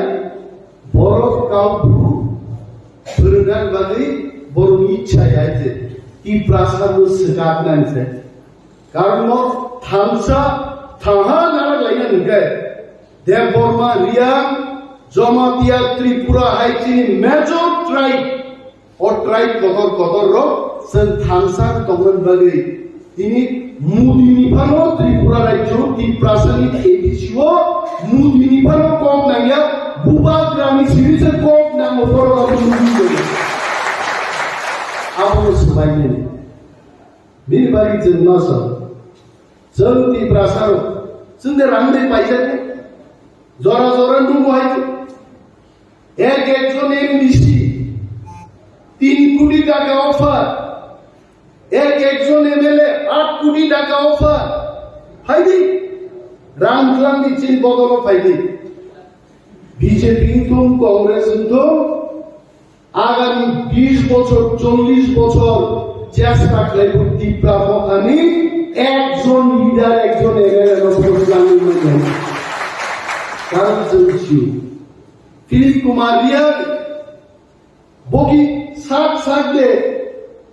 boro Kaupru phurgan bagi boro ichha yaite ki prasadu sekat nanse karno thamsa thaha nara laina ngai deborma riang Jamatia Tripura হাইচিনি major tribe और tribe कदर रो सेन थांसा तमन बागे তিনি মুদিনিফানো ত্রিপুরা রাজ্য ত্রিপ্রাসনিক এডিসিও মুদিনিফানো কম নাইয়া বুবা গ্রামী সিরিজে কম নাম ওপর মুদি করে আবু সবাইনে বিলবাড়ি জন্মাস जों ত্রিপ্রাসার जोंदे रांदे पाइजाते जरा जरा नुमो हाइते एक একজন এমডিসি 3 কোটি টাকা অফার এক একজন এমএলএ 8 কোটি টাকা অফার ফাইদি রামক্লান্তি চিন বদল ফাইদি বিজেপি তো কংগ্রেস তো আগামী 20 বছর 40 বছর চেষ্টা করবে ত্রিপুরা মহানি একজন লিডার একজন এমএলএ নতুন জানি না কারণ চলছে फिलिप कुमार रिया बोगी साथ दे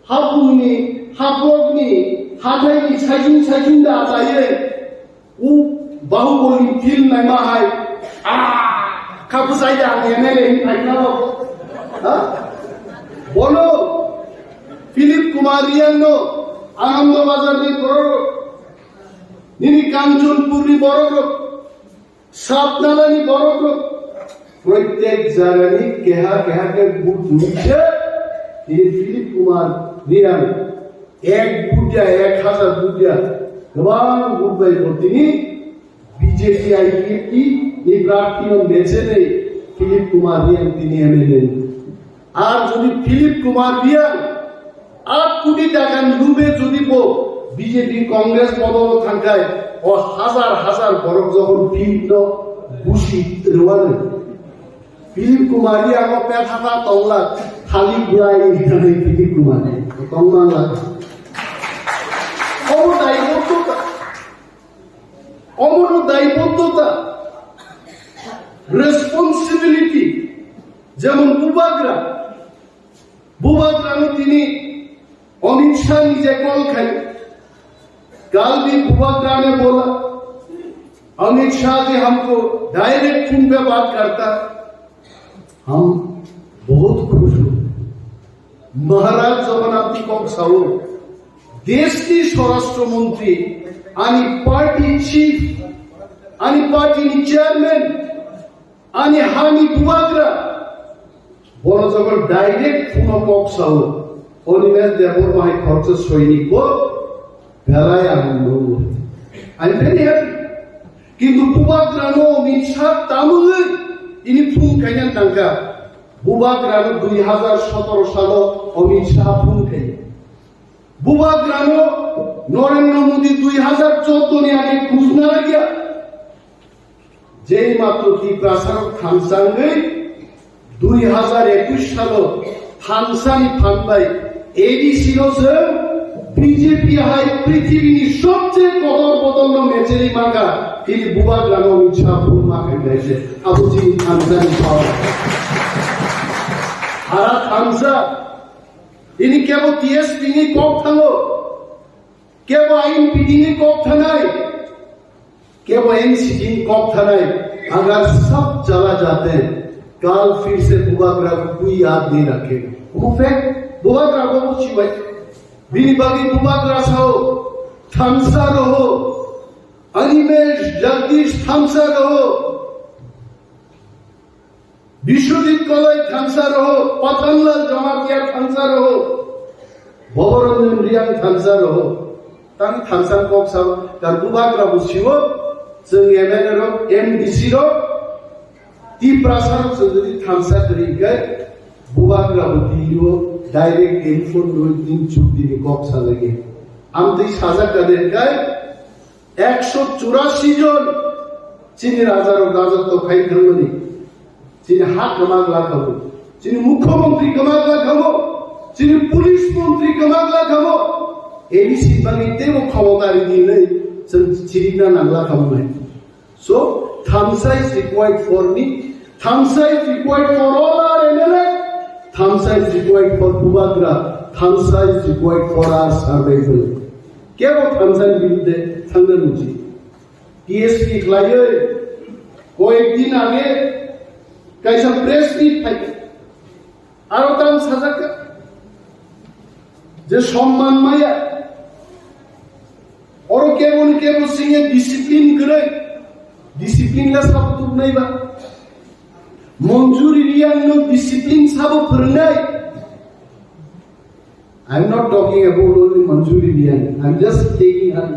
हापुनी हापोगनी हाथाइनी साइजिन दा जायो उ बाहुबली फिल्म नायमा हाय आ खापुसाइ दा एमएलए फाइना हा बोलो फिलिप कुमार रिया नो आनंद बाजार नि बरो निनी कांचनपुर नि बरो सापनाला नि बरो प्रत्येक जागानी केहा के बुट नीचे फिलिप कुमार रियान एक बुटिया 1000 बुटिया गबां बुटबाय बर्तिनी बीजेपी आईपी এই প্রার্থী বেছে নেই ফিলিপ কুমার রিয়ান তিনি এমএলএ আর যদি ফিলিপ কুমার রিয়ান 8 কোটি টাকা লুবে যদি বিজেপি কংগ্রেস বদল থাকায় ও হাজার হাজার বরক যখন ভিন্ন বুশি রওয়ানে फिलिप कुमारी आगो पेथाता तौला खाली बुराई इखाने फिलिप कुमारी तौला অমর দায়বদ্ধতা রেসপন্সিবিলিটি যেমন বুবাগ্রামে তিনি अमित शाह নিজে কল খাই कल भी बुबाग्राम ने बोला अमित शाह जी हमको डायरेक्ट फोन पे बात करता हम बहुत खुश हूं महाराज जगन्नाथ कम साहू देश की स्वराष्ट्र मंत्री आणि पार्टी चीफ आणि पार्टी चेयरमैन आणि हानी बुबाग्रा बड़ जगह डायरेक्ट फोन कम साहू अनिमेश देवर माय खर्च सैनिक को भेलाय आनंद आई एम वेरी हैप्पी किंतु बुबाग्रानो अमित शाह तामुल इनि फुं खायना नांगा बुबाग्रानो 2017 सालो अमित शाह फुं खाय बुबाग्रानो नरेंद्र मोदी 2014 ने आगे खुजना गया जेई मात्र की प्रासाद खामसांगे 2021 सालो थानसानि फानबाय एडिसिनोसो बीजेपी हाय पृथ्वीनि सबचेয়ে कदर बदल मेचेरि मागा তিনি বুবা গ্রাম ইচ্ছা ভুল মাকে গেছে আবুজি থানসানি পাওয়া হারা থানসা ইনি কেবল টিএসপি নি কক থাঙ্গো কেবল আইন পিডি নি কক থানায় केवल एनसीटी कॉप थानाय अगर सब चला जाते हैं कल फिर से बुबाग्रा को कोई याद नहीं रखेगा वो फैक्ट बुबाग्रा को पूछी भाई बिनी बागी बुबाग्रा साहो थामसा रहो अनिमेश जगदीश थामसा रहो विश्वजीत कलय थामसा रहो पतनलाल जमातिया थामसा रहो भवरंजन रियांग थामसा रहो तांग थामसा कॉप साहो कर बुबाग्रा पूछीवो जों एमएलए एमडीसी रो ती प्रसार जों थामसा करिगै बुबाग्रा दियो डाइरेक्ट टेलिफोन रो दिन चुक्ति नि कॉप सालेगे आम दै साजा कादेर गाय 184 জন চিনি রাজার রাজত্ব খাই থাঙ্গনি চিনি হাত কামাগলা খাবো চিনি মুখ্যমন্ত্রী কামাগলা খাবো চিনি পুলিশ মন্ত্রী কামাগলা খাবো এডিসি বাংলাতে ও ক্ষমতারি দিলে চিরিনা নাগলা খাবো নাই so Thamsa is required for me Thamsa is required for all our MLA Thamsa is required for Bubagra Thamsa is required for our survival কেবল থামসার বিরুদ্ধে থাঙ্গের উচিত টিএসপি খাইয়ে কয়েকদিন আগে কাইসা প্রেস মিট থাকে আরো তাম সাজাকা যে সম্মান মায়া और केवल केवल सिंह डिसिप्लिन करे डिसिप्लिन ला सब तुम नहीं बा मंजूरी रियांग नो डिसिप्लिन सब फरनाय I am not talking about only मंजूरी Reang I am just taking her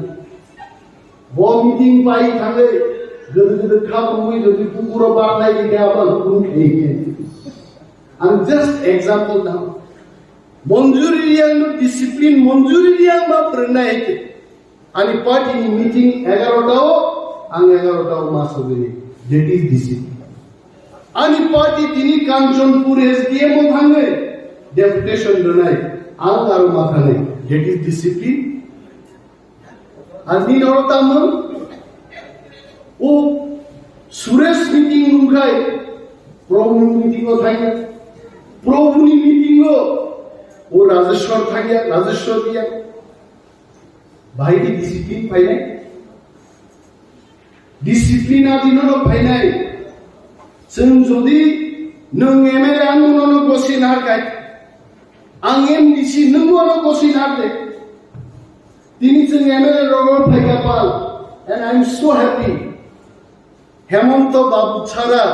वो मीटिंग पाई थांगे गद खा मुई जदि कुकुरो बार नाही के आपन कुन खेगे I am just example now मंजूरी रियांग नो डिसिप्लिन मंजूरी रियांग मा फरनाय के आणि पार्टीनी मीटिंग 11टाओ आणि 11टाओ मासोबेरी that is discipline आणि पार्टी तिनी कांचनपुर एसडीएम थांगे डेपुटेशन दनाय आंगार माथा नाही that is discipline आणि नोरता मन ओ सुरेश मीटिंग नुखाय प्रभु मीटिंग थांगे प्रभुनी मीटिंग ओ राजेश्वर थांगे राजेश्वर दिया भाई की डिसिप्लिन फाइनाय डिसिप्लिन आदिनो फाइनाय जों जदि नों एमएलए आंनो गसिन हारगाय आं एमडीसी नोंनो गसिन हारदे তিনি जों एमएलए रगड़ फाइगा पाल and I am so happy Hemanta বাবু ছাড়া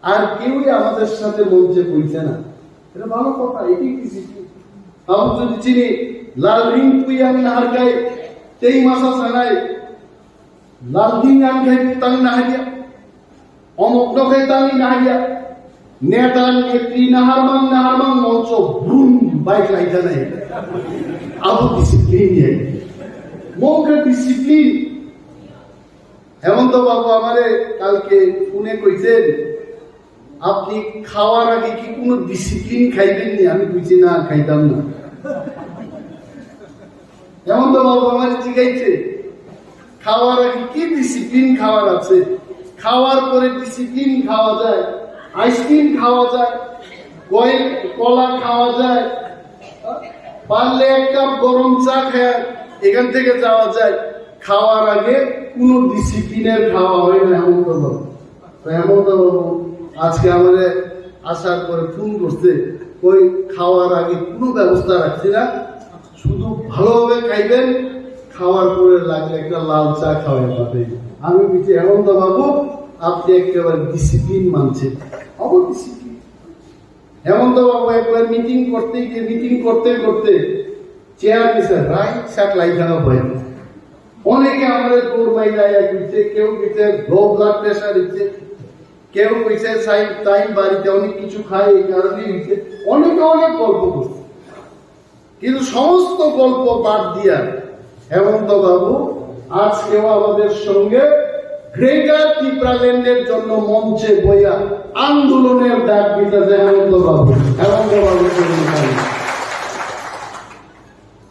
আর কেউই আমাদের সাথে মঞ্চে বইছে না এটা ভালো কথা এটাই ডিসিপ্লিন আমি যদি চিনি लाल रिंग पुयां नारगाय तेई मासा सानाय लाल रिंग आंगाय तंग नाहरिया अमक नखाय तंग नाहरिया नेता नेत्री नाहारमां मंच ब्रुम बाइक लाइजा नाही अब डिसिप्लिन है मोके डिसिप्लिन हेमंत बाबू हमारे কালকে ফোনে কইছেন আপনি খাওয়ার আগে কি কোনো ডিসিপ্লিন খাইবেন নি আমি কইছি না খাইতাম না হেমন্ত বাবু আমার জিজ্ঞাইছে খাওয়ার আগে কি ডিসিপ্লিন খাওয়ার আছে খাওয়ার পরে ডিসিপ্লিন খাওয়া যায় আইসক্রিম খাওয়া যায় কলা খাওয়া যায় পারলে এক কাপ গরম চা খায় এখান থেকে যাওয়া যায় খাওয়ার আগে কোনো ডিসিপ্লিনের খাওয়া হয় না হেমন্ত বাবু হেমন্ত বাবু আজকে আমাদের আসার পরে ফোন করছে ওই খাওয়ার আগে কোনো ব্যবস্থা রাখছি না শুধু ভালোভাবে খাইবেন খাওয়ার পরে লাগলে একটা লাল চা খাওয়াই পাবে আমি বলছি হেমন্ত বাবু আপনি একেবারে ডিসিপ্লিন মানছেন অবডিসিপ্লিন হেমন্ত বাবু একবার মিটিং করতে করতে চেয়ার নিছে রাইট সাইড লাইখানো হয় অনেকে আমাদের দৌড় মাইলাইয়া দিচ্ছে কেউ দিচ্ছে লো ব্লাড প্রেশার দিচ্ছে কেউ কইছে টাইম বাড়িতে অনেক কিছু খায় এই কারণে দিচ্ছে অনেকে অনেক গল্প করছে কিন্তু সমস্ত গল্প বাদ দিয়া হেমন্ত বাবু আজকেও আমাদের সঙ্গে গ্রেটার ত্রিপুরাল্যান্ডের জন্য মঞ্চে বইয়া আন্দোলনের ডাক দিতেছে হেমন্তবাবু।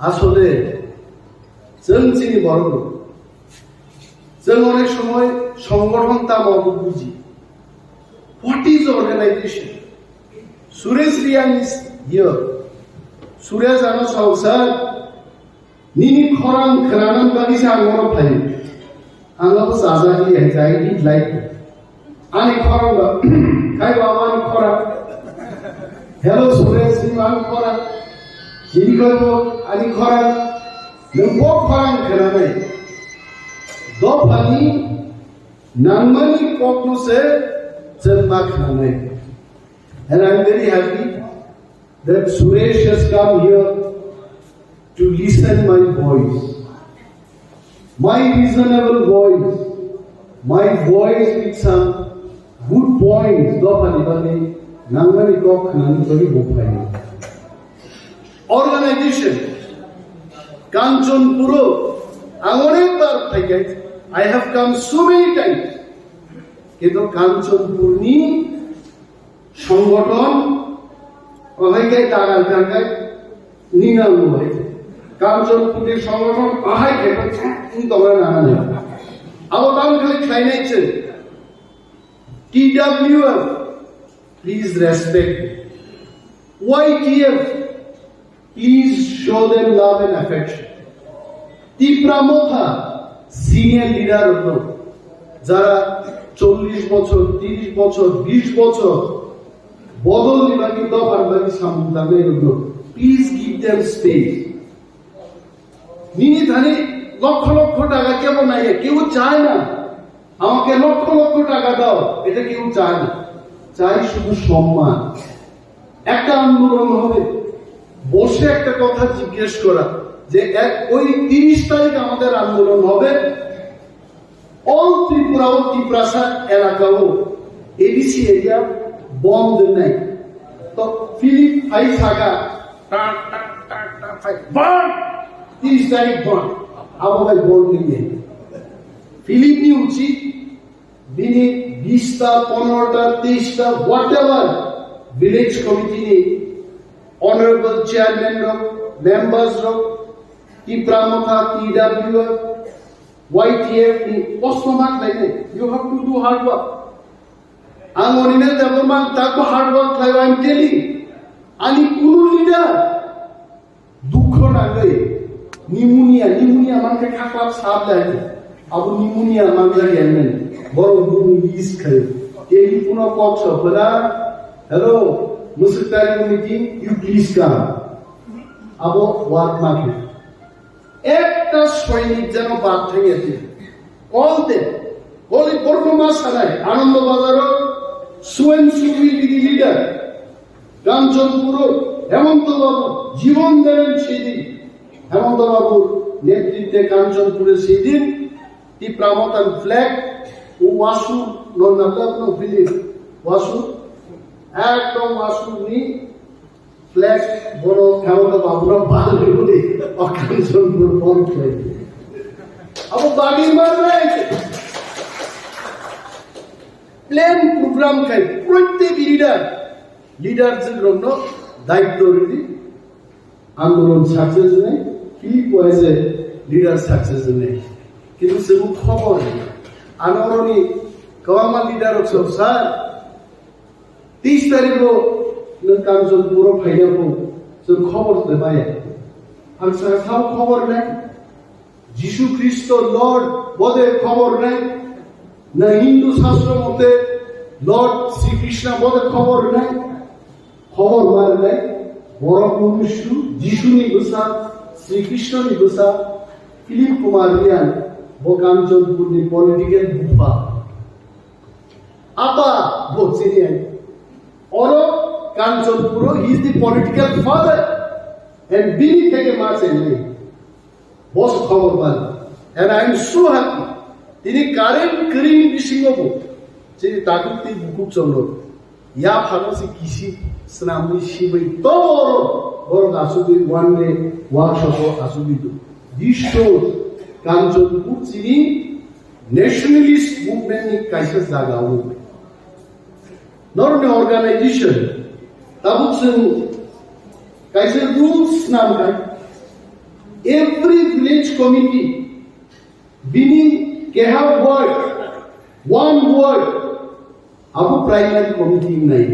আসলে চিনি বড় অনেক সময় সংগঠন তা মত বুঝি। What is organisation? Suresh Reang is here. Suresh আনো সংসার নিনি খরাং খরানান বাগিসা আঙ্গর ফাই আঙ্গাবো সাজাহি আই ডিড লাইক আনি খরাং খাই বাবা আনি খরাং হ্যালো সুরেশ রিয়াং খরাং জিনি করব আনি খরাং নবো খরাং খরানাই দফানি নামমানি ককনোসে জন্মা খরানাই। And I'm very happy that Suresh has come here to listen my voice, my reasonable voice, my voice with some good points. Organization, Kanchanpuro, I have come so many times. কিন্তু কাঞ্চনপুরনি সংগঠন অনেকে টাকার টাকায় নিনাম হয়েছে। কাঞ্চনপুরের সংগঠন আহাই খেটেছে কিন্তু আমরা নানা নেই। আবার দাম খালি খাই নাইছে। TWF, please respect. YTF, please show them love and affection. Tipra Motha, senior leader হলো যারা 40 বছর 30 বছর 20 বছর বদল নিবাকি দফার বাকি সামনে হলো। Please give them space. নিনি ধানি লক্ষ লক্ষ টাকা কেমন নাই, কেউ চায় না আমাকে লক্ষ লক্ষ টাকা দাও, এটা কেউ চায় না। চাই শুধু সম্মান। একটা আন্দোলন হবে, বসে একটা কথা জিজ্ঞেস করা যে ওই 30 তারিখ আমাদের আন্দোলন হবে, অল ত্রিপুরা ও ত্রিপুরাসা এলাকাও এডিসি এরিয়া বন্ধ নাই। তো ফিলিপ ফাই থাকা 30 তারিখ বন্ধ আবার বন্ধ নিয়ে ফিলিপ নি উচিত দিনে 20টা 15টা 23টা হোয়াট এভার ভিলেজ কমিটি নিয়ে অনারেবল চেয়ারম্যান রক মেম্বার্স রক ত্রিপুরামথা TWF YTF ni postmark like you have to do hard work. I'm on in the government tak hard work like I'm telling. Ani kunu leader dukho na gai pneumonia manke khaklap sab lai abu pneumonia mangla gelmen boro dum is khai telephone box bala hello musikari meeting you please come abo work market একটা সৈনিক যেন বাদ থেকে গেছে call দে বলি বর্তমান সালায় Anandabazar swan সুবিলিটি leader Kanchanpur হেমন্তবাবু জীবন দেন সেদিন হেমন্তবাবুর নেতৃত্বে কাঞ্চনপুরে সেদিন ত্রিপুরামথান ফ্ল্যাগ ও ওয়াসু নন্দাপ্ন ফিলিপ ওয়াসু একদম ওয়াসু নি ফ্ল্যাগ বড় হেমন্তবাবুরা ভালো বলে অকাঞ্চনপুর বন্ধ হয়েছে আবার বাড়ি মারবে প্ল্যান প্রোগ্রাম খাই প্রত্যেক লিডারদের জন্য দায়িত্ব রয়েছে আন্দোলন সাকসেস নেই ফিলিপ ওয়াইজে লিডার সাকসেস নেই কিন্তু সেগুলো খবর নেই আনরণী কওয়ামা লিডার সব স্যার 30 তারিখও কাঞ্চনপুর ফাইনাবো जों खबर देबाय आं साथाव खबर নাই যিশু খ্রিস্ট লর্ড বদে খবর নাই না হিন্দু শাস্ত্র মতে লর্ড শ্রীকৃষ্ণ বদে খবর নাই খবর মার নাই বড় মনুষ্য যিশু নি গোসা শ্রীকৃষ্ণ নি গোসা ফিলিপ কুমার রিয়ান বকাঞ্চনপুর নি পলিটিক্যাল বুফা আপা বচিনিয়ান और Kanchanpuro, he is the political father and Bini থেকে মাছ এনে বস খবর পান and I am so happy তিনি কারেন্ট করিনি বিসিংহবো যে তাকুতি বুকুক চন্দ্র ইয়া ফাগসি কিসি স্নামনি শিবই তোর বড় আসুবি ওয়ান ডে ওয়ার্কশপ আসুবি তো দিশো কাঞ্চনপুর চিনি nationalist movement ni kaisa jagao normal organization tabuk sung kaisa rules nam kai every village committee bini ke have one word abu primary committee nai.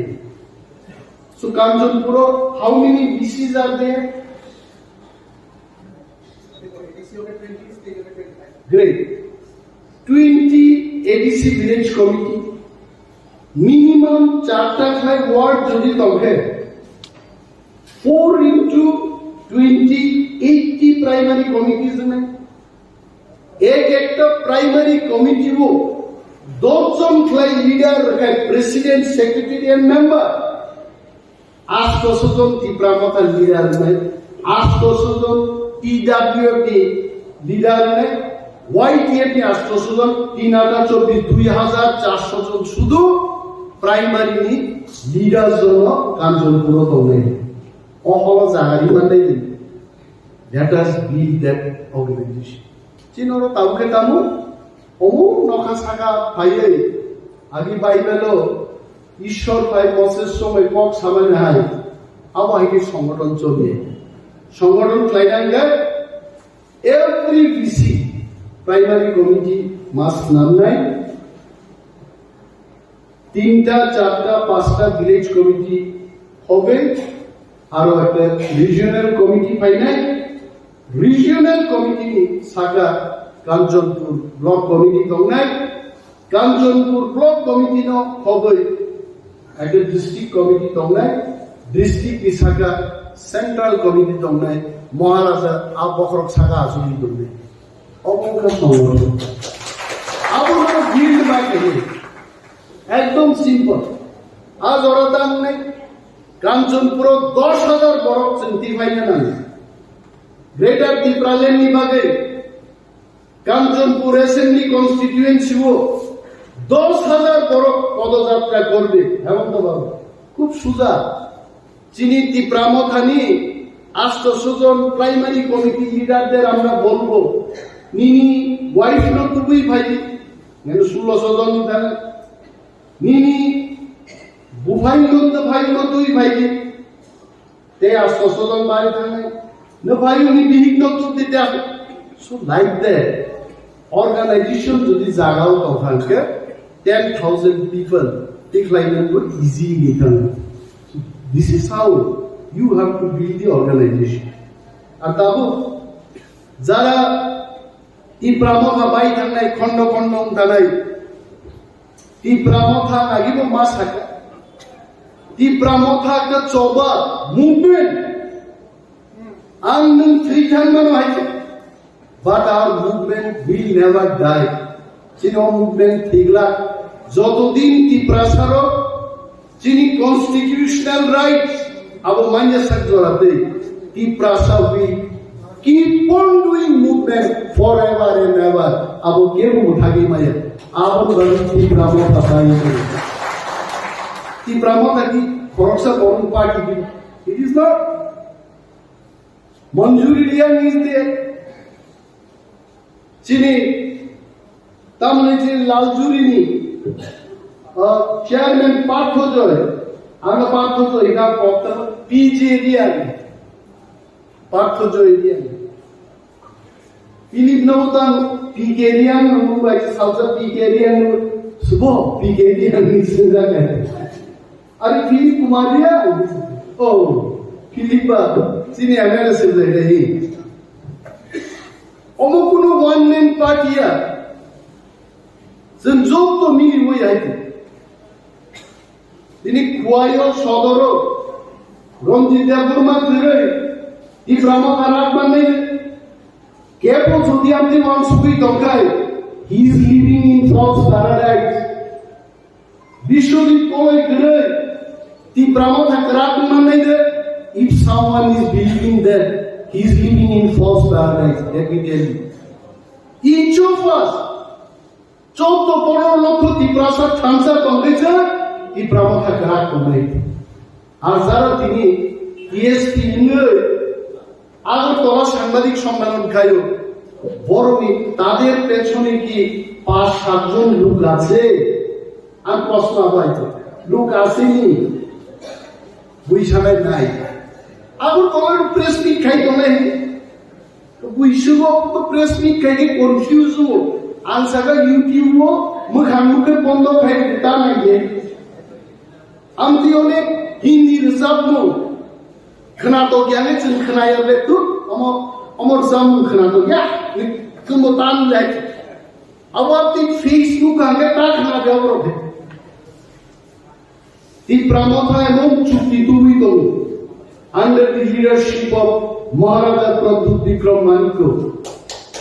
So Kanjanpura, how many BCs are there? Great. 20 ADC village committee. Minimum 4 ward jodi tonghe. 4 into 20, 80 primary committees mein. एक primary committee wo 2 jon khlai leader rakha president, secretary and member. 800 জন তীব্রামতার leader নাই, 800 জন TWFD leader নাই, YTFD 800 জন, 3024 2400 জন শুধু primary নি লিডার জন্য কাঞ্চনপুর দলে অহল জাহারি মানে let us build that organization. চিনর তাউকে তামু অমু নখা সাগা ভাইয়ে আগে বাইবেলো ঈশ্বর পাই বছর সময় কক সামান্য হাই আবহাওয়া সংগঠন চলবে সংগঠন ক্লাইনাঙ্গা এভরি বিসি প্রাইমারি কমিটি মাস নাম নাই 3টা 4টা 5টা ভিলেজ কমিটি হবে আর একটা রিজিওনাল কমিটি পাই নাই রিজিওনাল কমিটি সাগা কাঞ্চনপুর ব্লক কমিটি দং নাই কাঞ্চনপুর ব্লক কমিটি ন হবে একটা ডিস্ট্রিক্ট কমিটি দংনাই ডিস্ট্রিক্ট ইসাকা সেন্ট্রাল কমিটি দংনাই মহারাজা আবখরক সাকা আসুনি দংনাই অবকা সংগঠন আবহাওয়া বিল্ড বাকি একদম সিম্পল আজ ওরা দাম নাই কাঞ্চনপুর 10,000 বরফ চিন্তি পাইনা নাই গ্রেটার ত্রিপুরাল্যান্ড নিবাগে কাঞ্চনপুর অ্যাসেম্বলি কনস্টিটিউয়েন্সি ও 10,000 বড় পদযাত্রা করবে হেমন্ত বাবু খুব সুজা চিনি তীব্রামথানি 800 জন প্রাইমারি কমিটি লিডারদের আমরা বলবো নিনি ওয়াইফ নতুই ভাই মানে 1600 জন দেন নিনি বুফাই নতুই ভাই নতুই ভাই তে 800 জন বাড়ি থাকে না ভাই উনি বিহিত নতুন দিতে আসে সো লাইক দ্যাট অর্গানাইজেশন যদি জাগাও তখনকে 10,000 people decline would easily come. This is how you have to build the organization. And tabu jara তীব্রামথা বাই থাকনাই খন্ড খন্ড থানাই তীব্রামথা লাগিব মাস থাকা তীব্রামথা কা চবা মুভমেন্ট আং নং থ্রি থাকমানো হাইছে but our movement will never die. চিনি মুভমেন্ট ঠিকলা যতদিন ত্রিপুরাসার চিনি কনস্টিটিউশনাল রাইটস আবো মান্য সাকজরাতে Tripurasa will keep on doing movement for ever and ever আবো কেউ থাকি মায়ে আবো ধরে ত্রিপুরামতা পাই ত্রিপুরামতা কি খরচা বরং পার্টি কি ইট ইজ নট মঞ্জুরি রিয়াং ইজ দেয়ার চিনি তামনে যে লালজুরিনি চেয়ারম্যান পার্থ জয় আমরা পার্থ জয় এটা বক্তব্য পিজে এরিয়া পার্থ জয় এরিয়া ফিলিপ নবতান পিকে এরিয়া মুম্বাই সাউথ পিকে এরিয়া শুভ পিকে এরিয়া নিচে জায়গা আরে ফিলিপ কুমারিয়া ও ফিলিপ চিনি এমএলএ সে রে অমো কোনো ওয়ান ম্যান পার্টিয়া जों जब मिली वही आइते दिनै खुवायो सदरो रंजित देवबर्मा धरै তীব্রামথা রাখবার নেই কেবল যদি আপনি মানসুকি দরকার he is living in false paradise Biswajit কই ধরে তীব্রামথা রাখবার নেই if someone is believing that he is living in false paradise let me tell you each of us 14-15 লক্ষ ত্রিপুরাসার থামসা কংগ্রেস তীব্রামথা গ্রাহক কমে আর যারা তিনি টিএসপি আগরতলা সাংবাদিক সম্মেলন খাইও বরং তাদের পেছনে কি 5-7 জন লোক আছে? আর প্রশ্ন হয়তো লোক আসেনি, বুঝাবে নাই। আবার তোমার প্রেস মিট খাইতো নাই, বুঝব তো প্রেস মিট খাইকে কনফিউজ হবো। আনসারটা ইউটিউব মুখান মুখে বন্ধ খাই তা নাকি আমি অনেক হিন্দি রোজাবনো खोनातो गया ने जों खोनायाबे तु अमर जाम खोनातो गया जोंबो तान लाइक अबाउट द फेसबुक आगे ता खोना जाबरो ती प्रमोथा एवं चुक्ति तुई तो under the leadership of Maharaja Pradyot Bikram Manikya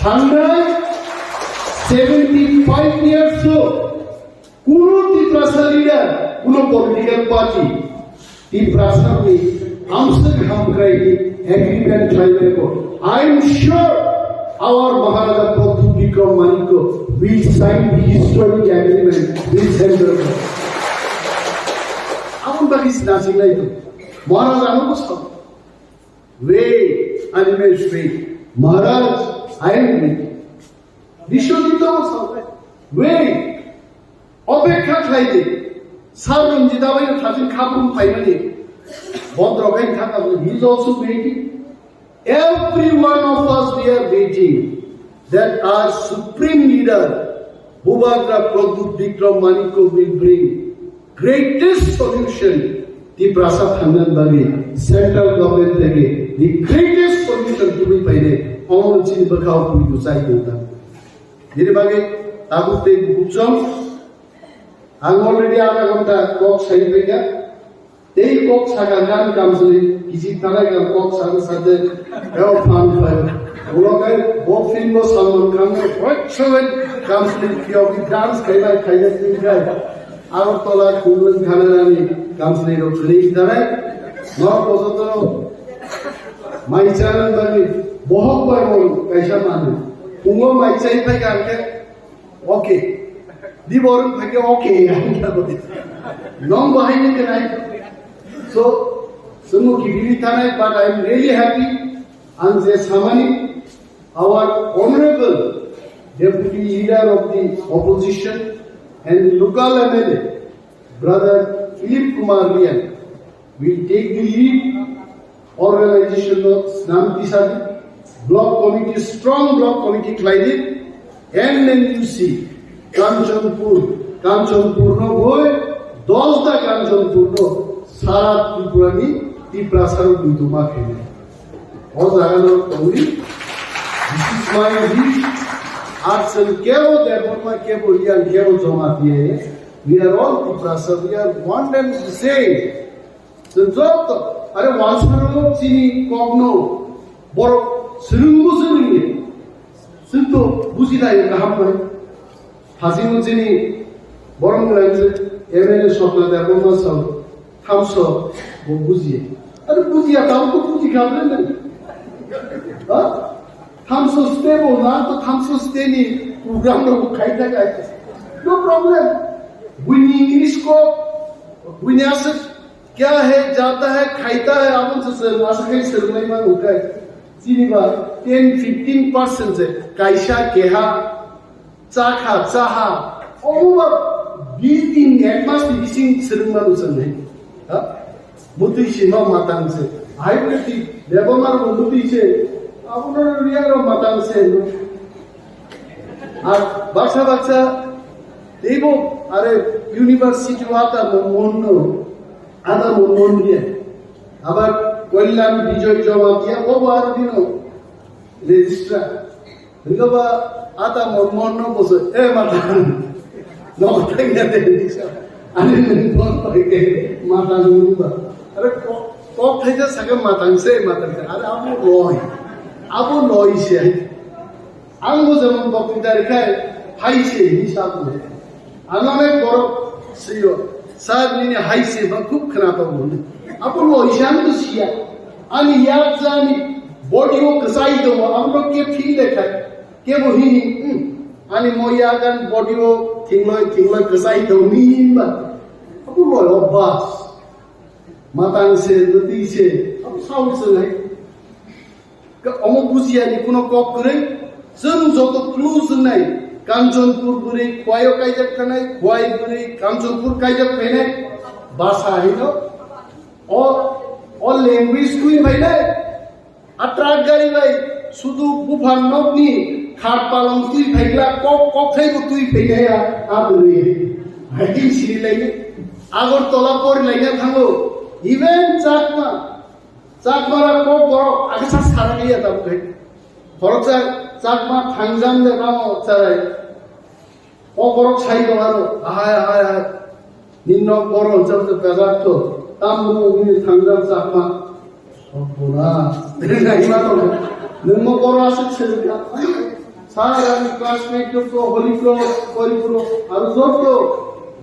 175 years old कुनो तिप्रासा लीडर कुनो पॉलिटिकल पार्टी तिप्रासा में हमसे हम करेंगे एग्रीमेंट लाइब्रेरी को I am sure our Maharaja Pradyot Bikram Manikya will sign the historic agreement with central अपन बाकी नासिक नहीं तो महाराजा को सब वे एनिमेल वे महाराज आई एम विश्वजित सब वे अपेक्षा खाइदे सारंजिता भाई थाजिन खापुन पाइमनि Bodrogain Khata, he is also waiting. Every one of us, we are waiting that our supreme leader, Bhubadra Pradhyut Vikram Manikko, will bring greatest solution. The Prasad Handan Bagi, central government again, the greatest solution to be paid. All Chin Bakau to side of them. Diribagi, Tabu Peg Bujam, I'm already out of the box side figure. They box Hagagan comes in, is it Talaga box and Saturday, El Fan Fire. Ulokai, both fingers, someone comes, what seven comes in the dance, Kaya, Artola, Kulan Kanani comes in the Greek Dare, not Posoto, my channel, Bohok by one, Kashaman, Ungo, my child, okay. The born, okay, long behind the night. So, but I am really happy and Samani, our honorable deputy leader of the opposition and local MLA, brother Philip Kumar Rian, will take the lead. Organization of Snamtisadi, block committee, strong block committee Clyde, and then you see Kanchanpur no boy, Dolda Kanchanpur no. सारा त्रिपुरानी त्रिप्रासार दुमा खेले और जागरण तौरी this is my wish action केवल देवमा केवल यार केवल जमाती है we are all त्रिप्रासार we are one and the same so जब तो अरे वांसनों चीनी कॉग्नो बोरो सिरुंगु सिरुंगे सिंतो बुझिला ये कहाँ पर हासिमो चीनी बोरंग लाइन्स एमएलए शॉपला देवमा सब Hamso, Buzi. And Buzi account to Buzi government. Hamso stable, not to Hamso steady, program of Kaita guys. No problem. Winning English को, विन्यास क्या है, जाता है, खाइता है, आप उनसे आशा कहीं सरनाई में होता है। चीनी बात 10-15% से काइशा केहा, चाहा, और 20 दिन एक मास में किसी सरनाई में उसन नहीं। मुद्दी सीमा मातांग से हाइब्रिड लेबोमार मुद्दी से अपना रियारो मातांग से আর বাচ্চা দেব আরে ইউনিভার্সিটি ওয়াতা মন্ন আদা মন্ন দিয়ে আবার কল্যাণ বিজয় জমা দিয়ে ও আর দিন রেজিস্ট্রার দেখবা আদা মন্ন বসে এ মাতা নটাই না দিছা আমি মন পাইকে মাতা লুবা আরে কক থেকে সাকে মাতাং সে আরে আবু লয় সে आंगो जमन बक्तिदार काय हाइसे हिसाब में आंगमे बरो सियो सारनिने हाइसे ब खूब खनातो मोने अपन वो हिसाब तो सिया अनि याद जानी बॉडी को कसाई दो हम लोग के फील देखा के वो ही अनि मो यागन बॉडी को थिंगलोय कसाई दो नीबा अपन वो अब्बास मातांग से नदी से अब साउथ से नहीं का अमो बुझिया नि कुनो कप करे जों जत क्लु जोंनाय कांचनपुर बुरै खुवायाव गायजाब थानाय खुवाय बुरै कांचनपुर गायजाब फैनाय भाषा हैनो अ लैंग्वेज कुई फैनाय अट्राक गाड़ी भाई सुदु बुफान नकनी खाट पालंग तुई फैला कक थैबो तुई फैनाया आबुरै हाइकिं सिरि लायनो आगरतला परि लायनो थांगो इभेन चाकमारा कक बर आगसा सारा गैया दाबो फरक चाकमा थांजाम दे नामो चाराय कक साइ दं आरो आहाय निन्न बर ओनसोल बेजारथ तामबु नि थांजाम चाकमा सबना नायमा दं नोंमो बरआसो सोलोंगा सारानि क्लासमेट तो हलिप्रो करिप्रो आरो जत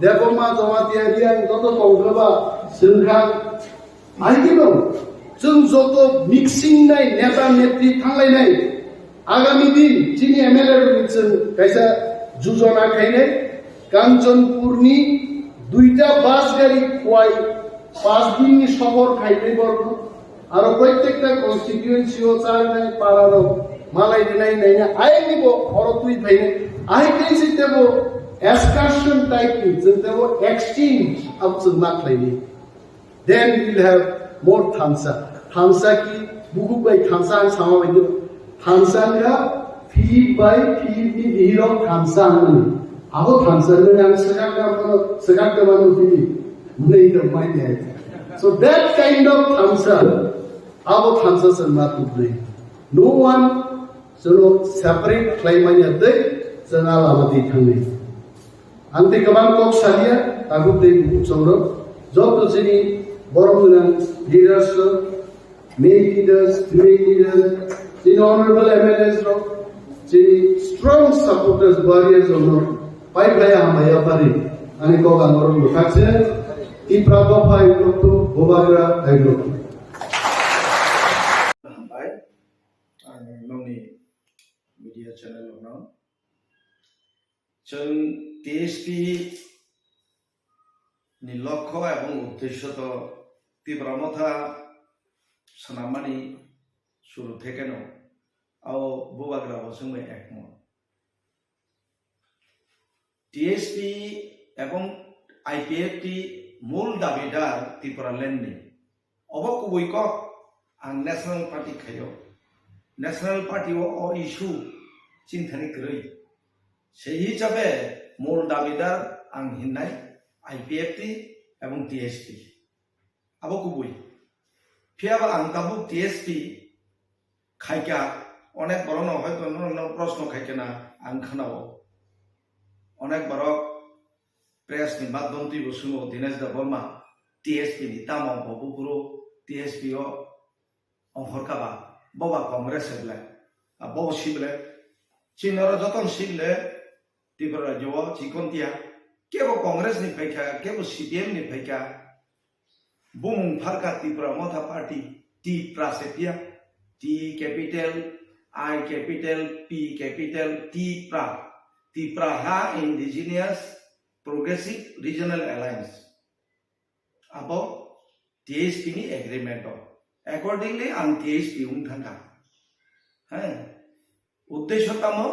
देबमा जमातियारिया जत दंगबा जोंहा आइगिनो जों जत मिक्सिं नाय नेता नेत्री थांलायनाय आगामी दिन चिनी एमएलए जों कैसा जुजना खायनाय कांचनपुरनि दुईटा बास गाड़ी खुवाय 5 दिननि सफर खायनाय बर्ग आरो प्रत्येकटा कन्स्टिट्युएन्सियाव चारनाय पाराराव मालाय दिनाय नायना आइनिबो हरतुइ फायनाय आइ कैसे देबो एक्सकर्शन टाइप जों देबो एक्सचेंज अब जों माख्लायनि then we will have more थांसा की बुगु बाय थांसा आं सामा बायदि थांसाया फी बाय फी नि हिरो थांसा होननानै आबो थांसानो आं सगागदामानो फी नै द माइने so that kind of थांसा आबो थांसा जों माथुब्रै no one जों सेपारेट खालामनाय दै जों आलामादि थांनाय आंते गोबां कक सालिया आगु दै बुचौरो जब जोंनि बर'मोना leaders male leaders female leaders जोंनि honorable MLAs रो जोंनि strong supporters warriors रो पाइपलाय हामाया पारि आनि गगांगर लुखाचे तिप्राबा फाइ लक्तो बोबाग्रा आइलो नोंनि मीडिया चैनल ना जों टीएसपी नि लक्ष्य एवं उद्देश्य तो तीव्रमथा सनामानि शुरू থেকে नो आओ बुबाग्रा बसंमे एकमत टीएसपी एवं आईपीएफटी मूल दाबिदार त्रिपुरालैंडनि अबकुबैक आं नेशनल पार्टी खायो नेशनल पार्टी ओ इशू चिंतानि गरै সেই হিসাবে মূল দাবিদার आं हिन्नाय आईपीएफटी एवं टीएसपी आबो गुबै फियाबा आं दाबो टीएसपी खायका अनेक बरनो हयतो न प्रश्न खायकेना आं खोनाबो अनेक बर प्रेस नि माध्यमति बसुङो दिनेश बर्मा टीएसपी नि तामाव बबुपुरो टीएसपी ओ अंहरकाबा बबा कांग्रेस हेबले बबो सिबले चिनर जतन सिबले त्रिपुरा राज्य चिकनतिया केबो कांग्रेस नि फैका केबो सीपीएम नि फैका बुमुं फारका त्रिपुरा मथा पार्टी टी प्रासेपिया T capital I capital P capital T प्रा त्रिपुरा हा इंडिजिनियस प्रोग्रेसिव रीजनल अलायंस अबो टीएसपी नि एग्रीमेंट अकॉर्डिंगली आं टीएसपी उंथांगा हैं उद्देश्य तमो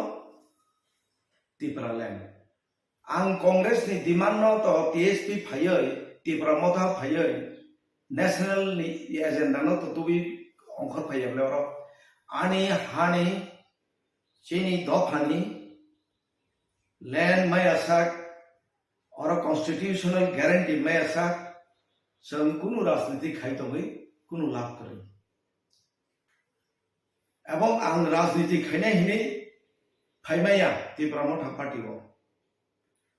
त्रिपुरालैंड आं कांग्रेस नि डिमांड न तो टीएसपी फायै त्रिपुरा मथा फायै नेशनल नि एजेंडा न तो तुबि अंखर फायब्ले और आनी हानि चीनी दफानि लैंड मयासाक और कॉन्स्टिट्यूशनल गारंटी मयासाक जों कुनु राजनीति खायतोङै कुनु लाभ करै एवं आं राजनीति खायनाय हिनै फाइमाया त्रिपुरा मथा पार्टी को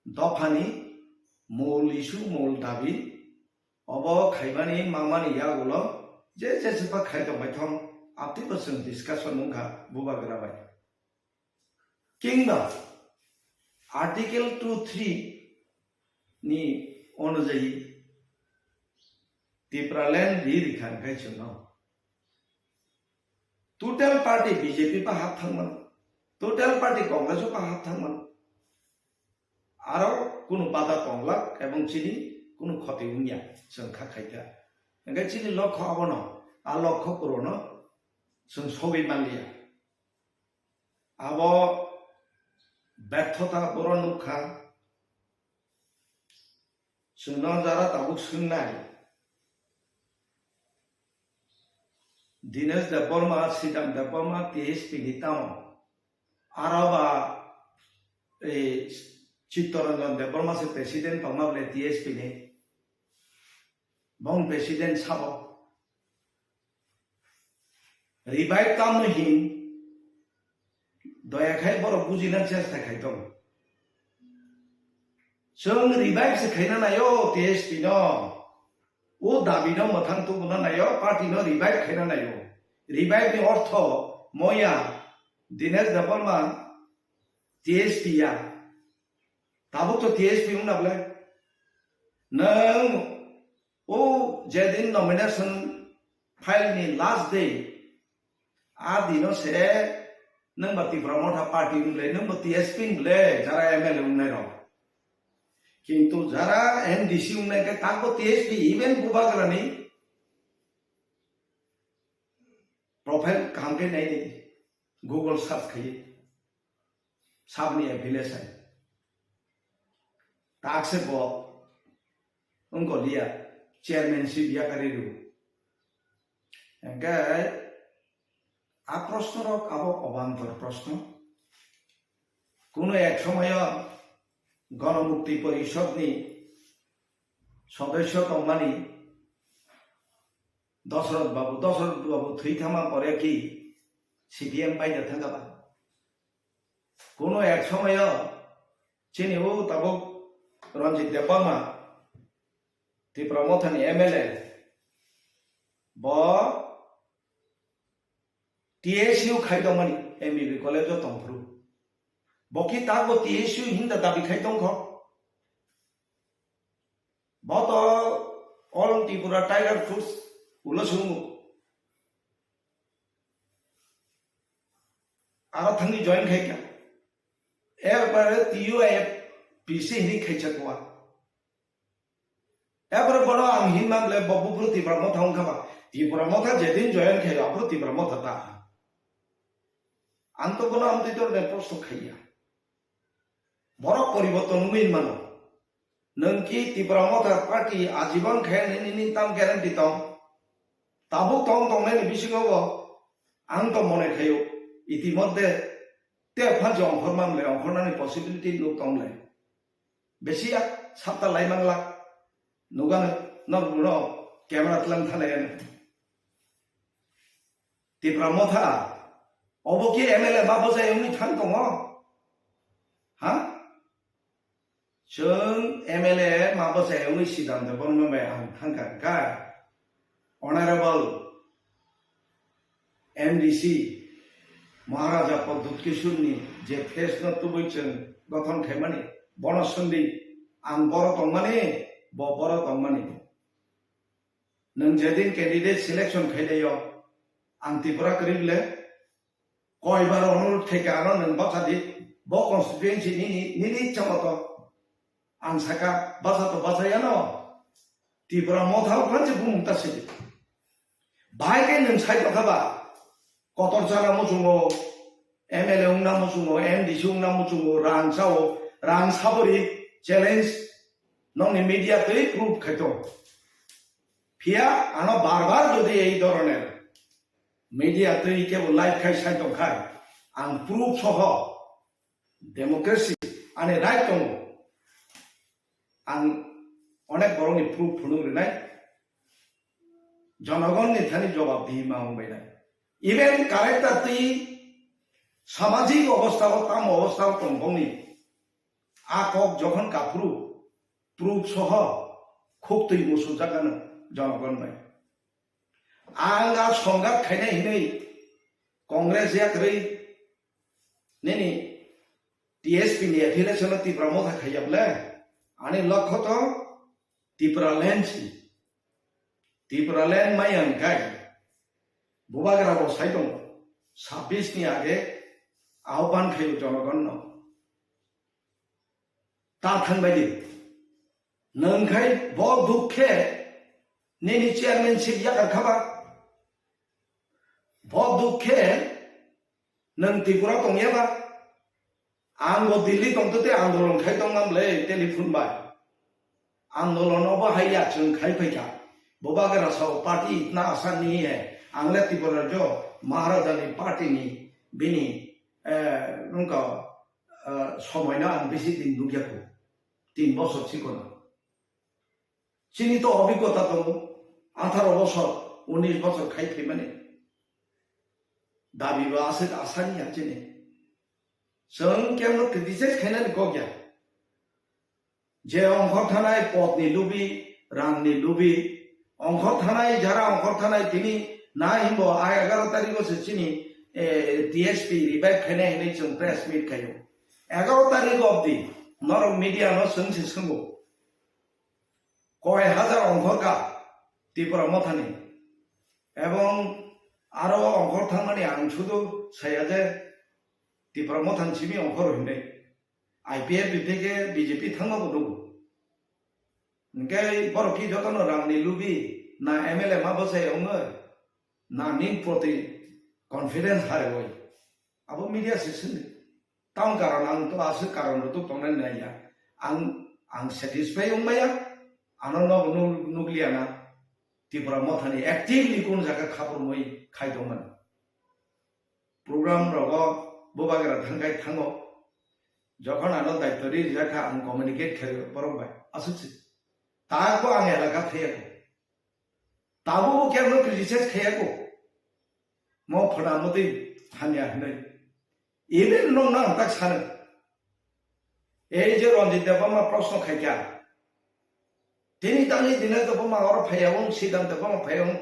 दफानि मूल इशू मूल दाबी अब खाइबानि मामानि यागुलो जे जेसेबा खायदों बायथं आपतिबो जों डिस्काशन नंखा बुबाग्राबाय किंबा आर्टिकल 23 नि अनुजायि त्रिपुरालैंड रिखान खायचोनो टोटल पार्टी बीजेपी पा हाथ थांमोन टोटल पार्टी कांग्रेस पा हाथ थांमोन आरो कुनु बाधा तंगलाक एवं चिनी कुनु क्षति उनिया जों खाखायता ओंखाय चिनी लक्ष्य आबनो आ लक्ष्य पुरनो जों सबै मानलिया আবো ব্যর্থতা বড় নুখা जोंनाव যারা তাবুক सोंनाय दिनेश देबबर्मा श्रीराम देबबर्मा TSP नि ताम आराबा चित्तरंजन देबबर्मा से प्रेसिडेंट पामाबले TSP नि बंग प्रेसिडेंट साबो रिवाइव काम हिम दयाखाय बर बुजिना चेष्टा खायदों जों रिवाइव से खायना नायो TSP नो वो दाबी नो मथां तो बुना नायो पार्टी नो रिवाइव खायना नायो रिवाइव नि अर्थ मोया दिनेश देबबर्मा TSP या ताबो तो TSP उनाबले नों वो जेदिन नॉमिनेशन फाइल नि लास्ट डे आ दिनो से नों बाती प्रमोटा पार्टी उनले नों TSP उनले जरा MLA उनले रो किंतु जरा MDC उनले के ताको TSP इवेंट बुबागरानी प्रोफाइल काम के नहीं गूगल सर्च किए साबनी एफिलेस है ताक से बो उनको लिया चेयरमैनशिप या करेलू एंगे आ प्रश्न रक आबो अबान्तर प्रश्न कोनो एक समय गणमुक्ति परिषद नि सदस्य तमानी दशरथ बाबू थई थामा परे कि CPM पाइना थांगाबा कोनो एक समय चेनि वो तबो रंजित देबबर्मा त्रिपुरामथानि MLA ब TSU खायदोंमोन MBB कॉलेज तंफ्रु बकी ताको TSU हिंदा दाबी खायदोंखो बत ऑल त्रिपुरा टाइगर फूड्स उलसुमु आरो थांनि जॉइन खायका एबार TUIPC हिनि खायचकवा एबार बड़ आं हिनमामले बबुफुर त्रिपुरामथा ओंखाबा त्रिपुरामथा जेदिन जॉइन खायो आफुर त्रिपुरामथा ता आंतोगुना आमतितर ने प्रश्न खाइया बड़ परिवर्तन नुइन मानो नंकी त्रिपुरामथा पार्टी आजीवन खायनायनि नि ताम ग्यारान्टी दं ताबो दंनायनि बिसिङाव आं तो मने खायो इतिमध्ये ते फाजो अंखरमामले अंखरनानि पसिबिलिटी नु दंले बेसिया सातता लाइमांला नुगानो नरबुनो कैमरा तलां थानायानो त्रिपुरामथा अबकी MLA माबो जायनि थां दङ हा जों MLA माबो जायनि सिदान देबबर्मा आं थांगा का ऑनरेबल MDC महाराजा पद्मत किशोरनि जे फेस न तुबैचों गठन खायमानि बनसुन्दी आं बर दंमानि बर दंमानि नों जेदिन कैंडिडेट सिलेक्शन खायलायो आं त्रिपुरा करिले कयबार अनुरोध खायगानो नों बासादि ब कन्स्टिट्युएन्सि नि चमतो आं साका बासातो बासायानो त्रिपुरामथा फांसे बुमुंतासि बाहायके नों सायदखाबा कतर जाना मुजुङो MLA उंना मुजुङो MDC उंना मुजुङो रां साबरी चैलेंज नंनि मीडिया तै प्रूफ खायतो फिया आनो बार যদি এই ধরনের मीडिया तै केवल लाइव खाय साइतो खाय आं प्रूफ सह डेमोक्रेसी आने राइट दङ आं अनेक बरनि प्रूफ फुनुग्रिनाय जनगणनि थानि जवाब दी मावबायनाय इवेन कारेक्टर तै सामाजिक अवस्था ताम अवस्था तंगनि आकक जखन काफ्रु प्रूफ सह खुब तै मुसु जागानो जनगण में आंगा संगात खायनाय हिनै कांग्रेस याकरै नेनि TSP नि एफिलेशन त्रिपुरामथा खायाबले आनी लक्ष्य तो त्रिपुरालैंड मायन गाय बुबाग्रा बसाय दं 26 नि आगे आह्वान खायो जनगण ता थांबायदि नोंखाय ब दुखे नेनि चेयरमैनशिप यागारखाबा ब दुखे नों त्रिपुरा दंयाबा आंबो दिल्ली दंतते आंदोलन खाय दंनामले टेलिफोन बाय आंदोलनावबो हाया जों खाय फैखा बबागरा साव पार्टी इतना आसान नहीं है आंगले त्रिपुरा जो महाराजानि पार्टी नि बिनी उनका समय ना बेसी दिन नुगियाखौ 3 বছর सिगां चिनी तो अभिज्ञता दं 18 বছর 19 বছর खायफै माने दाबिबा आसानि आचिने जों केवल क्रिटिसाइज खायनानै गया जे अंखर थानाय पदनि लुबि रांनि लुबि अंखर थानाय जारा अंखर थानाय तिनि ना हिमो 11 तारिखसो चिनी टीएसपी रिभाइव खायनाय नै जों प्रेस मिट खायो 11 तारिख अब्दि नरम मीडिया न सोंसे सोंगो कय हाजार अंखरका त्रिपुरा मथानि एवं आरो अंखर थांनानै आं शुधु साया जे त्रिपुरा मथानसिमि अंखर होननाय आईपीएफ बिफेके बीजेपी थांनांगौ दं ओंखाय बर'खि जतन रांनि लुबि ना एमएलए मा बसायावनो ना निन प्रति कॉन्फिडेंस हारबाय अब मीडिया सेक्शन तां कारण आं तो आसो कारण तो तंनाय नाया आं सेटिस्फाई उमाया आनन्द नुग्लियाना त्रिपुरा मथानि एक्टिवली कोन जागा खाबर मै खायदोंमोन प्रोग्राम रगो बबागरा थांगाय थाङो যখন আনো দায়িত্বরি জায়গা আং কমিউনিকেট করে বরবাই আসছে তারপর আং এলাকা খেয়াকো তাবো কেন ক্রিটিসাইজ খেয়াকো ম ফনা মতে হানিয়া হनै এবে নং না তাক সানো এই যে রঞ্জিত দেবমা প্রশ্ন খাইকা তিনি তানি দিনে দেবমা আর ফায়াবং সিদান্ত দেবমা ফায়াবং